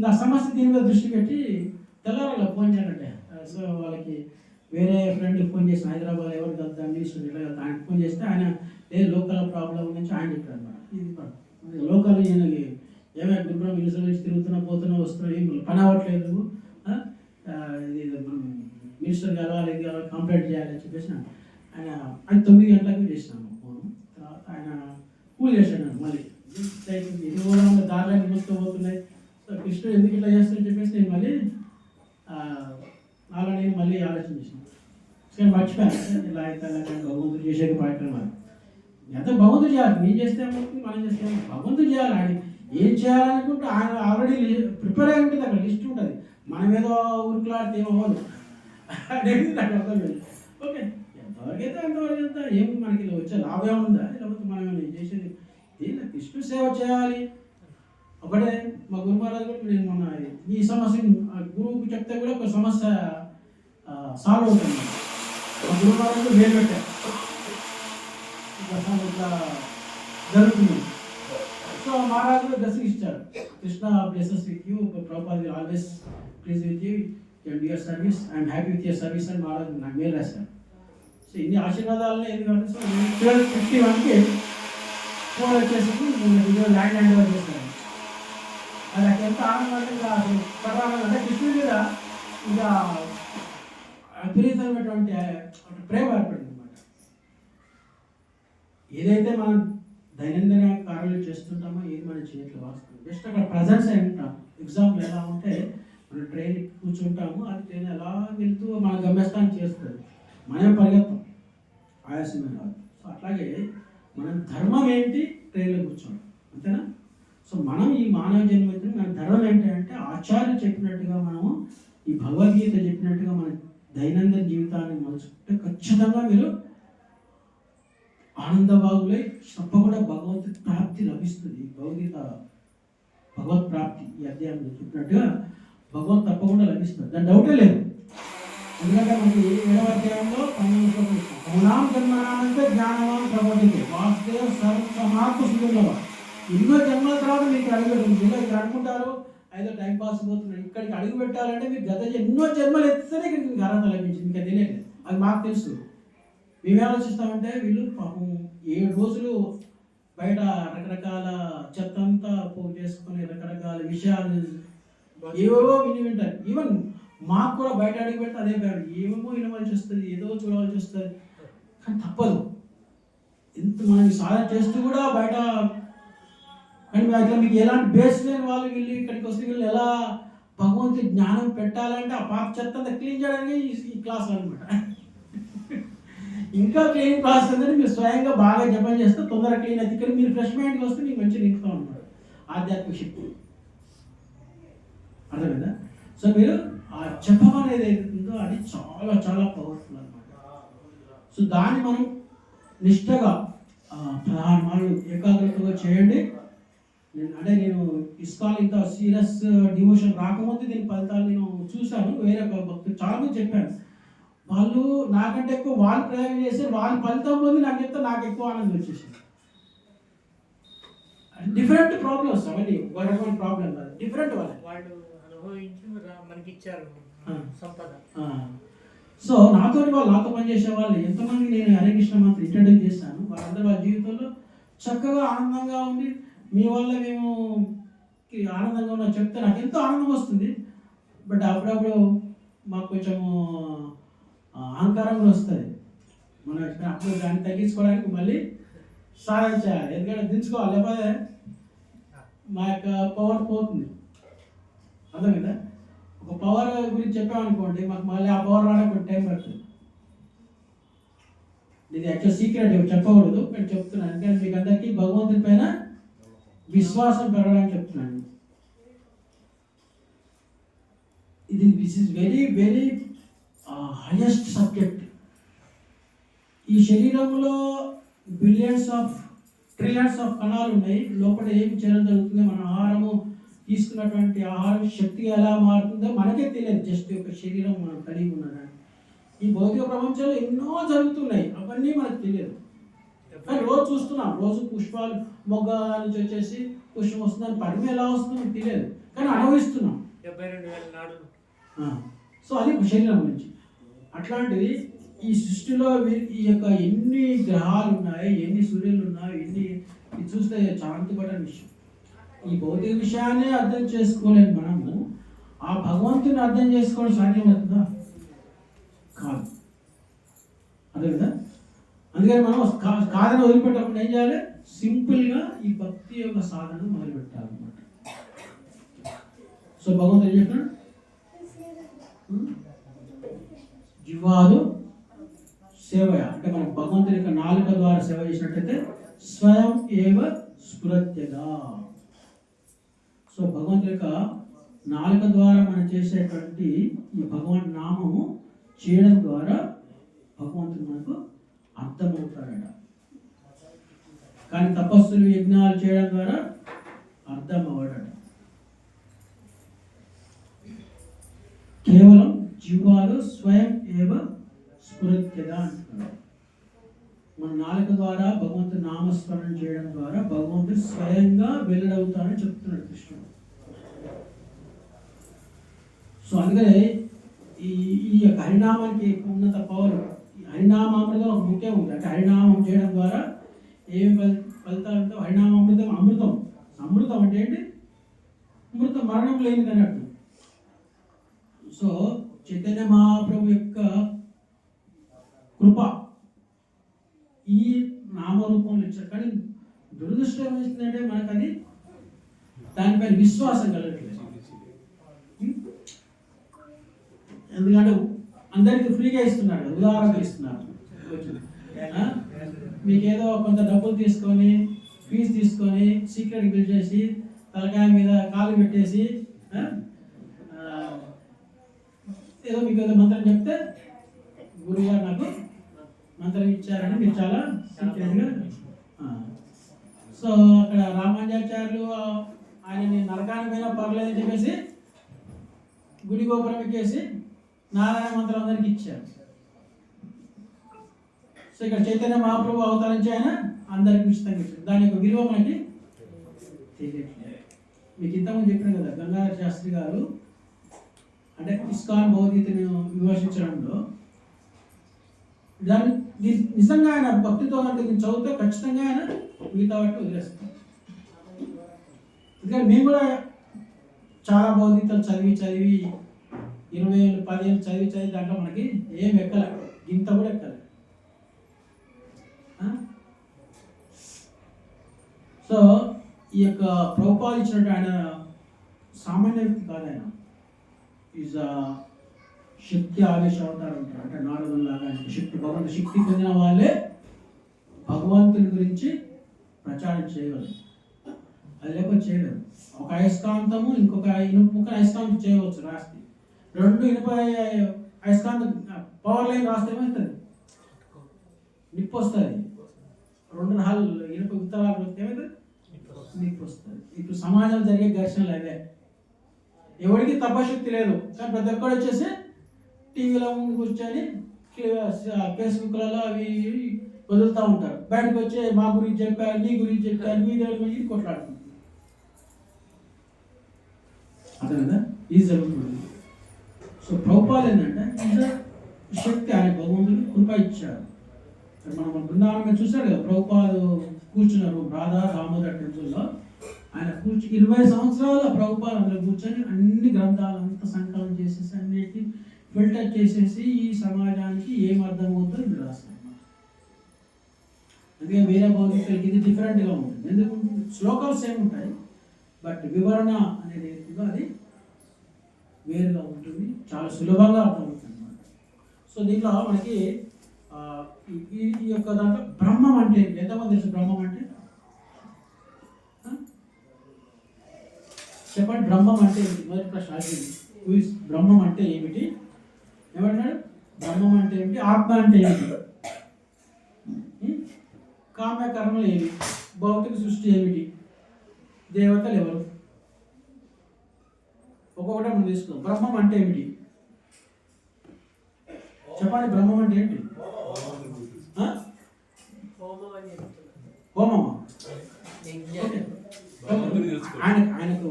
S1: నా సమస్య దీని మీద దృష్టి పెట్టి తెల్లవాళ్ళ ఫోన్ చేయాలంటే సో వాళ్ళకి వేరే ఫ్రెండ్కి ఫోన్ చేసిన హైదరాబాద్ ఎవరు కలుద్దాం ఆయనకు ఫోన్ చేస్తే ఆయన లేదు లోకల్ ప్రాబ్లం నుంచి ఆయన చెప్పారు అనమాట. ఇది లోకల్ ఈయనకి ఏమైనా గురుబ్రహ్మ మినిస్టర్ నుంచి తిరుగుతున్నా పోతున్నా వస్తున్నా ఏం పని అవ్వట్లేదు, ఇది మినిస్టర్ కలవాలి, ఇది కలవాలి, కంప్లైంట్ చేయాలని చెప్పేసి ఆయన 9 గంటలకు చేసినాము ఫోను. తర్వాత ఆయన కూల్ చేశాడు మళ్ళీ ఇది కూడా దారిలోకి మూసుకోబోతున్నాయి. సో కృష్ణుడు ఎందుకు ఇట్లా చేస్తాడని చెప్పేసి నేను మళ్ళీ అలా నేను మళ్ళీ ఆలోచన చేసాను. కానీ మర్చిపోయాను ఇలా అయితే భగవంతుడు చేసే కార్యక్రమాలు ఎంత భగవంతుడు చేయాలి. నేను చేస్తే మనం చేస్తే భగవంతుడు చేయాలి. ఆయన ఏం చేయాలనుకుంటే ఆయన ఆల్రెడీ ప్రిపేర్ అయి ఉంటుంది, అక్కడ లిస్ట్ ఉంటుంది. మనం ఏదో ఊరుకులాడితే ఏమవ్వదు అనేది నాకు అర్థం లేదు. ఓకే, ఎంతవరకు అయితే అంతవరకు ఎంత ఏమి మనకి ఇలా వచ్చే లాభం ఏముందా, లేకపోతే మనం చేసేది ఏం కృష్ణుడు సేవ చేయాలి ఒకటే. మా గురు మహారాజు కూడా నేను మొన్న ఈ సమస్యని గురువుకి చెప్తే కూడా ఒక సమస్య సాల్వ్ అవుతుంది. మా గురు మహారాజు వేలు పెట్టారు ఇట్లా జరుగుతుంది. సో మహారాజు దర్శనం ఇచ్చారు, Krishna blesses with you, Prabhupada will always please with you and your service, I'm happy with your service అని మహారాజు నాకు మేలు రాశారు. సో ఇన్ని ఆశీర్వాదాలనే ఎందుకంటే సో 1251కి ఫోన్ వచ్చేసి ల్యాండ్ హ్యాండ్ ఓవర్ చేశారు. అది నాకు ఎంత ఆనందంగా అసలు పర్వాలంటే కృష్ణుడి మీద ఇంకా విపరీతమైనటువంటి ప్రేమ ఏర్పడింది అనమాట. ఏదైతే మనం దైనందిన కార్యాలు చేస్తుంటామో ఏది మనం చేయట్లేదు వాస్తవం. జస్ట్ అక్కడ ప్రజెన్స్ అయి ఉంటాం. ఎగ్జాంపుల్ ఎలా ఉంటే మనం ట్రైన్ కూర్చుంటాము, అది ట్రైన్ ఎలా వెళ్తూ మన గమ్యస్థానం చేస్తుంది, మనం పరిగెత్తాం ఆయాసమైన కాదు. సో అట్లాగే మనం ధర్మం ఏంటి, ట్రైన్లో కూర్చోండి అంతేనా. సో మనం ఈ మానవ జన్మకి మన ధర్మం ఏంటంటే ఆచార్యులు చెప్పినట్టుగా మనము ఈ భగవద్గీత చెప్పినట్టుగా మన దైనందిన జీవితాన్ని మలుచుకుంటే ఖచ్చితంగా మీరు ఆనందబాగులై తప్పకుండా భగవంతు ప్రాప్తి లభిస్తుంది. భగవద్గీత భగవత్ ప్రాప్తి ఈ అధ్యాయంలో చెప్పినట్టుగా భగవత్ తప్పకుండా లభిస్తుంది, దాని డౌటే లేదు. ఎందుకంటే మనకి 7వ అధ్యాయంలో 12వ శ్లోకం అవునాం జన్మనామంటే జ్ఞానవాన్ ప్రబోధితే వాసుదేవ సర్వమాత్మ సుందరవ. ఎన్నో జన్మల తర్వాత మీకు అడుగుపెట్టింది. ఇక్కడ అనుకుంటారు ఏదో టైం పాస్ పోతున్నారు, ఇక్కడికి అడుగు పెట్టాలంటే మీకు గత ఎన్నో జన్మలు ఎత్తేనే ఇక్కడికి మీకు అర్హత లభించింది. ఇంకా తెలియదు, అది మాకు తెలుసు. మేము ఆలోచిస్తామంటే వీళ్ళు పాపం 7 రోజులు బయట రకరకాల చెత్త అంతా పోగు చేసుకుని రకరకాల విషయాలు ఏవేవో వింటారు. ఈవెన్ మాకు కూడా బయట అడిగి పెడితే అదే బ్యాడ్, ఏమేమో వినవలసి వస్తుంది, ఏదో చూడవలసి వస్తుంది. కానీ తప్పదు, ఎంత మనకి సాధన చేస్తూ కూడా బయట. కానీ ఇట్లా మీకు ఎలాంటి బేస్ లేని వాళ్ళు వీళ్ళు ఇక్కడికి వస్తే వీళ్ళు ఎలా భగవంతుడి జ్ఞానం పెట్టాలంటే ఆ పాప చెత్త అంతా క్లీన్ చేయడానికి ఈ క్లాస్ అనమాట. ఇంకా క్లీన్ క్లాస్ అంటే మీరు స్వయంగా బాగా జపం చేస్తే తొందరగా క్లీన్ అయితే ఇక్కడ మీరు ఫ్రెష్ మైండ్కి వస్తే మీకు మంచిగా నింపుతాం అన్నమాట ఆధ్యాత్మిక శక్తి. అర్థమైందా? సో మీరు ఆ జపం అనేది ఏదైతుందో అది చాలా చాలా పవర్ఫుల్ అనమాట. సో దాన్ని మనం నిష్టగా 16 మార్లు ఏకాగ్రతగా చేయండి. అంటే నేను ఇస్కాన్ ఇంత సీరియస్ డివోషన్ రాకముందు దీని ఫలితాలు నేను చూశాను. వేరే భక్తులు చాలా మంది చెప్పాను, వాళ్ళు నాకంటే ఎక్కువ వాళ్ళు ప్రయోగం చేశారు, వాళ్ళు ఫలితం పొంది నాకు చెప్తే నాకు ఎక్కువ ఆనందం వచ్చేసింది. డిఫరెంట్ ప్రాబ్లమ్స్ అవన్నీ ఒకటి ప్రాబ్లం కాదు, డిఫరెంట్ వాళ్ళు అనుభవించి మనకి ఇచ్చారు సంపద. సో నాతో పనిచేసే వాళ్ళు ఎంతమంది నేను హరే కృష్ణ మంత్రి ఇంట్రడ్యూస్ చేశాను, వాళ్ళందరూ వాళ్ళ జీవితంలో చక్కగా ఆనందంగా ఉంది. మీ వల్ల మేము ఆనందంగా ఉన్నా చెప్తే నాకు ఎంతో ఆనందం వస్తుంది. బట్ అప్పుడప్పుడు మాకు కొంచెము అహంకారం కూడా వస్తుంది. మనం అప్పుడు దాన్ని తగ్గించుకోవడానికి మళ్ళీ సాధించాలి, ఎందుకంటే దించుకోవాలి, లేకపోతే మా యొక్క పవర్ పోతుంది. అర్థమైందా? ఒక పవర్ గురించి చెప్పామనుకోండి, మాకు మళ్ళీ ఆ పవర్ రావడానికి టైం పడుతుంది. ఇది యాక్చువల్ సీక్రెట్ చెప్పకూడదు, నేను చెప్తున్నాను. ఎందుకంటే మీకు అందరికీ భగవంతుడి పైన విశ్వాసం పెరగడానికి చెప్తున్నాను. This is very very highest subject. ఈ శరీరంలో బిలియన్స్ ఆఫ్ ట్రిలియన్స్ ఆఫ్ కణాలు ఉన్నాయి. లోపల ఏం చేయడం జరుగుతుందో, మన ఆహారము తీసుకున్నటువంటి ఆహారం శక్తిగా ఎలా మారుతుందో మనకే తెలియదు. జస్ట్ ఒక శరీరం మనం కలిగి ఉన్నదాన్ని. ఈ భౌతిక ప్రపంచంలో ఎన్నో జరుగుతున్నాయి, అవన్నీ మనకు తెలియదు. కానీ రోజు చూస్తున్నాం, రోజు పుష్పాలు మొగ్గ నుంచి వచ్చేసి పుష్పం వస్తుందని పరిమి ఎలా వస్తుందో మనకు తెలియదు, కానీ అనుభవిస్తున్నాం.
S2: 72,000 నాడు.
S1: సో అది శరీరం గురించి. అట్లాంటిది ఈ సృష్టిలో ఈ యొక్క ఎన్ని గ్రహాలు ఉన్నాయి, ఎన్ని సూర్యులు ఉన్నాయి, ఎన్ని ఇది చూస్తే చాంతిపడని విషయం. ఈ భౌతిక విషయాన్ని అర్థం చేసుకోలేని మనము ఆ భగవంతుని అర్థం చేసుకోవడం సాధ్యమవుతుందా? కాదు. అదే కదా. అందుకని మనం కాదని వదిలిపెట్టకుండా ఏం చేయాలి? సింపుల్గా ఈ భక్తి యొక్క సాధన మొదలుపెట్టాలన్నమాట. సో భగవంతుడు ఏం చెప్పినాడు? జిహ్వాదు సేవయ అంటే మనం భగవంతుని యొక్క నాలుక ద్వారా సేవ చేసినట్టయితే స్వయం ఏవ స్ఫురత్యగా. సో భగవంతుని యొక్క నాలుక ద్వారా మనం చేసేటువంటి ఈ భగవాన్ నామము చేయడం ద్వారా భగవంతుడు మనకు అర్థమవుతాడట. కానీ తపస్సులు యజ్ఞాలు చేయడం ద్వారా అర్థం అవ్వడట. కేవలం జీవాలు స్వయం ఏవ స్ఫురత్యగా అంటున్నాడు. మన నాలుక ద్వారా భగవంతుడు నామస్మరణ చేయడం ద్వారా భగవంతుడు స్వయంగా వెల్లడవుతాడని చెప్తున్నాడు కృష్ణుడు. సో అందుకనే ఈ యొక్క హరినామానికి ఉన్నత పవర్, హరినామామృతం ఒక ముఖ్యం ఉంది. అంటే హరినామం చేయడం ద్వారా ఏం ఫలితాలు ఉంటాయి? హరినామామృతం అమృతం. అమృతం అంటే ఏంటి? అమృతం మరణం లేనిది అన్నట్టు. సో చైతన్య మహాప్రభు యొక్క కృప ఈ నామరూపంలో ఇచ్చారు. కానీ దురదృష్టం ఏమిటంటే మనకు అది దానిపైన విశ్వాసం కలగట్లేదు. ఎందుకంటే అందరికీ ఫ్రీగా ఇస్తున్నాడు, ఉదాహరణగా ఇస్తున్నారు. మీకేదో కొంత డబ్బులు తీసుకొని ఫీజు తీసుకొని సీక్రెట్ బిల్ చేసి తలకాయ మీద కాలు పెట్టేసి ఏదో మీకు ఏదో మంత్రం చెప్తే గురువుగారు నాకు మంత్రం ఇచ్చారని మీరు చాలా సీక్రెట్గా. సో అక్కడ రామానుజాచార్యులు ఆయన నరకానికి పోయినా పర్లేదని చెప్పేసి గుడి గోపురం ఎక్కేసి నారాయణ మంత్రం అందరికి ఇచ్చారు. సో ఇక్కడ చైతన్య మహాప్రభు అవతరించి ఆయన అందరికి ఉచితంగా ఇచ్చారు. దాని యొక్క విలువ మనకి తెలియట్లేదు. మీకు ఇంతకుముందు చెప్పాను కదా, గంగాధర శాస్త్రి గారు అంటే ఇస్కాన్ భగవద్గీతను విమర్శించడంలో దాన్ని నిజంగా ఆయన భక్తితో అంటే నేను చదివితే ఖచ్చితంగా ఆయన మిగతా వాటిని వదిలేస్తాం. ఎందుకంటే మేము కూడా చాలా భగవద్గీతలు చదివి 20 ఏళ్ళు 10 ఏళ్ళు చదివి దాంట్లో మనకి ఏం ఎక్కలే, ఇంత కూడా ఎక్కలే. సో ఈ యొక్క ప్రభుపాలు ఇచ్చినట్టు ఆయన సామాన్య వ్యక్తి కాదు. ఆయన ఈజ్ శక్తి ఆవేశ అవతారం అంటారు. అంటే నారదులాగా శక్తి, భగవంతు శక్తి పొందిన వాళ్ళే భగవంతుని గురించి ప్రచారం చేయగలరు. అది లేకపోతే చేయలేరు. ఒక అయస్కాంతము ఇంకొక ఇనుప అయస్కాంతం చేయవచ్చు రాస్తే, రెండు ఇనుప అయస్కాంతం పవర్ లైన్ రాస్తే ఏమవుతుంది? నిప్పు వస్తుంది. రెండు రాళ్ళు ఇనుప ఉత్తరాలు వస్తే ఏమవుతుంది? నిప్పు వస్తుంది. ఇప్పుడు సమాజంలో జరిగే ఘర్షణలు అవే. ఎవరికి తపశక్తి లేదు, కానీ ప్రతి ఒక్కరు వచ్చేసి టీవీలో ముందు కూర్చొని ఫేస్బుక్లలో అవి వదులుతూ ఉంటారు. బయటకు వచ్చి మా గురించి చెప్పారు, నీ గురించి చెప్పారు, మీ దేవుడి గురించి కొట్లాడుతున్నారు. అర్థమైందా? ఇది జరుగుతుంది. సో ప్రభుపాలు ఏంటంటే శక్తి ఆయన భగవంతుడు కృప ఇచ్చారు. మనం బృందావనంగా చూసాడు కదా, ప్రభుపాలు కూర్చున్నారు రాధా దామోదర్ టెంపుల్లో. ఆయన 20 సంవత్సరాలు ప్రభుపాలు అందులో కూర్చొని అన్ని గ్రంథాలు అంతా సంకలనం చేసేసి అన్నిటి ఫిల్టర్ చేసేసి ఈ సమాజానికి ఏం అర్థమవుతుందో ఇది రాస్తారు. అందుకే వేరే భౌతికలకి ఇది డిఫరెంట్గా ఉంటుంది. ఎందుకంటే శ్లోకాలు సేమ్ ఉంటాయి, బట్ వివరణ అనేది అది వేరుగా ఉంటుంది, చాలా సులభంగా అర్థమవుతుంది అన్నమాట. సో దీంట్లో మనకి ఈ యొక్క దాంట్లో బ్రహ్మం అంటే ఎంతమంది తెలుసు? బ్రహ్మం అంటే చెప్పండి. బ్రహ్మం అంటే మొదటి ప్రశ్న అడిగింది, బ్రహ్మం అంటే ఏమిటి? ఏమంటున్నాడు? బ్రహ్మం అంటే ఏమిటి? ఆత్మ అంటే ఏమిటి? కామ్య కర్మలు ఏమి? భౌతిక సృష్టి ఏమిటి? దేవతలు ఎవరు? ఒక్కొక్కటే మనం తీసుకుందాం. బ్రహ్మం అంటే ఏమిటి చెప్పండి. బ్రహ్మం అంటే ఏంటి? హోమమా? ఆయనకు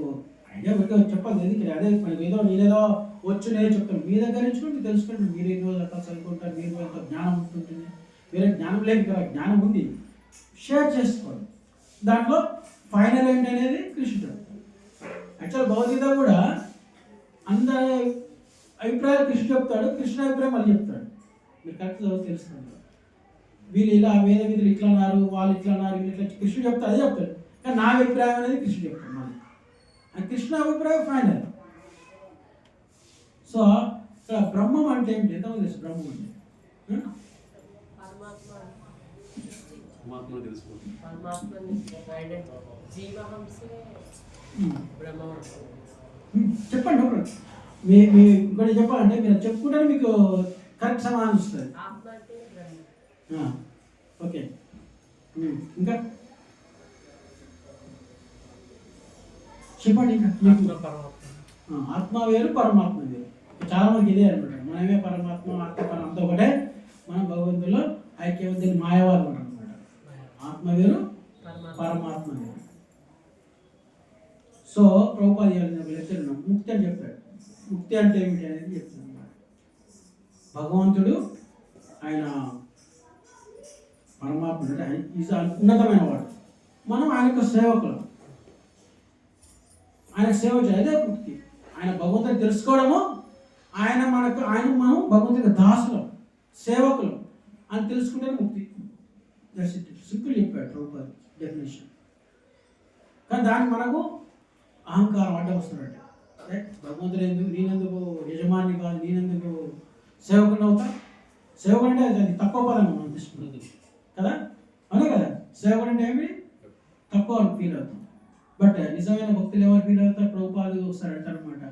S1: ఐడియా చెప్పాలి. ఎందుకంటే అదే ఏదో నేనేదో వచ్చు నేను చెప్తాను. మీ దగ్గర నుంచి మీరు తెలుసుకోండి. మీరు ఎన్నో రకాలు చదువుకుంటారు, మీరు ఎంత జ్ఞానం ఉంటుంది. వేరే జ్ఞానం లేదు కదా, జ్ఞానం ఉంది, షేర్ చేసుకోండి. దాంట్లో ఫైనల్ ఏంటి అనేది కృష్ణుడు. యాక్చువల్ భగవద్గీత కూడా అందరి అభిప్రాయాలు కృష్ణ చెప్తాడు, కృష్ణ అభిప్రాయం మళ్ళీ చెప్తాడు. మీరు కరెక్ట్ తెలుస్తుంది. వీళ్ళు ఇలా వేద విధులు ఇట్లా అన్నారు, వాళ్ళు ఇట్లా అన్నారు, వీళ్ళు ఇట్లా, కృష్ణ చెప్తాడు అదే చెప్తాడు. కానీ నా అభిప్రాయం అనేది కృష్ణ చెప్తాడు మళ్ళీ. అది కృష్ణ అభిప్రాయం ఫైనల్. సో ఇక్కడ బ్రహ్మం అంటే ఏంటి? ఎంతమంది తెలుసు బ్రహ్మం అంటే? చెప్పండి ఒకరు. మీ ఇంకోటి చెప్పాలంటే మీరు చెప్పుకుంటే మీకు కరెక్ట్ సమాధానం వస్తుంది. ఓకే, ఇంకా చెప్పండి. ఇంకా ఆత్మ వేరు, పరమాత్మ వేరు. చాలా మందికి ఇదే అనమాట. మనమే పరమాత్మ, ఆత్మ అంతా ఒకటే. మనం భగవంతుల్లో ఐక్యవద్దని మాయవాదం అంటారు అనమాట. ఆత్మ వేరు, పరమాత్మ వేరు. సో ప్రభుపాద లెక్చర్ ముక్తి అని చెప్పాడు. ముక్తి అంటే ఏమిటి అనేది చెప్తాను అనమాట. భగవంతుడు ఆయన పరమాత్మ అంటే ఆయన ఈజ్ ఉన్నతమైన వాడు. మనం ఆయన యొక్క సేవకులు, ఆయన సేవ చేయదే ముక్తి. ఆయన భగవంతుని తెలుసుకోవడము, మనం భగవంతుని దాసులం, సేవకులం అని తెలుసుకుంటే ముక్తి. సింపుల్ చెప్పాడు ప్రభుపాద డెఫినేషన్. కానీ దానికి మనకు అహంకారం అడ్డం వస్తున్నట్టు. భగవంతుడు ఎందుకు, నేనెందుకు యజమాని కాదు, నేనెందుకు సేవకుని అవుతా? సేవకుడు అంటే అది తక్కువ పదం మనం తీసుకున్నది కదా, అవునే కదా. సేవకుడు అంటే ఏమి తక్కువ ఫీల్ అవుతాం. బట్ నిజమైన భక్తులు ఎవరు ఫీల్ అవుతారు? ప్రభుపాదులు ఒకసారి అంటారు అనమాట,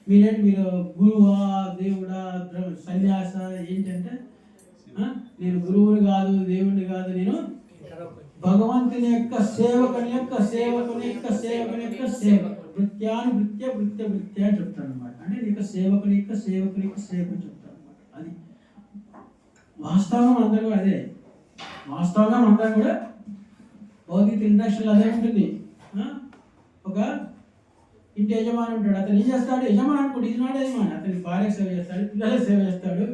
S1: మీరు గురువా, దేవుడా, సన్యాస ఏంటంటే, నేను గురువుని కాదు, దేవుడిని కాదు, నేను భగవంతుని యొక్క సేవకుని యొక్క సేవకుని యొక్క సేవకుని యొక్క సేవకుడు. వృత్యాను వృత్య వృత్య వృత్య అని చెప్తాను అనమాట. అంటే నీ యొక్క సేవకుని యొక్క సేవకుని యొక్క సేవకుని చెప్తాను అనమాట. అది వాస్తవంగా అందరూ కూడా అదే. వాస్తవంగా అందరం కూడా భౌతిక ఇండస్ట్రీలో అదే ఉంటుంది. ఒక ఇంటి యజమాని ఉంటాడు, అతను ఏం చేస్తాడు? యజమాని అనుకోండి, ఇది నాడు యజమాని. అతని భార్య సేవ చేస్తాడు, పిల్లలకు సేవ చేస్తాడు,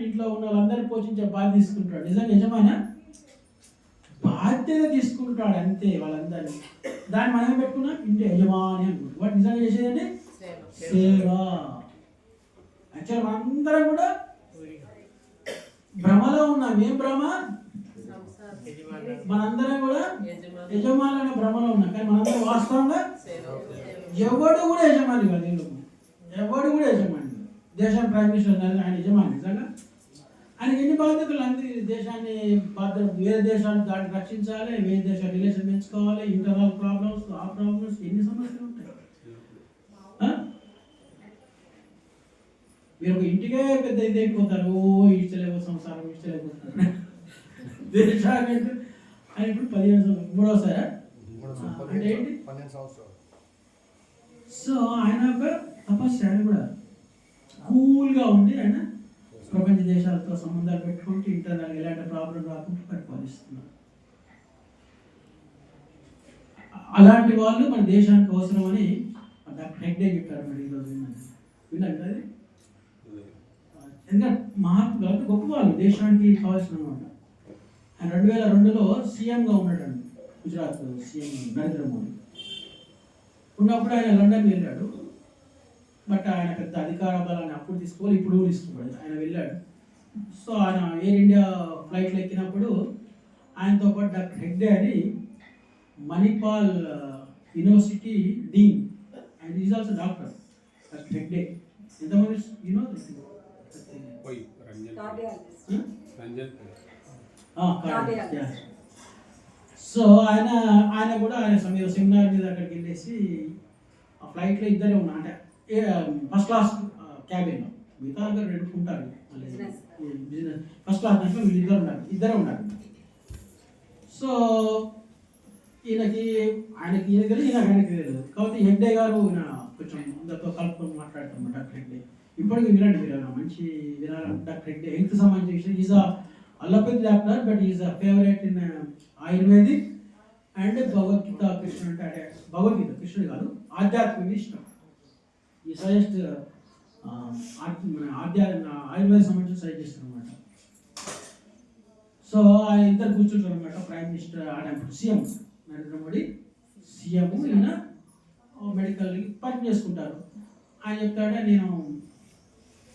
S1: ఇంట్లో ఉన్న వాళ్ళందరినీ పోషించే బాధ్యత తీసుకుంటాడు. నిజంగా యజమాని బాధ్యత తీసుకుంటాడు అంతే వాళ్ళందరినీ. దాన్ని మనం పెట్టుకున్నాం ఇంటి యజమాని అనుకుంటాం. వాటి నిజంగా చేసేదండి సేవ. యాక్చువల్ మనందరం కూడా భ్రమలో ఉన్నాం. ఏం భ్రమ? మనందరం కూడా యజమాని అనే భ్రమలో ఉన్నాం. కానీ మనందరం వాస్తవంగా ఎవడు కూడా యజమాని కాదు. ఎవడు కూడా యజమాని కాదు. దేశం ప్రైమ్ మినిస్టర్ ఆయన యజమాని. నిజంగా ఆయనకి ఎన్ని బాధ్యతలు? అందరి దేశాన్ని వేరే దేశాన్ని దాన్ని రక్షించాలి, వేరే దేశాన్ని రిలేషన్ పెంచుకోవాలి, ఇంటర్నల్ ప్రాబ్లమ్స్, ఆ ప్రాబ్లమ్స్, ఎన్ని సమస్యలు ఉంటాయి. మీరు ఒక ఇంటికే పెద్ద ఇది అయిపోతారు. ఇష్టలేవు సంసారం, ఇష్టలేకపోతారు దేశాన్ని. ఆయన ఇప్పుడు 15 సంవత్సరాలు, మూడోసారి అంటే ఏంటి? సో ఆయన ఒక తపస్సు. ఆయన కూడా కూల్గా ఉండి ఆయన ప్రపంచ దేశాలతో సంబంధాలు పెట్టుకుంటూ ఇంటర్నల్ ఎలాంటి ప్రాబ్లం రాకుండా పరిపాలిస్తున్నారు. అలాంటి వాళ్ళు మన దేశానికి అవసరమని డాక్టర్ హెగ్డే చెప్పారు. మరి ఈరోజు విన్నాను కదా. ఎందుకంటే మహాత్ములు అంటే గొప్ప వాళ్ళు, దేశానికి కావాల్సిన అనమాట. ఆయన 2002లో సీఎంగా ఉన్నాడండి, గుజరాత్ సీఎం నరేంద్ర మోడీ ఉన్నప్పుడు. ఆయన లండన్ వెళ్ళాడు. బట్ ఆయన పెద్ద అధికార బలాన్ని అప్పుడు తీసుకోవాలి, ఇప్పుడు తీసుకోవాలి. ఆయన వెళ్ళాడు. సో ఆయన ఎయిర్ ఇండియా ఫ్లైట్లో ఎక్కినప్పుడు ఆయనతో పాటు డాక్టర్ హెగ్డే అని Manipal university Deen, and is also doctor. Doctor Hegde ఎంతమంది యూనో? సో ఆయన కూడా ఆయన సెమినార్ మీద అక్కడికి వెళ్ళేసి ఆ ఫ్లైట్లో ఇద్దరే ఉన్నా, అంటే ఫస్ట్ క్లాస్ క్యాబిన్లో. మిగతా రెండు ఉంటారు బిజినెస్ ఫస్ట్ క్లాస్ దాంట్లో వీళ్ళు ఇద్దరే ఉండాలి. సో ఆయనకి ఆయనకి తెలియదు. కాబట్టి హెగ్డే గారు కొంచెం అందరితో కలుపుకొని మాట్లాడుతాం. డాక్టర్ హెగ్డే ఇప్పటికీ వినండి, మీరు మంచి వినాలి. డాక్టర్ హెగ్డే హెల్త్ సంబంధించిన విషయం. Is allopathy doctor, but is favourite in ayurvedic and Bhagavad Gita. కృష్ణుడు అంటే భగవద్గీత, కృష్ణుడు కాదు, ఆధ్యాత్మిక ఇష్టం. ఈ సజెస్ట్ ఆయుర్వేద సంబంధించిన సజెస్ట్ చేస్తారు అనమాట. సో ఆయన ఇద్దరు కూర్చుంటారు అనమాట. ప్రైమ్ మినిస్టర్ ఆడప్పుడు సీఎం నరేంద్ర మోడీ, సీఎం ఈయన మెడికల్ పని చేసుకుంటారు. ఆయన చెప్తాడే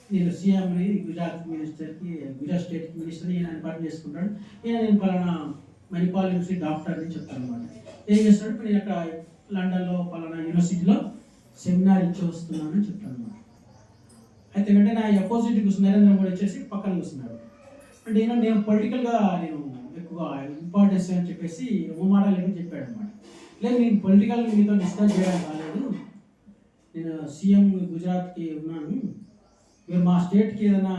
S1: నేను సీఎంని గుజరాత్ స్టేట్ మినిస్టర్ని ఆయన పని చేసుకుంటాడు. నేను పలానా మణిపాల్ యూనివర్సిటీ డాక్టర్ని చెప్తాను అనమాట. ఏం చేస్తాడు, నేను అక్కడ లండన్లో పలానా యూనివర్సిటీలో సెమినార్ ఇచ్చి వస్తున్నానని చెప్తాను అనమాట. అయితే వెంటనే నా అపోజిట్ కూర్చుని నరేంద్ర మోడీ వచ్చేసి పక్కన కూర్చున్నాడు. అంటే నేను పొలిటికల్గా నేను ఎక్కువ ఇంపార్టెన్స్ అని చెప్పేసి మాటలు చెప్పాడు అనమాట. లేదు, నేను పొలిటికల్ మీతో డిస్కస్ చేయడానికి కాలేదు, నేను సీఎం గుజరాత్కి ఉన్నాను, మీరు మా స్టేట్కి ఏదైనా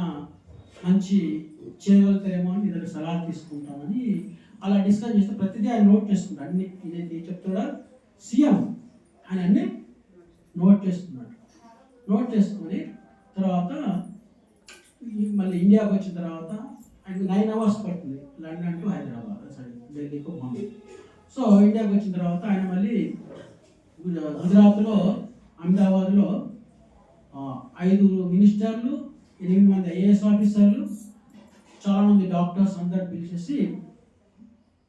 S1: మంచి చేయగలుగుతారేమో అని మీ దగ్గర సలహా తీసుకుంటామని అలా డిస్కస్ చేస్తే ప్రతిదీ ఆయన నోట్ చేసుకుంటాడు. అన్ని ఇదేంటి చెప్తాడా సీఎం ఆయన అన్ని నోట్ చేసుకున్నాడు. నోట్ చేసుకొని తర్వాత మళ్ళీ ఇండియాకి వచ్చిన తర్వాత ఆయనకు 9 hours పడుతుంది లండన్ టు హైదరాబాద్, సారీ ఢిల్లీకు బాంబే. సో ఇండియాకి వచ్చిన తర్వాత ఆయన మళ్ళీ గుజరాత్లో అహ్మదాబాద్లో 5 మినిస్టర్లు, 8 మంది ఐఏఎస్ ఆఫీసర్లు, చాలామంది డాక్టర్స్ అందరు పిలిచేసి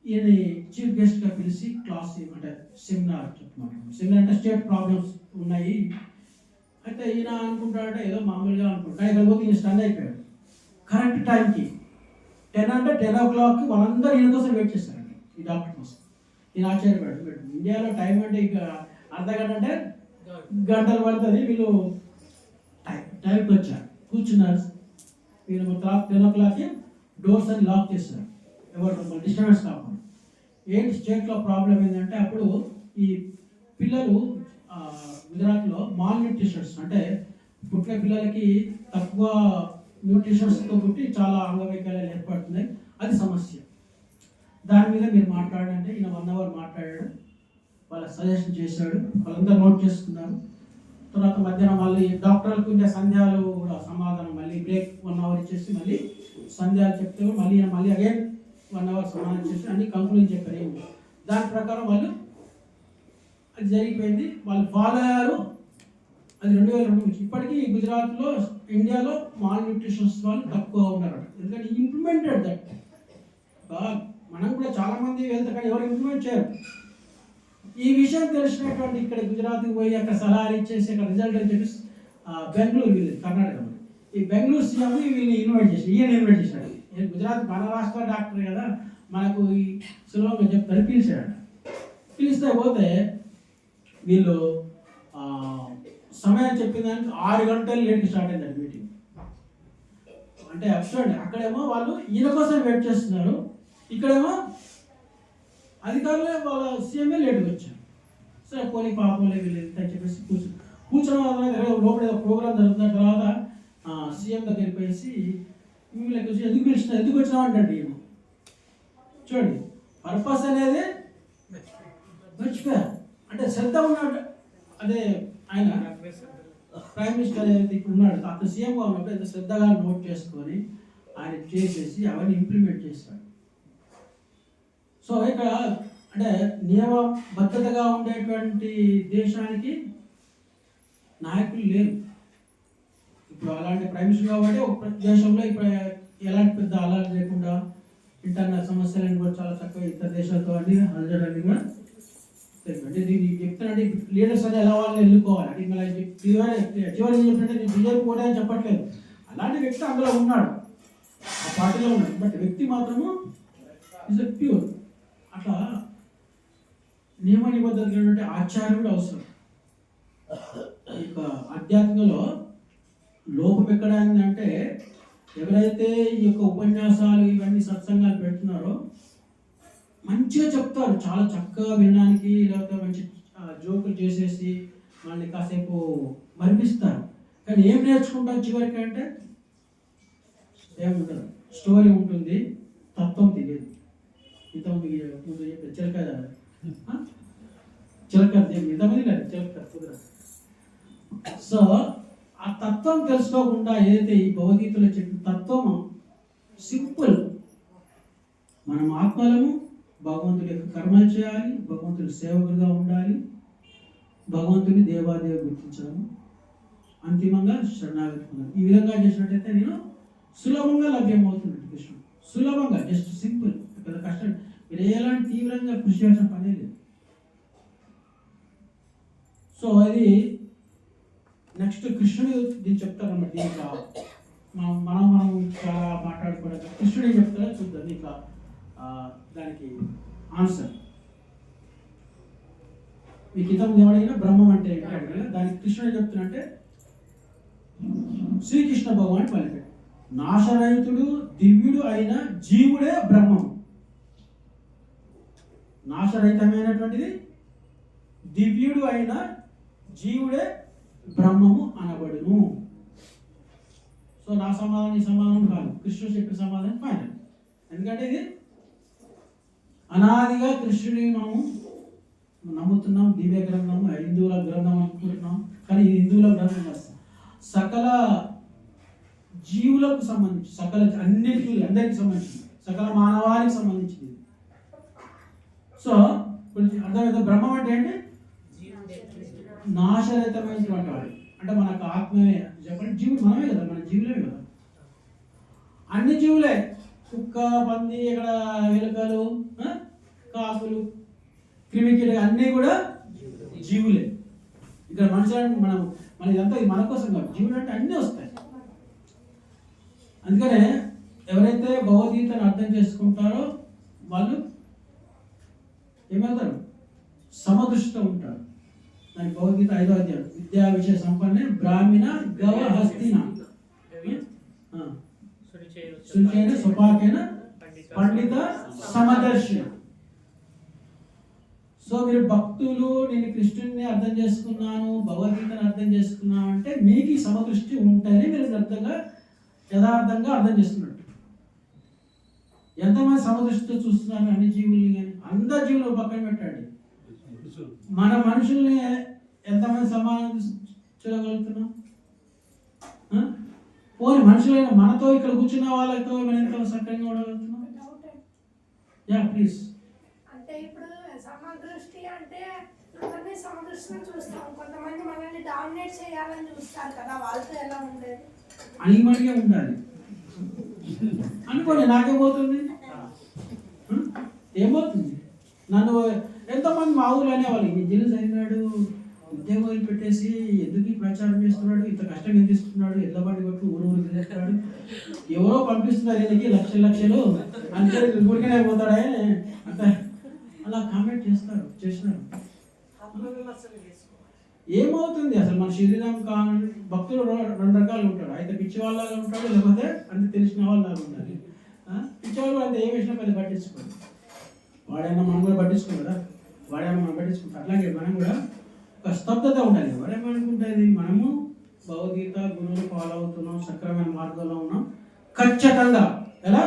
S1: ఈయన చీఫ్ గెస్ట్గా పిలిచి క్లాస్ అంటే సెమినార్ చెప్తున్నమాట. సెమినార్ అంటే స్టేట్ ప్రాబ్లమ్స్ ఉన్నాయి. అయితే ఈయన అనుకుంటాడంటే ఏదో మామూలుగా అనుకుంటాడు, ఇక్కడ పోతే ఈయన స్టన్ అయిపోయాడు. కరెక్ట్ టైంకి 10 అంటే 10 o'clock వాళ్ళందరూ ఈయన కోసం వెయిట్ చేస్తారండి, ఈ డాక్టర్ కోసం. ఈయన ఆశ్చర్యపడ్డాడు. ఇండియాలో టైం అంటే ఇక అర్ధగంట అంటే గంటలు పడుతుంది, వీళ్ళు టైంకి వచ్చారు, కూర్చున్నారు. వీళ్ళు 10 o'clock డోర్స్ అని లాక్ చేస్తారు, ఎవరు డిస్టర్బెన్స్ కాకుండా. ఏంటి స్టేట్లో ప్రాబ్లం ఏంటంటే అప్పుడు ఈ పిల్లలు గుజరాత్లో మాల్ న్యూట్రిషన్స్ అంటే పుట్టిన పిల్లలకి తక్కువ న్యూట్రిషన్స్తో పుట్టి చాలా అంగవైకల్యాలు ఏర్పడుతున్నాయి, అది సమస్య. దాని మీద మీరు మాట్లాడంటే ఈయన 1 hour మాట్లాడాడు, వాళ్ళకి సజెషన్ చేశాడు, వాళ్ళందరూ నోట్ చేసుకున్నారు. తర్వాత మధ్యాహ్నం మళ్ళీ డాక్టర్లకు ఉండే సంధ్యాలు కూడా సమాధానం, మళ్ళీ బ్రేక్ 1 hour ఇచ్చేసి మళ్ళీ సంధ్యాలు చెప్తే మళ్ళీ అగైన్ 1 hour సమాధానం చేసి అన్ని కంక్లూజన్ చెప్పారు. ఏమి దాని ప్రకారం వాళ్ళు అది జరిగిపోయింది, వాళ్ళు ఫాలో అయ్యారు. అది 2002 ఇప్పటికీ గుజరాత్లో ఇండియాలో మాల్ న్యూట్రిషన్స్ వాళ్ళు తక్కువ ఉన్నారు, ఎందుకంటే ఇంప్లిమెంటెడ్ దట్. మనం కూడా చాలామంది వెళ్తే కానీ ఎవరు ఇంప్లిమెంట్ చేయరు. ఈ విషయం తెలిసినటువంటి ఇక్కడ గుజరాత్కి పోయి అక్కడ సలహాలు ఇచ్చేసి అక్కడ రిజల్ట్ అని చెప్పేసి బెంగళూరు వీళ్ళు కర్ణాటక, ఈ బెంగళూరు సీఎం వీళ్ళని ఇన్వైట్ చేసి ఈయన ఇన్వైట్ చేశాడు. గుజరాత్ మన రాష్ట్ర డాక్టర్ కదా, మనకు ఈ సులభంగా చెప్తారు, పిలిచాడు. పిలిస్తే పోతే వీళ్ళు సమయం చెప్పిన దానికి 6 గంటలు లేట్కి స్టార్ట్ అయిందండి మీటింగ్. అంటే అబ్సర్డ్, అక్కడేమో వాళ్ళు ఈయన కోసం వెయిట్ చేస్తున్నారు, ఇక్కడేమో అధికారులే వాళ్ళ సీఎంఏ లేట్గా వచ్చారు. సరే పోనీ పాపంలే వీళ్ళు ఎంత అని చెప్పేసి కూర్చున్న లోపల ఏదో ప్రోగ్రామ్ జరుగుతున్న తర్వాత సీఎం దగ్గరికి పోయేసి మిమ్మల్ని ఎందుకు వచ్చినావు అంటాడు. ఈయన చూడండి, పర్పస్ అనేది మర్చిపోయారు. అంటే శ్రద్ధ ఉన్నాడు, అదే ఆయన ప్రైమ్ మినిస్టర్ ఏదైతే ఇప్పుడు ఉన్నాడు అతను సీఎంగా ఉన్నప్పుడు ఎంత శ్రద్ధగా నోట్ చేసుకొని ఆయన చేసేసి అవన్నీ ఇంప్లిమెంట్ చేస్తాడు. సో ఇక్కడ అంటే నియమబద్ధతగా ఉండేటువంటి దేశానికి నాయకులు లేరు. ఇప్పుడు అలాంటి ప్రైమ్ మినిస్టర్ కాబట్టి ఒక దేశంలో ఇప్పుడు ఎలాంటి పెద్ద అలర్ట్ లేకుండా ఇంటర్నల్ సమస్యలను కూడా చాలా చక్కగా ఇతర దేశాలతో అన్ని అలజడాన్ని కూడా అంటే దీన్ని చెప్తానంటే లీడర్స్ అనేది ఎలా వాళ్ళని ఎన్నుకోవాలి అంటే మళ్ళీ చివరి చెప్పినట్టే నేను బీజేపీ కూడా అని చెప్పట్లేదు, అలాంటి వ్యక్తి అందులో ఉన్నాడు, ఆ పార్టీలో ఉన్నాడు, బట్ వ్యక్తి మాత్రము ఈజ్ ఎ ప్యూర్. అట్లా నియమ నిబద్ధత ఆచార్యుడు అవసరం. ఇక ఆధ్యాత్మికలో లోపం ఎక్కడ అంటే ఎవరైతే ఈ యొక్క ఉపన్యాసాలు ఇవన్నీ సత్సంగాలు పెడుతున్నారో మంచిగా చెప్తారు, చాలా చక్కగా వినడానికి, లేకపోతే మంచి జోకులు చేసేసి మళ్ళీ కాసేపు మరిపిస్తారు. కానీ ఏం నేర్చుకుంటాం చివరికి అంటే ఏముంటారు, స్టోరీ ఉంటుంది, తత్వం తెలియదు. ఇంతమంది చిలక ఇంతమంది లేదు చిలక కుదర. సో ఆ తత్వం తెలుసుకోకుండా ఏదైతే ఈ భగవద్గీతలో చెప్పిన తత్వము సింపుల్, మనం ఆత్మలము, భగవంతుడి యొక్క కర్మలు చేయాలి, భగవంతుడి సేవకులుగా ఉండాలి, భగవంతుని దేవాదేవి గుర్తించడము, అంతిమంగా శరణాగతి పొందాలి. ఈ విధంగా చేసినట్టయితే నేను సులభంగా లభ్యమవుతుంది కృష్ణుడు, సులభంగా, జస్ట్ సింపుల్, పెద్ద కష్టం, మీరు ఎలాంటి తీవ్రంగా కృషి చేసిన పనే లేదు. సో అది నెక్స్ట్ నెక్స్ట్ కృష్ణుడు దీన్ని చెప్తారన్నమాట. దీనికి మనం చాలా మాట్లాడుకోవడం కృష్ణుడు ఏం చెప్తారో చూద్దాం. ఇంకా దానికి ఆన్సర్ మీకు ఇంతకుముందు ఎవడైనా బ్రహ్మం అంటే ఏంటంటే దానికి కృష్ణుడు చెప్తున్నంటే శ్రీకృష్ణ భగవాన్ పలికాడు, నాశరహితుడు దివ్యుడు అయిన జీవుడే బ్రహ్మం. నాశరహితమైనటువంటిది దివ్యుడు అయిన జీవుడే బ్రహ్మము అనబడును. సో నా సమాధానం ఈ సమాధానం కాదు, కృష్ణుడు చెప్పిన సమాధానం ఫైనల్. ఎందుకంటే ఇది అనాదిగా కృష్ణుడిని మనము నమ్ముతున్నాం. దివ్య గ్రంథం హిందువుల గ్రంథం అనుకుంటున్నాం, కానీ ఇది హిందువుల గ్రంథం కాదు. సకల జీవులకు సంబంధించి, సకల అందరికి సంబంధించింది, సకల మానవాళికి సంబంధించింది. సో అర్థమైతే బ్రహ్మం అంటే ఏంటి? నాశరహితమైనటువంటి వాడు అంటే మనకు ఆత్మమే చెప్పండి. జీవుడు మనమే కదా, మన జీవులే కదా, అన్ని జీవులే. కుక్క, పంది, ఇక్కడ ఎలుకలు, కాకులు, క్రిమికీలు అన్నీ కూడా జీవులే. ఇక్కడ మనుషులు మన ఇదంతా ఇది మన కోసం కాదు, జీవులు అంటే అన్నీ వస్తాయి. అందుకనే ఎవరైతే భగవద్గీతను అర్థం చేసుకుంటారో వాళ్ళు ఏమవుతారు? సమదృష్టితో ఉంటారు. దానికి భగవద్గీత 5వ అధ్యాయం, విద్యా విషయ సంపన్నే బ్రాహ్మణ గవ హస్తిన సుఖేన సుపాకేన పండిత సమదర్శిన. సో మీరు భక్తులు, నేను కృష్ణుడిని అర్థం చేసుకున్నాను, భగవద్గీతను అర్థం చేసుకున్నాను అంటే మీకు ఈ సమదృష్టి ఉంటేనే మీరు యథార్థంగా అర్థం చేసుకున్నట్టు. ఎంతమంది సమదృష్టితో చూస్తున్నారు అన్ని జీవుల్ని? కానీ అందరి జీవులు పక్కన పెట్టండి, మన మనుషుల్ని ఎంతమంది సమానం చూడగలుగుతున్నాం? పోనీ మనుషులైన మనతో ఇక్కడ కూర్చున్న వాళ్ళతో మనం ఎంత సక్రంగా ఉండగలుగుతున్నాం? Yeah please.
S2: అంటే ఇప్పుడు సమదృష్టి అంటే అందరినీ సమదృష్టిని చూస్తాం, కొంతమంది మనల్ని డామినేట్ చేయాలని చూస్తారు కదా, వాళ్ళతో ఎలా ఉండేది?
S1: అనిమడిగా ఉండాలి అనుకోండి, నాకేమవుతుంది? ఏమవుతుంది? నన్ను ఎంతోమంది మా ఊరు అనేవాళ్ళు, ఇంజనీర్ చదివినాడు, ఉద్యోగం పెట్టేసి ఎందుకు ప్రచారం చేస్తున్నాడు, ఇంత కష్టంగా తీసుకున్నాడు, ఎట్ల బండి కొట్టు ఊరు చేస్తున్నాడు, ఎవరో పంపిస్తున్నారు ఈయనకి లక్షలు అంతే ఊరికనే పోతాడే అంత అలా కామెంట్ చేసినారు. ఏమవుతుంది అసలు? మన శరీరం భక్తులు 2 రకాలు ఉంటాడు. అయితే పిచ్చి వాళ్ళగా ఉంటాడు, లేకపోతే అంత తెలిసిన వాళ్ళలాగా ఉండాలి. పిచ్చివాళ్ళు అంత ఏ విషయం పెద్ద పట్టించుకోడు, వాడైనా మనం కూడా పట్టించుకోదా, వాడైనా మనం పట్టించుకుంటాం. అట్లాగే మనం కూడా ఒక స్తబ్దత ఉండాలి. వాడేమనుకుంటుంది, మనము భగవద్గీత గురువులు ఫాలో అవుతున్నాం, సక్రమైన మార్గంలో ఉన్నాం, ఖచ్చితంగా ఎలా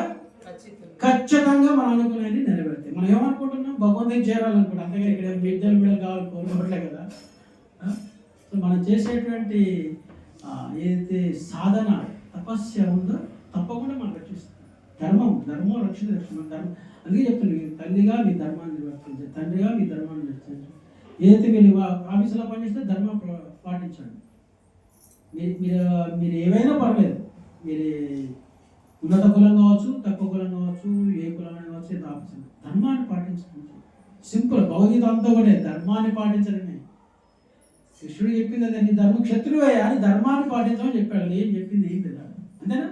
S1: ఖచ్చితంగా మనం అనుకునేది నెరవేరుతాయి. మనం ఏమనుకుంటున్నాం? భగవంతుని చేరాలనుకుంటాం, అంతగా ఇక్కడ బిడ్డలు కావాలి కోరుకోవట్లే కదా. సో మనం చేసేటువంటి ఏదైతే సాధన తపస్య ఉందో తప్పకుండా మనం రక్షిస్తాం. ధర్మం రక్షణ. ధర్మం అందుకే చెప్తున్నాను, తల్లిగా మీ ధర్మాన్ని నిర్వర్తించండి, తండ్రిగా మీ ధర్మాన్ని నిర్వర్తించండి. ఏదైతే మీరు ఆఫీసులో పనిచేస్తే ధర్మం పాటించండి. మీరు ఏవైనా పర్లేదు, మీరు ఉన్నత కులం కావచ్చు, తక్కువ కులం కావచ్చు, ఏ కులమైనా కావచ్చు, ఎంత ఆఫీసు ధర్మాన్ని పాటించండి. సింపుల్. భగవద్గీత అంతా కూడా ధర్మాన్ని పాటించడమే. కృష్ణుడు చెప్పింది అదే, నీ క్షత్రువే అని ధర్మాన్ని పాటించమని చెప్పాడు. ఏం చెప్పింది ఏం లేదా? అంతేనా?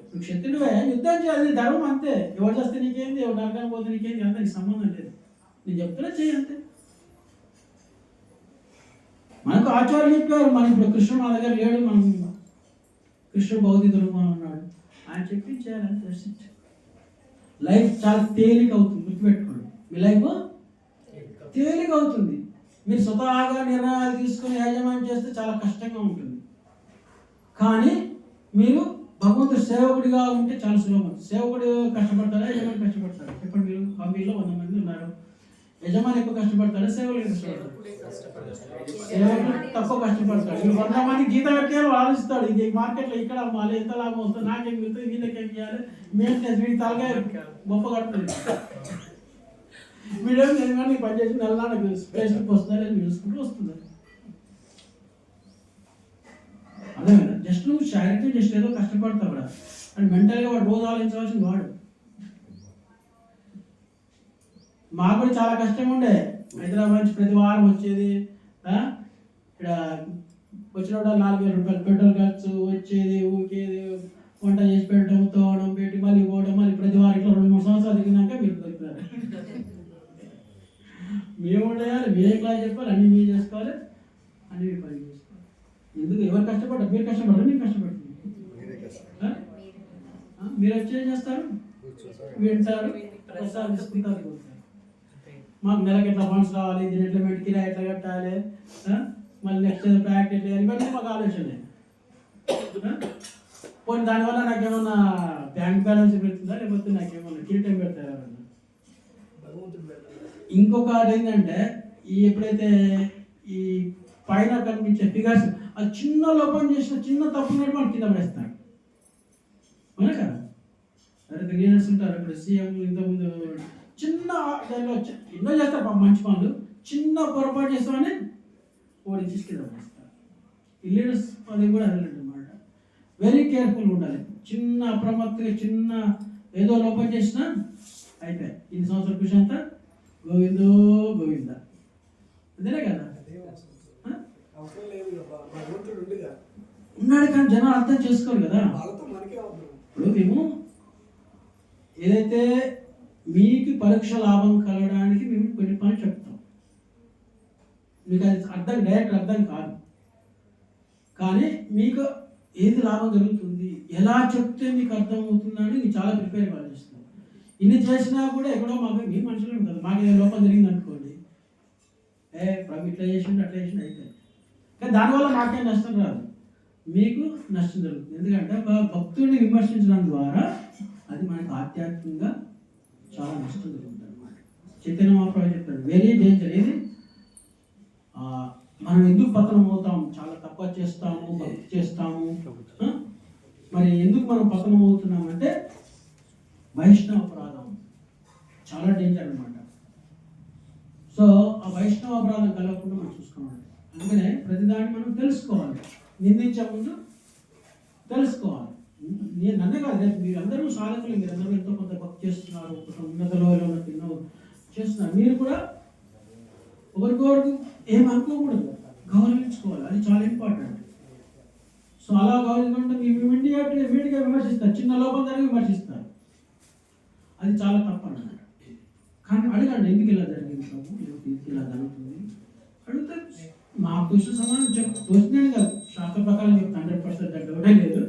S1: నువ్వు క్షత్రువే, యుద్ధం చేయాలి, ధర్మం అంతే. ఎవరు చేస్తే నీకేంది, ఎవరు నరకానికి పోతే నీకేంది, అంత నీకు సంబంధం లేదు. నేను చెప్తున్నా చెయ్యి అంతే. మనకు ఆచార్యులు చెప్పారు, మనం ఇప్పుడు కృష్ణుడు మన దగ్గర లేడు, మనం కృష్ణుడు భగవద్గీత రూపంలో ఉన్నాడు, ఆయన చెప్పించేయాలంటే లైఫ్ చాలా తేలిక అవుతుంది. గుర్తుపెట్టుకోండి, మీ లైఫ్ తేలిక అవుతుంది. మీరు స్వతహాగా నిర్ణయాలు తీసుకుని యాజమాన్యం చేస్తే చాలా కష్టంగా ఉంటుంది. కానీ మీరు భగవంతుడు సేవకుడిగా ఉంటే చాలా సులభం. సేవకుడు కష్టపడతారా, యజమాని కష్టపడతారు? చెప్పండి. మీరు కంపెనీలో 100 మంది ఉన్నారు, యజమాని ఎక్కువ కష్టపడతారా, సేవకుడు కష్టపడతారు? సేవకుడు తక్కువ కష్టపడతాడు. మీరు 100 మంది జీతం ఎక్కాలో ఆలోచిస్తాడు, ఇది మార్కెట్లో ఇక్కడ అమ్మాలి, ఎంత లాభం వస్తుంది, నాకేం మిగులుతుంది, వీళ్ళకేం చేయాలి, మెయింటెనెన్స్, వీడి తలగా గొప్ప కడుతుంది. వీడియో నేను పనిచేసి నెలనాడు స్పేస్కి వస్తుందా లేదు చూసుకుంటూ వస్తున్నారు. అదే కదా, జస్ట్ నువ్వు శారీరక జస్ట్ ఏదో కష్టపడతావు కూడా, అండ్ మెంటల్గా వాడు రోజు ఆలోచించవలసింది వాడు. మాకు కూడా చాలా కష్టంగా ఉండే, హైదరాబాద్ నుంచి ప్రతి వారం వచ్చేది, ఇక్కడ వచ్చినప్పుడు 4,000 రూపాయలు పెట్రోల్ ఖర్చు, వచ్చేది ఊకేది, వంట చేసి పెట్టడం, తోవడం, పెట్టి మళ్ళీ పోవడం, మళ్ళీ ప్రతి వారం ఇట్లా 2-3 సంవత్సరాలు తిరిగినాక మీరు దొరుకుతారు. మేము ఉండాలి, మీరే క్లాస్ చెప్పాలి, అన్నీ మీరు చేసుకోవాలి, అన్నీ మీరు పని చేసుకోవాలి. ఎందుకు ఎవరు కష్టపడ్డారు? మీరు కష్టపడరు, మీరు కష్టపడుతుంది. మీరు వచ్చి ఏం చేస్తారు? వింటారు, ప్రసాదం తీసుకుంటారు, పోతారు. మాకు నెలకి ఎట్లా ఫండ్స్ రావాలి, దీని ఎట్లా కిరా ఎట్లా కట్టాలి, మళ్ళీ నెక్స్ట్ ప్యాక్ ఎట్లా చేయాలి, ఇవన్నీ మాకు ఆలోచన. పోనీ దానివల్ల నాకేమన్నా బ్యాంక్ బ్యాలెన్స్ పెడుతుందా, లేకపోతే నాకేమన్నా కిరీటం పెడతారా? ఇంకొక ఏంటంటే ఈ ఎప్పుడైతే ఈ పైన కనిపించే ఫిగర్స్ అది చిన్న లోపం చేసిన చిన్న తప్పు మనం కింద పడేస్తాడు. అవునా కదా? అరే లీడర్స్ ఉంటారు, ఇప్పుడు సీఎం ఇంతకుముందు చిన్న దానిలో ఎన్నో చేస్తారు మంచి పనులు, చిన్న పొరపాటు చేస్తామని ఓడించి కింద పడేస్తారు. ఈ లీడర్స్ అది కూడా అన్నమాట. వెరీ కేర్ఫుల్ ఉండాలి. చిన్న అప్రమత్తగా చిన్న ఏదో లోపం చేసినా అయిపోయాయి. ఇన్ని సంవత్సరాల కృషి అంతా గోవిందో గోవింద, అంతేనే కదా? ఉన్నాడు కానీ జనాలు అర్థం చేసుకోరు కదా. ఇప్పుడు మేము ఏదైతే మీకు పరీక్ష లాభం కలగడానికి మేము కొన్ని పనులు చెప్తాం, మీకు అది అర్థం డైరెక్ట్ అర్థం కాదు, కానీ మీకు ఏది లాభం జరుగుతుంది, ఎలా చెప్తే మీకు అర్థం అవుతుందని మీకు చాలా ప్రిపేర్ చేస్తున్నాం. ఇన్ని చేసినా కూడా ఎక్కడో మాకు మీ మనుషులు కదా, మాకు ఏదో లోపం జరిగింది అనుకోండి, ప్రభు ఇట్లా చేసిండు అట్లా చేసిండు అయిపోయింది. కానీ దానివల్ల మాకేం నష్టం రాదు, మీకు నష్టం జరుగుతుంది. ఎందుకంటే భక్తుడిని విమర్శించడం ద్వారా అది మనకు ఆధ్యాత్మికంగా చాలా నష్టం జరుగుతుంది అనమాట. చైతన్య మహాప్రభు చెప్తాడు, వెరీ డేంజర్. ఏది మనం ఎందుకు పతనం అవుతాం? చాలా తక్కువ చేస్తాము, భక్తి చేస్తాము. మరి ఎందుకు మనం పతనం అవుతున్నాం అంటే వైష్ణవ అపరాధం చాలా డేంజర్ అనమాట. సో ఆ వైష్ణవ అపరాధం కలగకుండా మనం చూసుకోవాలి. అందుకనే ప్రతిదాన్ని మనం తెలుసుకోవాలి, నిందించే ముందు తెలుసుకోవాలి. నేను నన్నే కాదు, రేపు మీరు అందరూ సాధకులు, మీరు అందరూ ఎంతో కొంత భక్తి చేస్తున్నారు, ఉన్నత లోయలో ఎన్నో చేస్తున్నారు. మీరు కూడా ఒకరికొకరికి ఏమనుకోకూడదు, గౌరవించుకోవాలి. అది చాలా ఇంపార్టెంట్. సో అలా గౌరవించుకుంటే మీరు ఇమీడియట్గా విమర్శిస్తారు, చిన్న లోపం జరిగి విమర్శిస్తారు. అది చాలా తప్పు అన్నమాట. కానీ అడగండి, ఎందుకు ఇలా జరిగింది ప్రభు, ఎందుకు ఇలా జరుగుతుంది అడిగితే మాకు కృష్ణ సమానం తోచినాడు కదా, శాస్త్ర ప్రకారం చెప్తే 100% దగ్గర లేదు.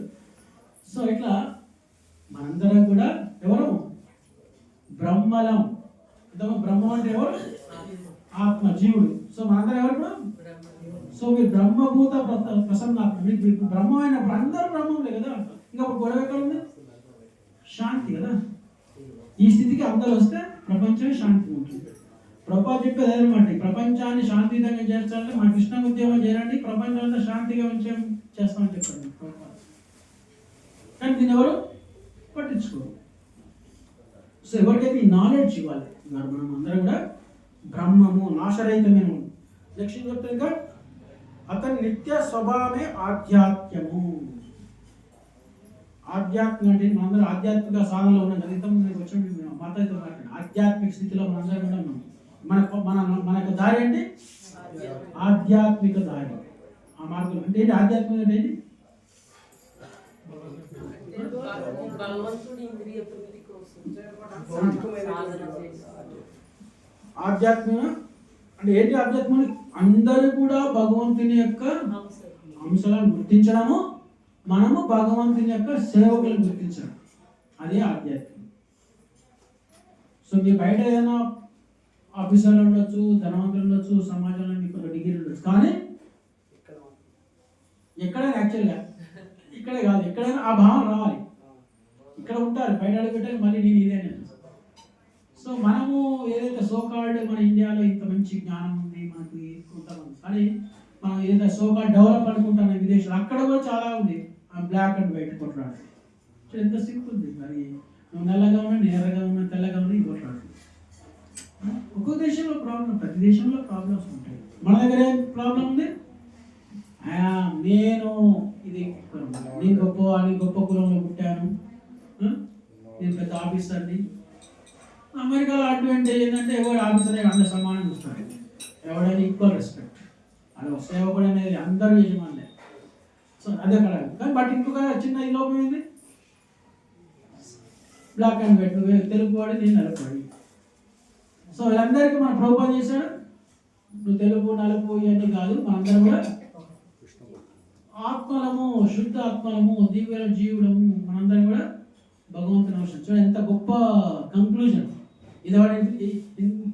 S1: సో ఇట్లా మనందరం కూడా ఎవరు? బ్రహ్మలం. బ్రహ్మ అంటే ఎవరు? ఆత్మ, జీవుడు. సో మనందరం ఎవరు కూడా? సో మీరు బ్రహ్మభూత ప్రసన్నాత్మ, మీకు బ్రహ్మ అయినప్పుడు అందరూ బ్రహ్మంలే కదా, ఇంకా అప్పుడు గొడవ ఎక్కడ ఉంది? శాంతి కదా. ఈ స్థితికి అందరూ వస్తే ప్రపంచం శాంతి ఉంటుంది. ప్రభువా చెప్పేది అదనమాట, ఈ ప్రపంచాన్ని శాంతియుతంగా చేర్చాలంటే మన కృష్ణ ఉద్యమం చేయండి, ప్రపంచం అంతా శాంతిగా చేస్తామని చెప్పండి. కానీ దీన్ని ఎవరు పట్టించుకోరు. సో ఎవరికైతే ఈ నాలెడ్జ్ ఇవ్వాలి, మనం అందరం కూడా బ్రహ్మము నాశరహితమైన. నెక్స్ట్ చెప్తే ఇంకా అతని నిత్య స్వభావమే ఆధ్యాత్మ్యము. ఆధ్యాత్మిక అంటే మనందరం ఆధ్యాత్మిక సాధనలో ఉన్నాం కదా. ఇంతకుముందు వచ్చిన మాతాతో మాట్లాడి ఆధ్యాత్మిక స్థితిలో మనందరం కూడా ఉన్నాం. మన దారి అంటే ఆధ్యాత్మిక దారి. ఆ మార్గం అంటే ఏంటి? ఆధ్యాత్మిక అంటే ఏంటి? ఆధ్యాత్మిక అంటే ఏంటి? ఆధ్యాత్మిక అందరూ కూడా భగవంతుని యొక్క అంశాలను గుర్తించడము, మనము భగవంతుని యొక్క సేవకులను గుర్తించడం, అదే ఆధ్యాత్మికం. సో మీ బయట ఏదైనా ఆఫీసర్లు ఉండొచ్చు, ధనవంతులు ఉండొచ్చు, సమాజంలో మీకు డిగ్రీ ఉండొచ్చు, కానీ ఎక్కడైనా యాక్చువల్గా ఇక్కడే కాదు, ఎక్కడైనా ఆ భావన రావాలి. ఇక్కడ ఉంటారు, బయట అడుగుపెట్టాలి, మళ్ళీ నేను ఇదే. సో మనము ఏదైతే సోకాల్డ్ మన ఇండియాలో ఇంత మంచి జ్ఞానం ఉంది మనకి కొంతమంది, కానీ మనం ఏదైతే సోకాల్డ్ డెవలప్ అనుకుంటాం విదేశాలు, అక్కడ కూడా చాలా ఉంది బ్లాక్ అండ్ వైట్ కొట్లాడు. సో ఎంత సింపుల్ ఉంది. మరి నువ్వు నల్లగా ఉన్నా, నేరగా ఉన్నా, తెల్లగా ఉన్నా, ఇది కొట్లాడు. ఒక్కో దేశంలో ప్రాబ్లం, ప్రతి దేశంలో ప్రాబ్లమ్స్ ఉంటాయి. మన దగ్గర ఏం ప్రాబ్లం ఉంది? నేను ఇది నేను గొప్ప కులంలో పుట్టాను, నేను పెద్ద ఆఫీసర్ని. అమెరికాలో అడ్వాంటేజ్ ఏంటంటే ఎవరు ఆఫీసర్ అందరు సమానంగా చూస్తారు, ఎవడైనా ఈక్వల్ రెస్పెక్ట్. అది సేవకుడు అనేది అందరూ యజమానులే. సో అదే కళ కానీ బట్ ఇంకొక చిన్న ఈ లోపం ఏంది, బ్లాక్ అండ్ వైట్, నువ్వు తెలుగు వాడి నేను నలుపువాడి. సో వీళ్ళందరికీ మన ప్రభుత్వం చేశాడు, నువ్వు తెలుగు నలుపు ఇవన్నీ కాదు, మనందరం కూడా ఆత్మలము, శుద్ధ ఆత్మలము, దివ్య జీవుడము, మనందరం కూడా భగవంతుని అవసరం. చూడండి ఎంత గొప్ప కంక్లూజన్ ఇది. వాడి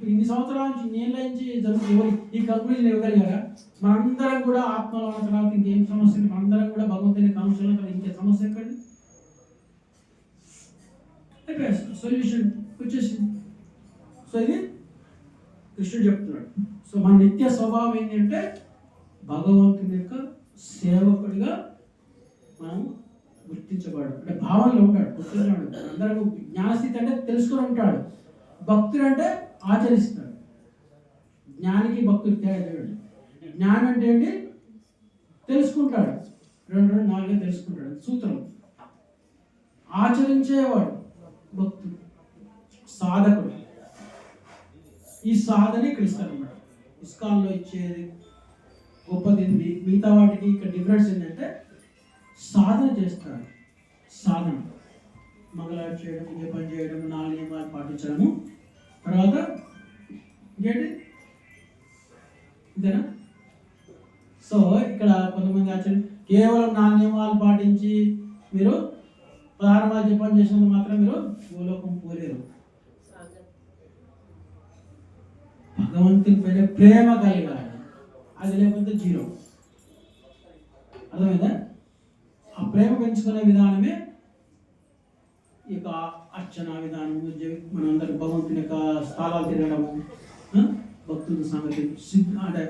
S1: ఇన్ని సంవత్సరాల నుంచి నేళ్ళ నుంచి జరుగుతుంది, ఈ కంక్లూజన్ ఇవ్వగలిగారా? మనందరం కూడా ఆత్మలో ఉన్న తర్వాత ఇంకేం సమస్య, మనందరం కూడా భగవంతుని కాంక్షలో ఇంకే సమస్య ఎక్కడి సొల్యూషన్ వచ్చేసింది. సో ఇది కృష్ణుడు చెప్తున్నాడు. సో మన నిత్య స్వభావం ఏంటి అంటే భగవంతుని యొక్క సేవకుడిగా మనం గుర్తించబడు, అంటే భావనలో ఉంటాడు, గుర్తున్నాడు. అందరూ జ్ఞానస్థితి అంటే తెలుసుకొని ఉంటాడు, భక్తుడు అంటే ఆచరిస్తాడు. జ్ఞానికి భక్తుడు తేడా చూడండి. జ్ఞానం అంటే ఏంటి? తెలుసుకుంటాడు, 2 తెలుసుకుంటాడు సూత్రం. ఆచరించేవాడు భక్తుడు, సాధకుడు. ఈ సాధన ఇక్కడ ఇస్తారన్నమాట. ఇస్కాన్లో ఇచ్చేది గొప్పది మిగతా వాటికి ఇక్కడ డిఫరెన్స్ ఏంటంటే సాధన చేస్తాడు. సాధన మంగళారతి చేయడం, జపం చేయడం, 4 నియమాలు పాటించడము, తర్వాత ఇంకేంటి ఇంతేనా? సో ఇక్కడ కొంతమంది ఆచరణ కేవలం 4 నియమాలు పాటించి మీరు 16 మాలు జపం చేసినందుకు మాత్రం మీరు భూలోకం పోలేరు. భగవంతుని పైన ప్రేమ కలిగాలి, అది లేకపోతే జీరో. అర్థమైందా? ఆ ప్రేమ పెంచుకునే విధానమే ఇక అర్చన విధానము, మనందరూ భగవంతుని యొక్క స్థలాలు తిరగడము, భక్తుల సంగతి అంటే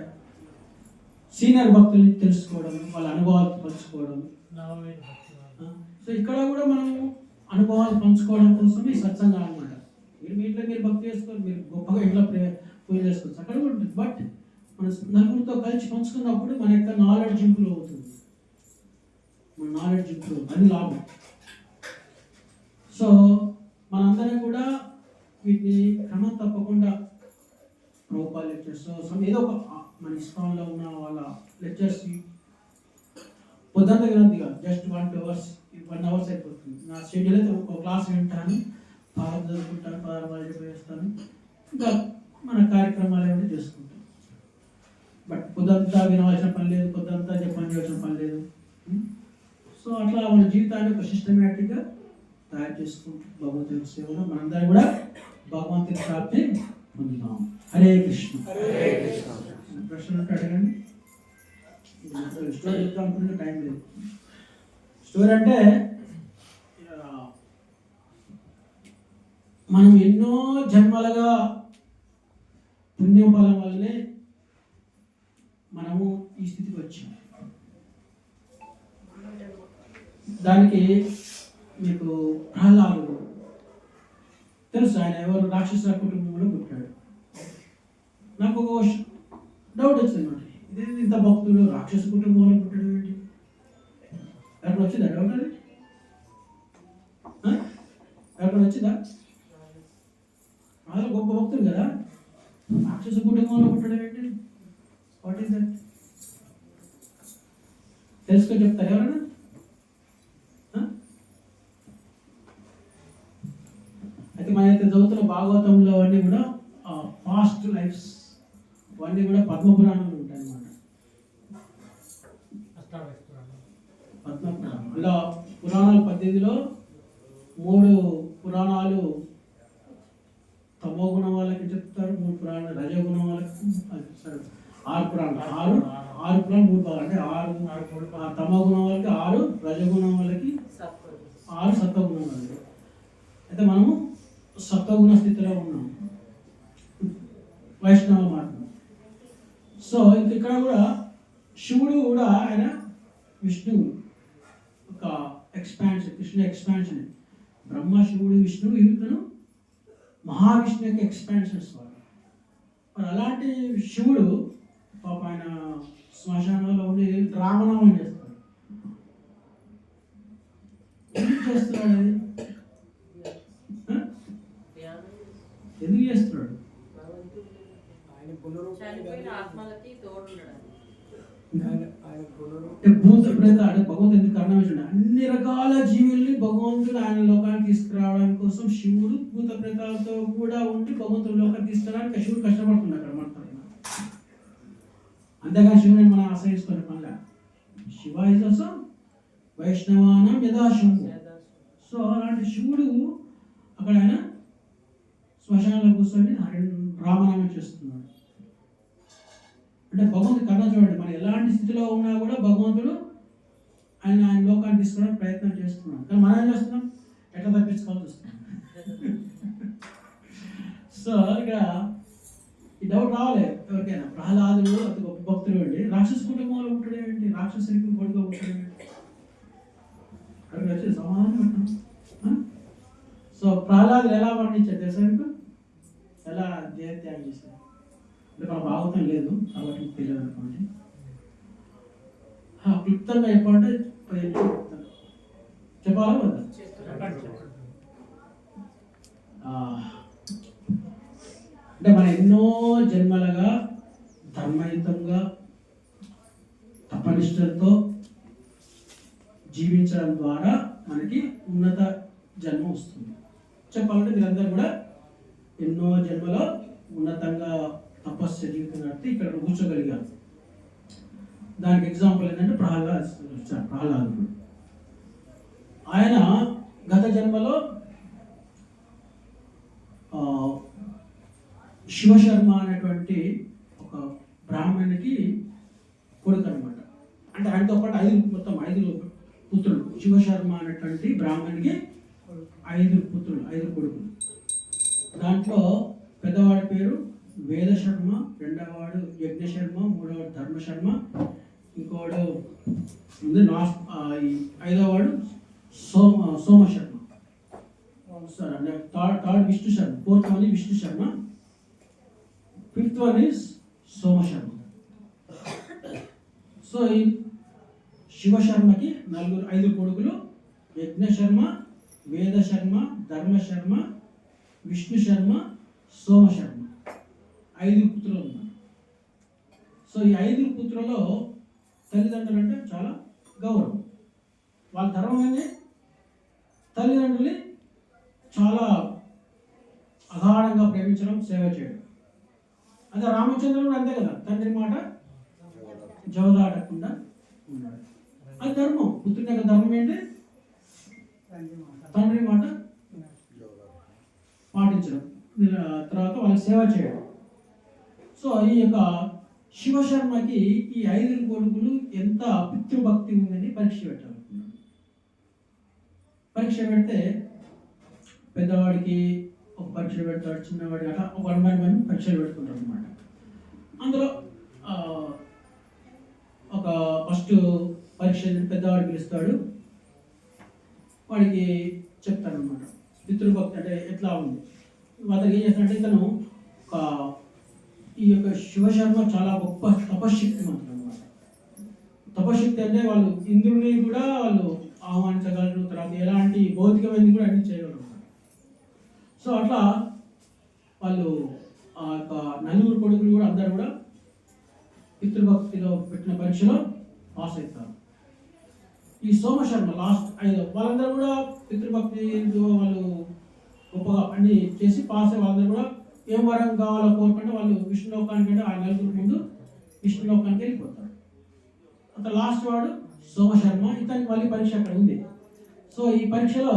S1: సీనియర్ భక్తుల్ని తెలుసుకోవడం, వాళ్ళ అనుభవాలు పంచుకోవడం. సో ఇక్కడ కూడా మనం అనుభవాలు పంచుకోవడం కోసం ఈ సత్సంగం అనమాట. మీరు మీ ఇంట్లో మీరు భక్తి చేసుకోవాలి, మీరు గొప్పగా ఇంట్లో పూజ చేసుకోవచ్చు, అక్కడ కూడా ఉంటుంది. బట్ మన నలుగురితో కలిసి పంచుకున్నప్పుడు మన యొక్క నాలెడ్జ్ ఇంప్రూవ్ అవుతుంది, మన నాలెడ్జ్ ఇంప్రూవ్, అది లాభం. సో మనందరం కూడా వీటిని క్రమం తప్పకుండా ప్రభుపాద లెక్చర్స్ ఏదో ఒక మన ఇస్కాన్లో ఉన్న వాళ్ళ లెక్చర్స్ పొద్దున్న వినంతిగా జస్ట్ 1 hours అయిపోతుంది. నా షెడ్యూల్ అయితే ఒక క్లాస్ వింటాను, పాఠం చదువుకుంటాను, 16 మాలు చెప్పేస్తాను, ఇంకా మన కార్యక్రమాలు ఏమైనా చేసుకుంటాం. బట్ పొద్దంతా వినవలసిన పని లేదు, పొద్దంతా జపం చేయాల్సిన పని లేదు. సో అట్లా మన జీవితాన్ని ఒక సిస్టమేటిక్గా తయారు చేసుకుంటూ భగవంతుని సేవలో మనందరం కూడా భగవంతుని ప్రాప్తి పొందుతాం. హరే కృష్ణ. ప్రశ్న ఉంటే అడగండి. స్టోరీ చెప్తా అనుకుంటే టైం లేదు. స్టోరీ అంటే మనం ఎన్నో జన్మలుగా పుణ్యఫలం వల్లనే మనము ఈ స్థితికి వచ్చాం. దానికి మీకు ప్రహ్లాదుడు తెలుసు, ఆయన ఎవరు రాక్షస కుటుంబంలో పుట్టాడు. నాకు ఒక డౌట్ వచ్చింది అన్నమాట, ఇది ఇంత భక్తుడు రాక్షస కుటుంబంలో పుట్టాడు ఏంటి? ఎక్కడ వచ్చిందా డౌట్? అది ఎక్కడ వచ్చిందా? అలా గొప్ప భక్తుడు కదా, రాక్షస కుటుంబంలో పుట్టడం ఏంటి? What is that? తెలుసుకొని చెప్తారు ఎవరైనా? అయితే మన అయితే చదువుతున్న భాగవతంలో అన్నీ కూడా పాస్ట్ లైఫ్స్ అవన్నీ కూడా పద్మపురాణంలో ఉంటాయి అన్నమాట. పద్మపురాణం ఇలా పురాణాలు 18లో 3 పురాణాలు తమో గుణం వాళ్ళకి చెప్తారు, 3 పురాణాలు రజోగుణం వాళ్ళకి. 6 పురాణాలు, 6 పురాణాలు 3 భాగాలు, అంటే 6 తమో గుణం వాళ్ళకి, 6 రజోగుణం వాళ్ళకి, 6 సత్వగుణం వాళ్ళకి. అయితే మనము సత్వగుణ స్థితిలో ఉన్నాం, వైష్ణవ మార్గం. సో ఇక్కడ కూడా శివుడు కూడా ఆయన విష్ణువు ఒక ఎక్స్పాన్షన్, కృష్ణ ఎక్స్పాన్షన్. బ్రహ్మ, శివుడు, విష్ణువు ఇతను మహావిష్ణు యొక్క ఎక్స్పాన్షన్స్ వాడు. మరి అలాంటి శివుడు పాప ఆయన శ్మశానంలో ఉండి రామనామం చేస్తాడు. ఎందుకు చేస్తున్నాడు? అది ఎందుకు చేస్తున్నాడు? అంటే భూత ప్రేత అంటే భగవంతుడు ఎందుకు కారణం ఏంటంటే అన్ని రకాల జీవుల్ని భగవంతుడు ఆయన లోకానికి తీసుకురావడానికి కోసం శివుడు భూత ప్రేతాలతో కూడా ఉండి భగవంతుడు లోకానికి తీసుకురావడానికి శివుడు కష్టపడుతున్నాడు అక్కడ మన తరపున. అంతేగాని శివుని మనం ఆశ్రయించుకునే పనిలే. శివ ఇస్ ఆల్సో వైష్ణవానం యథాశంభు. సో అలాంటి శివుడు అక్కడ ఆయన శ్మశానంలో కూర్చొని రామనామం చేస్తున్నాడు. అంటే భగవంతుడు కన్నా చూడండి, మనం ఎలాంటి స్థితిలో ఉన్నా కూడా భగవంతుడు ఆయన లోకాన్ని తీసుకోవడానికి ప్రయత్నం చేస్తున్నాం. కానీ మనం ఏం చేస్తున్నాం? ఎట్లా తప్పించుకోవాల్సి వస్తున్నాం. సో ఇక్కడ ఈ డౌట్ రావాలి ఎవరికైనా. ప్రహ్లాదుడు అతి గొప్ప భక్తుడు అండి, రాక్షస కుటుంబంలో ఉంటాడు ఏంటి, రాక్షసుడికి కొడుకు ఉంటాడు. అక్కడికి వచ్చి సమాధానం పెట్టాం. సో ప్రహ్లాదుడు ఎలా వర్ణించాడు తెలుసా మీకు? ఎలా దేహత్యాగం చేశాడు అంటే మన భాగవతం లేదు కాబట్టి తెలియదు అనుకోండి. క్లుప్తంగా చెప్పాలంటే 10 చెప్తాను. చెప్పాలా వద్దా? అంటే మన ఎన్నో జన్మలుగా ధర్మయుతంగా తపనిష్టలతో జీవించడం ద్వారా మనకి ఉన్నత జన్మ వస్తుంది. చెప్పాలంటే మీరందరూ కూడా ఎన్నో జన్మలో ఉన్నతంగా తపస్సు జీవితం నడితే ఇక్కడ కూర్చోగలిగారు. దానికి ఎగ్జాంపుల్ ఏంటంటే ప్రహ్లాదుడు. ఆయన గత జన్మలో శివశర్మ అనేటువంటి ఒక బ్రాహ్మణునికి కొడుకు అనమాట. అంటే ఆయనతో పాటు మొత్తం 5 పుత్రులు. శివశర్మ అనేటువంటి బ్రాహ్మణునికి 5 పుత్రులు, 5 కొడుకులు. దాంట్లో పెద్దవాడి పేరు వేదశర్మ, రెండవవాడు యజ్ఞశర్మ, మూడవవాడు ధర్మశర్మ, ఇంకోవాడు 5వవాడు సోమశర్మ. సరే, third Vishnu Sharma, 4th one Vishnu Sharma, 5th one is Somasharma. So ఈ శివశర్మకి 5 కొడుకులు, యజ్ఞశర్మ, వేదశర్మ, ధర్మశర్మ, విష్ణు శర్మ, సోమశర్మ, 5 పుత్రులు ఉన్నారు. సో ఈ 5 పుత్రులలో తల్లిదండ్రులు అంటే చాలా గౌరవం. వాళ్ళ ధర్మం ఏంటి? తల్లిదండ్రుల్ని చాలా అగాఢంగా ప్రేమించడం, సేవ చేయడం. అదే రామచంద్రుడు అంతే కదా, తండ్రి మాట జవదాటకుండా ఉన్నాడు. అది ధర్మం. పుత్రుని యొక్క ధర్మం ఏంటి? తండ్రి మాట పాటించడం, తర్వాత వాళ్ళకి సేవ చేయడం. సో ఈ యొక్క శివశర్మకి ఈ 5 కొడుకులు ఎంత పితృభక్తి ఉందని పరీక్ష పెట్టాలనుకున్నాడు. పరీక్ష పెడితే పెద్దవాడికి ఒక పరీక్ష పెడతాడు, చిన్నవాడికి అట్లా 1 by 1 పరీక్షలు పెడుతుంటారు అనమాట. అందులో ఒక ఫస్ట్ పరీక్ష పెద్దవాడికి పిలుస్తాడు. వాడికి చెప్తాడు అనమాట పితృభక్తి అంటే ఎట్లా ఉంది. అతనికి ఏం చేస్తాడంటే ఇతను ఈ యొక్క శివశర్మ చాలా గొప్ప తపశక్తి మంత్రులు అనమాట. తపశక్తి అంటే వాళ్ళు ఇంద్రుని కూడా వాళ్ళు ఆహ్వానించగలరు, తర్వాత ఎలాంటి భౌతికమైనది కూడా అన్ని చేయగలరు అనమాట. సో అట్లా వాళ్ళు ఆ యొక్క 9 కొడుకులు కూడా అందరూ కూడా పితృభక్తిలో పెట్టిన పరీక్షలో పాస్ అవుతారు. ఈ సోమశర్మ లాస్ట్ 5 వాళ్ళందరూ కూడా పితృభక్తి వాళ్ళు గొప్పగా అన్ని చేసి పాస్ అయ్యే వాళ్ళందరూ కూడా ఏం వరం కావాలో కోరుకుంటే వాళ్ళు విష్ణులోకానికి అంటే ఆ 9 ముందు విష్ణులోకానికి వెళ్ళిపోతారు. అంత లాస్ట్ వాడు సోమశర్మ. ఇతనికి మళ్ళీ పరీక్ష అక్కడ ఉంది. సో ఈ పరీక్షలో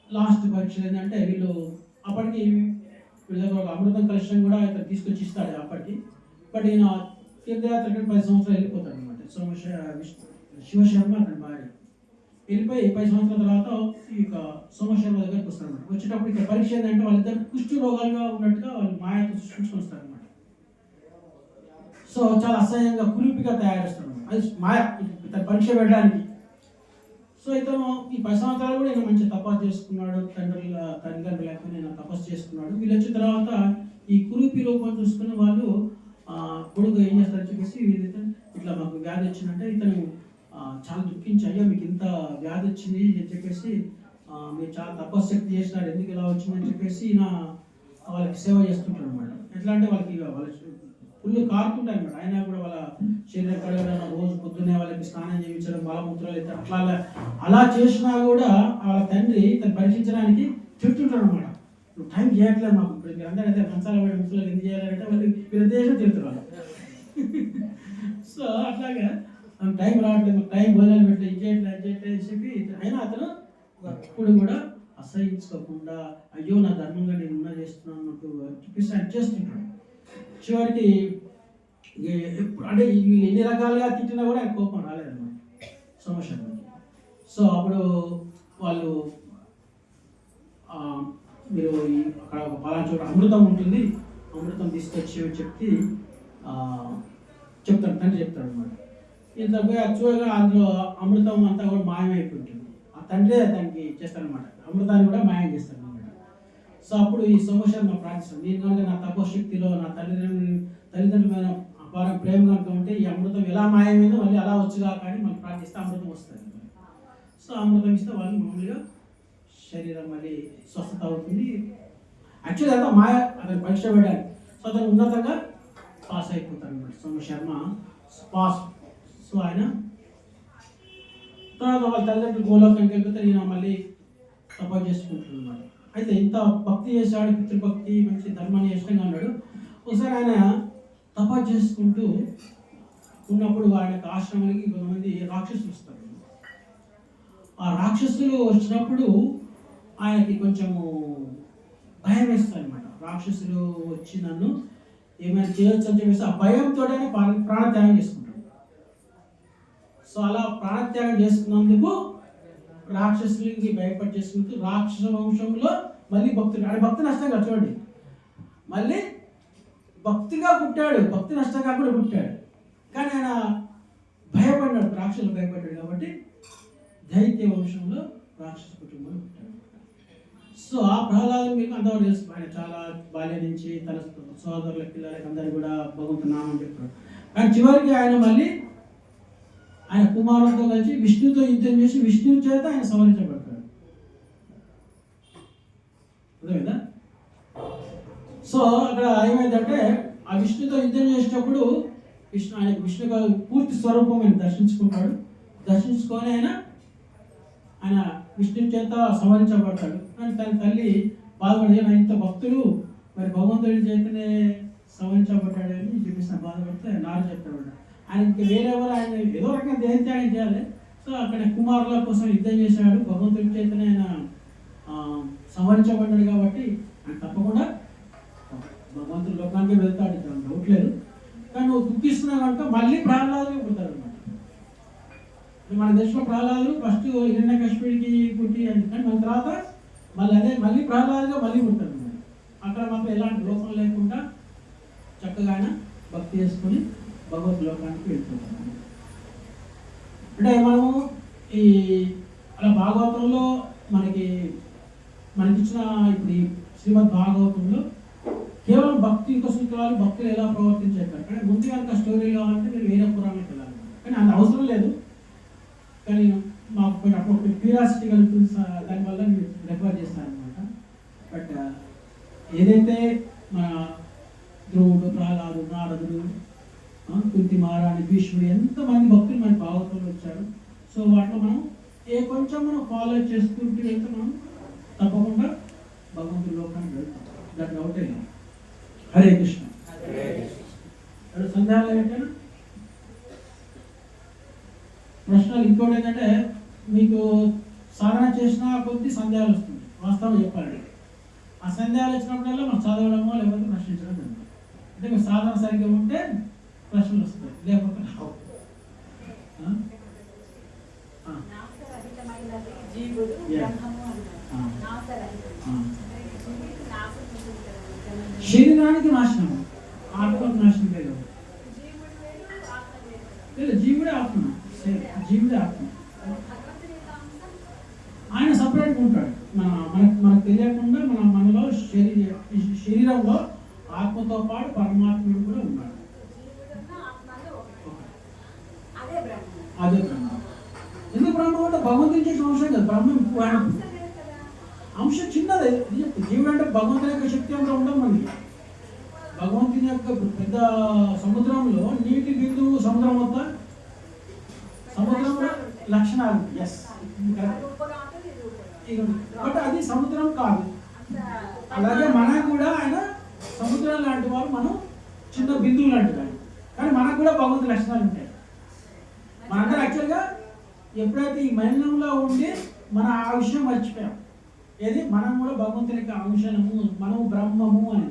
S1: లాస్ట్ పరీక్ష ఏంటంటే వీళ్ళు అప్పటికి వీళ్ళ దగ్గర ఒక అమృతం కలెక్షన్ కూడా ఇతను తీసుకొచ్చి ఇస్తాడు అప్పటికి. బట్ ఈయన తీర్థయాత్రకి 10 సంవత్సరాలు వెళ్ళిపోతాడు అనమాట. శివశర్మ అతని భార్య వెళ్ళిపోయి 10 సంవత్సరాల తర్వాత ఈ యొక్క సోమశర్మ దగ్గరికి వస్తారు అనమాట. వచ్చేటప్పుడు ఇక్కడ పరీక్ష ఏంటంటే వాళ్ళిద్దరు కుష్టి రోగాలుగా ఉన్నట్టుగా వాళ్ళు మాయతో సృష్టించుకొని వస్తారు అనమాట. సో చాలా అసహ్యంగా కురిపిగా తయారు చేస్తారు అనమాట. అది మాయ ఇతను పరీక్ష పెట్టడానికి. సో ఇతను ఈ 10 సంవత్సరాలు కూడా ఈయన మంచి తపస్సు చేసుకున్నాడు, తల్లిదండ్రులు లేకపోతే నేను తపస్సు చేసుకున్నాడు. వీళ్ళు వచ్చిన తర్వాత ఈ కురిపి రూపం చూసుకుని వాళ్ళు కొడుకు ఏం చేస్తారని చెప్పేసి ఇట్లా మాకు వ్యాధి వచ్చిందంటే ఇతను చాలా దుఃఖించి, అయ్యో మీకు ఇంత వ్యాధి వచ్చింది అని చెప్పేసి మీరు చాలా తపశక్తి చేసినారు, ఎందుకు ఇలా వచ్చిందని చెప్పేసి ఈయన వాళ్ళకి సేవ చేస్తుంటారు అనమాట. ఎట్లా అంటే వాళ్ళకి వాళ్ళ ఫుల్ కారుతుంటాయి అనమాట. అయినా కూడా వాళ్ళ శరీరం కడగడం, రోజు పొద్దున్నే వాళ్ళకి స్నానం చేయించడం, మలమూత్రాలు అయితే అలా చేసినా కూడా వాళ్ళ తండ్రి తను పరీక్షించడానికి తిడుతుంటాడు అనమాట. నువ్వు టైం చేయట్లేదు మాకు, ఇప్పుడు మీరు అందరూ అయితే మంచాల పడి ముసలు ఎందుకు చేయాలంటే వాళ్ళు మీరు దేశం తిడుతున్నారు. సో అట్లాగా టైం రావట్లేదు, టైం భోజనాలు పెట్టలేదు, ఇది చేయట్లేదు అది చేయట్లేదు అని చెప్పి అయినా అతను ఎప్పుడు కూడా అసహించుకోకుండా అయ్యో నా ధర్మంగా నేను ఉన్న చేస్తున్నాను అన్నట్టు చూపిస్తే ఆయన చేస్తుంటాడు. చివరికి ఎప్పుడు అంటే వీళ్ళు ఎన్ని రకాలుగా తిట్టినా కూడా ఆయన కోపం రాలేదన్నమాట సమస్యకి. సో అప్పుడు వాళ్ళు మీరు అక్కడ ఒక పలానా చోట అమృతం ఉంటుంది, అమృతం తీసుకొచ్చి చెప్తే చెప్తాడు, తండ్రి చెప్తాడు అనమాట. ఇంత పోయి యాక్చువల్గా అందులో అమృతం అంతా కూడా మాయమైపోతుంది. ఆ తండ్రి దానికి చేస్తాడనమాట, అమృతాన్ని కూడా మాయం చేస్తాడు అనమాట. సో అప్పుడు ఈ సమస్యను మనం ప్రార్థిస్తాం, నేను కనుక నా తపోశక్తిలో నా తల్లిదండ్రులమైన అపార ప్రేమ కనుక ఉంటే ఈ అమృతం ఎలా మాయమైందో మళ్ళీ అలా వచ్చుగా కానీ మనం ప్రార్థిస్తే అమృతం వస్తుంది. సో అమృతం ఇస్తే వాళ్ళు మామూలుగా శరీరం మళ్ళీ స్వస్థత అవుతుంది. యాక్చువల్లీ అంతా మాయ అతను పరీక్ష పెట్టాలి. సో అతను ఉన్నతంగా పాస్ అయిపోతాడు అనమాట. సోమ శర్మ పాస్. సో ఆయన తర్వాత వాళ్ళ తల్లిదండ్రులు గోలోకానికి వెళ్ళిపోతే ఈయన మళ్ళీ తపస్సు చేసుకుంటున్నాడు అనమాట. అయితే ఇంత భక్తి చేశాడు, పితృభక్తి, మంచి ధర్మాన్ని ఇష్టంగా ఉన్నాడు. ఒకసారి ఆయన తపస్సు చేసుకుంటూ ఉన్నప్పుడు ఆయన ఆశ్రమానికి కొంతమంది రాక్షసులు వస్తారు. ఆ రాక్షసులు వచ్చినప్పుడు ఆయనకి కొంచెము భయం వేస్తుంది అనమాట. రాక్షసులు వచ్చి నన్ను ఏమైనా చేయొచ్చు అని చెప్పేసి ఆ భయంతోనే ప్రాణత్యాగం చేసుకుంటాడు. సో అలా ప్రాణత్యాగం చేసుకున్నందుకు రాక్షసులకి భయపడి చేసుకుంటూ రాక్షస వంశంలో మళ్ళీ భక్తుడు, ఆయన భక్తి నష్టం కాదు చూడండి, మళ్ళీ భక్తిగా పుట్టాడు, భక్తి నష్టం కాకుండా పుట్టాడు. కానీ ఆయన భయపడ్డాడు, రాక్షసులు భయపడ్డాడు కాబట్టి దైత్య వంశంలో రాక్షస కుటుంబంలో పుట్టాడు. సో ఆ ప్రహ్లాదం మీకు అందరూ తెలుసు, ఆయన చాలా బాల్యం నుంచి తన సోదరుల పిల్లలకి అందరూ కూడా భగవంతుని నామం చెప్పాడు. కానీ చివరికి ఆయన మళ్ళీ ఆయన కుమారులతో కలిసి విష్ణుతో యుద్ధం చేసి విష్ణువు చేత ఆయన సంహరించబడతాడు. అర్థమైందా? సో అక్కడ ఏమైందంటే ఆ విష్ణుతో యుద్ధం చేసేటప్పుడు విష్ణు పూర్తి స్వరూపం ఆయన దర్శించుకుంటాడు. దర్శించుకొని ఆయన విష్ణు చేత సంహరించబడతాడు. కానీ తన తల్లి బాధపడి ఇంత భక్తులు మరి భగవంతుడి చేతనే సంహరించబడ్డాడు అని చెప్పేసి బాధపడితే నారు చెప్తాడు. ఆయన ఇంకా వేరెవరు ఆయన ఏదో రకంగా దేహత్యాగం చేయాలి. సో అక్కడ కుమారుల కోసం యుద్ధం చేశాడు, భగవంతుడి చేతనే ఆయన సంహరించబడ్డాడు కాబట్టి ఆయన తప్పకుండా భగవంతుడి లోకానికి వెళ్తాడు, డౌట్ లేదు. కానీ నువ్వు దుఃఖిస్తున్నావు కనుక మళ్ళీ ప్రహ్లాదులు పుడతాడు అనమాట. మన దేశంలో ప్రహ్లాదులు ఫస్ట్ హిరణ్యకశిపుడికి పుట్టి అని, కానీ మన తర్వాత మళ్ళీ ప్రహ్లాదుగా మళ్ళీ పుడతాడు అనమాట. అక్కడ మాత్రం ఎలాంటి లోపం లేకుండా చక్కగా ఆయన భక్తి చేసుకొని భగవద్ లోకానికి వెళ్తుంటాం. అంటే మనము ఈ అలా భాగవతంలో మనకిచ్చిన ఇప్పుడు ఈ శ్రీమద్ భాగవతంలో కేవలం భక్తి యొక్క సూత్రాలు, భక్తులు ఎలా ప్రవర్తించారు. కానీ ముందు కనుక స్టోరీ కావాలంటే మీరు వేరే పురాణానికి వెళ్ళాలి, కానీ అంత అవసరం లేదు. కానీ మాకు అప్పుడు క్యూరియాసిటీ కలుగుతుంది, దానివల్ల మీరు రెఫర్ చేస్తాను అనమాట. బట్ ఏదైతే మన ధ్రువుడు, ప్రహ్లాదు, నారదుడు, కుంతి మహారాణి, భీష్ముడు, ఎంతమంది భక్తులు మన భాగవతంలో వచ్చారు. సో వాటిలో మనం కొంచెం మనం ఫాలో చేసుకుంటూ వెళ్తే మనం తప్పకుండా భగవంతుడి లోకానికి వెళ్తాం, దాని డౌటే లేదు. హరే కృష్ణ. సందేహాలు ఏంటంటే ప్రశ్నలు. ఇంకోటి ఏంటంటే మీకు సాధన చేసిన కొద్ది సందేహాలు వస్తుంది, వాస్తవం చెప్పాలండి. ఆ సందేహాలు వచ్చినప్పుడల్లా మనం చదవడమో లేకపోతే ప్రశ్నించడం జరుగుతుంది. అంటే మీరు సాధన సరిగ్గా ఉంటే ప్రశ్నలు వస్తాయి, లేకపోతే రావు. శరీరానికి నాశనం, ఆత్మకు నాశనం లేదు. జీవుడే ఆత్మ, జీవుడే ఆత్మ. ఆయన సపరేట్గా ఉంటాడు. మనకు తెలియకుండా మనలో శరీరంలో ఆత్మతో పాటు పరమాత్ముడు కూడా ఉన్నాడు. అదే బ్రహ్మ. ఎందుకు బ్రహ్మ అంటే భగవంతుని చేసిన అంశం కదా. బ్రహ్మ అంశం చిన్నది. జీవుడు అంటే భగవంతుని యొక్క శక్తి అంతా ఉండదు మనకి. భగవంతుని యొక్క పెద్ద సముద్రంలో నీటి బిందువు సముద్రం మొత్తం సముద్రంలో లక్షణాలు ఎస్ బట్ అది సముద్రం కాదు. అలాగే మనకు కూడా ఆయన సముద్రం లాంటి వారు, మనం చిన్న బిందువు లాంటి వారు, కానీ మనకు కూడా భగవంతుని లక్షణాలు ఉంటాయి. మనందరూ యాక్చువల్గా ఎప్పుడైతే ఈ మలినంలో ఉండి మన ఆ విషయం మర్చిపోయాం, ఏది మనం కూడా భగవంతుని యొక్క అంశనము, మనము బ్రహ్మము అని.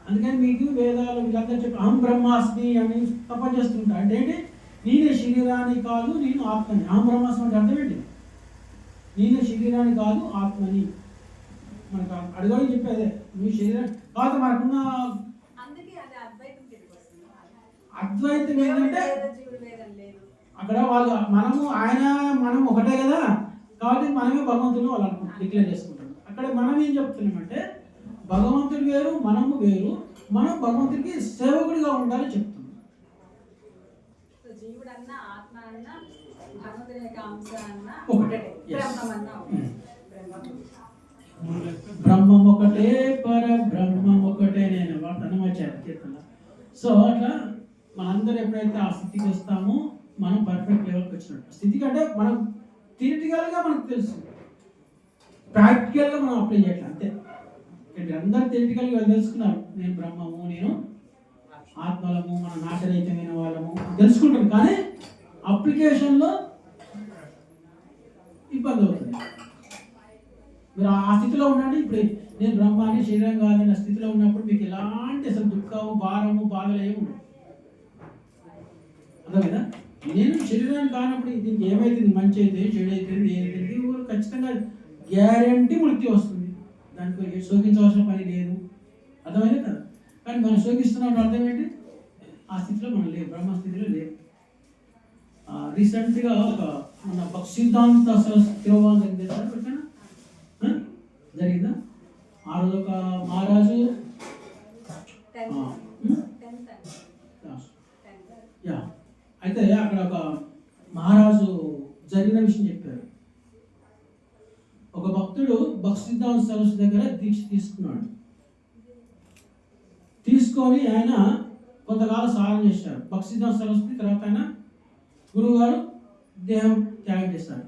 S1: అందుకని మీకు వేదాలు వీళ్ళందరూ చెప్పి అహం బ్రహ్మాస్మి అని తప్ప చేస్తుంటా. అంటే ఏంటి? నేనే శరీరాన్ని కాదు, నేను ఆత్మని. అహం బ్రహ్మాస్మి అంటే అర్థం ఏంటి? నేనే శరీరాన్ని కాదు, ఆత్మని. మనకు అడగని చెప్పేదే, నీ శరీరం కాదు. మనకున్న అద్వైతం ఏంటంటే అక్కడ వాళ్ళు మనము ఆయన మనం ఒకటే కదా, కాబట్టి మనమే భగవంతుని వాళ్ళు అనుకుంటాం, డిక్లేర్ చేసుకుంటాం. అక్కడ మనం ఏం చెప్తున్నామంటే భగవంతుడు వేరు, మనము వేరు, మనం భగవంతుడికి సేవకుడిగా ఉండాలని చెప్తున్నాం. ఒకటే, బ్రహ్మం ఒకటే, పర బ్రహ్మం ఒకటే. నేను అన్నమాచారు కీర్తన. సో అట్లా మనందరూ ఎప్పుడైతే ఆ స్థితికి వస్తామో మనం పర్ఫెక్ట్ లెవెల్కి వచ్చినట్టు. స్థితి కంటే మనం థియరిటికల్గా మనకు తెలుసు, ప్రాక్టికల్గా మనం అప్లై చేయట్లేదు అంతే. ఇక్కడ అందరూ థియరిటికల్గా తెలుసుకున్నారు, నేను బ్రహ్మము, నేను ఆత్మలము, మన నాశరహితమైన వాళ్ళము తెలుసుకుంటాం, కానీ అప్లికేషన్లో ఇబ్బంది అవుతుంది. మీరు ఆ స్థితిలో ఉండండి. ఇప్పుడు నేను బ్రహ్మాన్ని శరీరం కాదని ఆ స్థితిలో ఉన్నప్పుడు మీకు ఎలాంటి అసలు దుఃఖము, భారము, బాధలు ఏమి ఉండవు. అర్థమైందా? నేను శరీరాన్ని కానప్పుడు దీనికి ఏమైతుంది, మంచి అయితే చెడు అవుతుంది, ఏదైతుంది, ఖచ్చితంగా గ్యారంటీ మృత్యు వస్తుంది. దానికి శోకించవలసిన పని లేదు. అర్థమైంది కదా? కానీ మనం శోకిస్తున్నప్పుడు అర్థం ఏంటి? ఆ స్థితిలో మనం లేదు, బ్రహ్మ స్థితిలో లేదు. రీసెంట్గా ఒక మన భక్సిద్ధాంత తిరువాన్ జరిగిందా? ఆ రోజు ఒక మహారాజు అయితే అక్కడ ఒక మహారాజు జరిగిన విషయం చెప్పారు. ఒక భక్తుడు భక్సిద్ధాంత సరస్సు దగ్గర దీక్ష తీసుకున్నాడు. తీసుకొని ఆయన కొంతకాలం సాధన చేశారు. భక్సిద్ధాంత సరస్వతి తర్వాత ఆయన గురువుగారు దేహం త్యాగం చేశారు.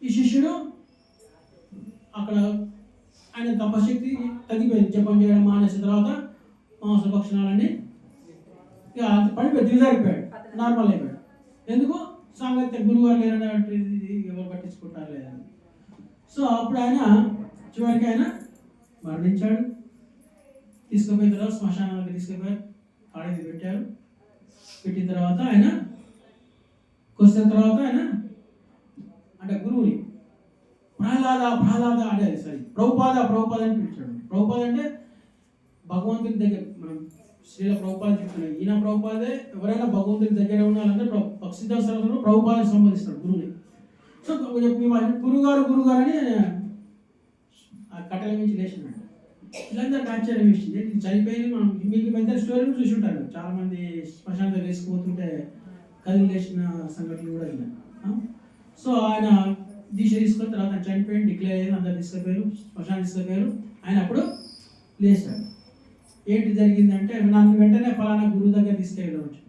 S1: ఈ శిష్యుడు అక్కడ ఆయన తపశక్తి తగ్గిపోయింది. జపం చేయడం మానేసిన తర్వాత మాంస భక్షణాలన్నీ ఇక పడిపోయి దిగజారిపోయాడు, నార్మల్ అయిపోయాడు. ఎందుకు? సాంగత్య గురువుగారు లేరనేది ఎవరు పట్టించుకుంటారు లేదని. సో అప్పుడు ఆయన చివరికి ఆయన మరణించాడు. తీసుకుపోయిన తర్వాత శ్మశానానికి తీసుకుపోయారు, కాడేది పెట్టారు. పెట్టిన తర్వాత ఆయన కొద్దిన తర్వాత ఆయన అంటే గురువుని ప్రహ్లాద అంటే ప్రభుపాద అని పిలిచాడు. ప్రభుపాద అంటే భగవంతుని దగ్గర, మనం శ్రీల ప్రభుపాద చెప్తున్నాం. ఈయన ప్రభుపాదే. ఎవరైనా భగవంతుని దగ్గర ఉండాలంటే భక్సిద్ధాంత సరస్వతిలో ప్రభుపాదకు సంబంధిస్తాడు గురువుని. సో గురుగారు అని ఆ కట్టెల నుంచి లేచినాడు. వీళ్ళందరికీ ఆశ్చర్యం ఇచ్చింది. చనిపోయింది. మనం మీకు పెద్ద స్టోరీలు చూసి ఉంటారు. చాలామంది శ్మశానంలో వేసుకుపోతుంటే కదిలి లేచిన సంఘటనలు కూడా విన్నాను. సో ఆయన దీక్ష తీసుకున్న తర్వాత ఆయన చనిపోయి డిక్లేర్ అయ్యింది. అందరు తీసుకుపోయారు, శ్మశానం తీసుకుపోయారు. ఆయన అప్పుడు లేచాడు. ఏంటి జరిగిందంటే నన్ను వెంటనే ఫలానా గురువు దగ్గర తీసుకెళ్ళవచ్చు,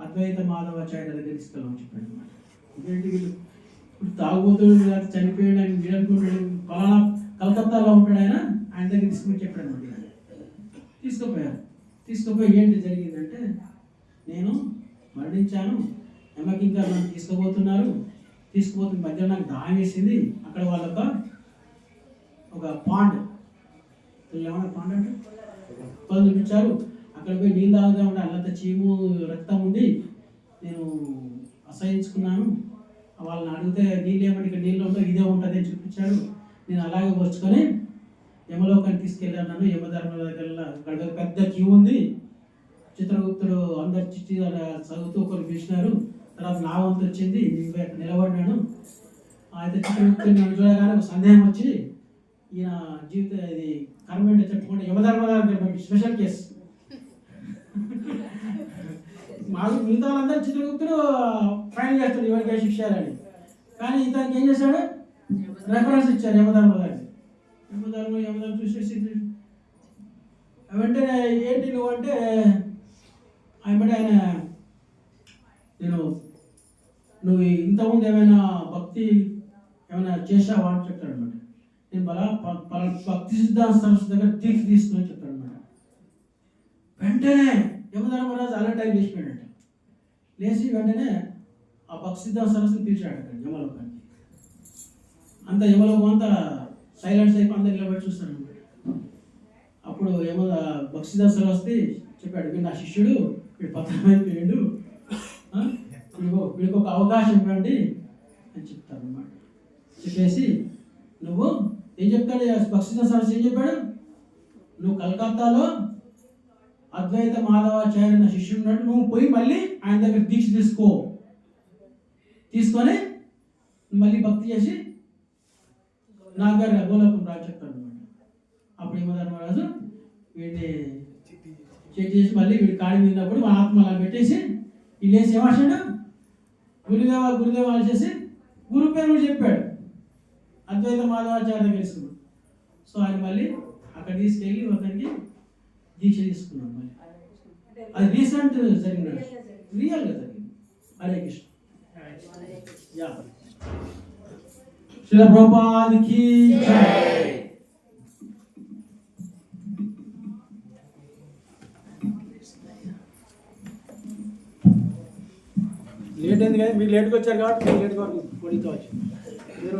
S1: అద్వైత మాధవాచార్య దగ్గర తీసుకెళ్ళవచ్చు అనమాట. ఏంటి వీళ్ళు ఇప్పుడు తాగుబోతుడు చనిపోయాడు ఆయన వీడు అనుకుంటాడు, ఫలానా కలకత్తాలో ఉంటాడు ఆయన దగ్గర తీసుకుని చెప్పాడు అనమాట. తీసుకుపోయి ఏంటి జరిగిందంటే, నేను మరణించాను, ఇంకా నన్ను తీసుకుపోతున్న మధ్యలో నాకు దాహం వేసింది. అక్కడ వాళ్ళొక పాండ్, ఏమన్నా పాండ్ అంటే పొలం చూపించారు. అక్కడ పోయి నీళ్ళు తాగుతా ఉంటే అల్లంత చీము రక్తం ఉంది. నేను అసహించుకున్నాను. వాళ్ళని అడిగితే నీళ్ళు ఏమంటే ఇక్కడ నీళ్ళు ఉంటాయి, ఇదే ఉంటుంది అని చూపించాడు. నేను అలాగే వచ్చుకొని యమలోకాన్ని తీసుకెళ్ళాను. యమధర్మల దగ్గర అక్కడ పెద్ద క్యూ ఉంది. చిత్రగుప్తుడు అందరు చిట్టి చదువుతూ ఒకరు పిలిచినారు. తర్వాత నా వంతు వచ్చింది, నేను అక్కడ నిలబడినాను. అయితే చిత్రగుప్తుడు నన్ను చూడగానే ఒక సందేహం వచ్చి, ఈయన జీవిత ఇది కర్మ ఏంటో చెప్పుకుంటే యమధర్మల స్పెషల్ కేసు. మాకు మిగతా వాళ్ళందరూ చిత్రగుప్తుడు ఫైన్ చేస్తాడు ఎవరికి ఏ శిక్ష అని. కానీ ఇతనికి ఏం చేశాడు? రెఫరెన్స్ ఇచ్చారు యమధర్మ చూసేసి వెంటనే ఏంటి నువ్వు అంటే ఆయన నేను నువ్వు ఇంతకుముందు ఏమైనా భక్తి ఏమైనా చేసావా అని చెప్తాడు అనమాట. నేను భక్తి సిద్ధాంత సరస్వతి దగ్గర దీక్ష తీసుకుని చెప్తాడు అనమాట. వెంటనే యమధర్మరాజు అలర్ట్ టైం లేచిపోయాడట. లేచి వెంటనే ఆ భక్తి సిద్ధాంత సరస్వతిని పిలిచాడట యమలోకానికి. అంత యమలోకం అంతా సైలెన్స్ అయిపోయి అందరు నిలబడి చూస్తాడు అనమాట. అప్పుడు భక్తి సిద్ధాంత సరస్వతి చెప్పాడు, వీడు నా శిష్యుడు, వీడు పత్రమైపోయాడు, వీడికి ఒక అవకాశం ఇవ్వండి అని చెప్తారు అన్నమాట. చెప్పేసి నువ్వు ఏం చెప్తాడు భక్తిసిద్ధాంత సరస్వతి ఏం చెప్పాడు, నువ్వు కలకత్తాలో అద్వైత మాధవాచార్య నా శిష్యుడు ఉన్నట్టు నువ్వు పోయి మళ్ళీ ఆయన దగ్గర దీక్ష తీసుకొని మళ్ళీ భక్తి చేసి నా దగ్గర గోలోకం రా చెప్తాడు అనమాట. అప్పుడు యమధర్మరాజు వీడిని చెక్ చేసి మళ్ళీ వీడి కాడి మీదప్పుడు మా ఆత్మ అలా పెట్టేసి వీళ్ళేసి ఏమాసాడు గురుదేవ అని చేసి గురు పేరు కూడా చెప్పాడు, అద్వైత మాధవాచార్య దగ్గర తీసుకున్నాడు. సో ఆయన మళ్ళీ అక్కడ తీసుకెళ్ళి ఒకరికి దీక్ష తీసుకున్నాడు. మళ్ళీ అది రీసెంట్ జరిగిన రియల్గా జరిగింది. హరే కృష్ణ. యా శ్రీల ప్రభుపాదికి లేట్ అయింది కానీ మీరు లేట్గా వచ్చారు కాబట్టి మీరు లేట్గా పొడితో వచ్చి మీరు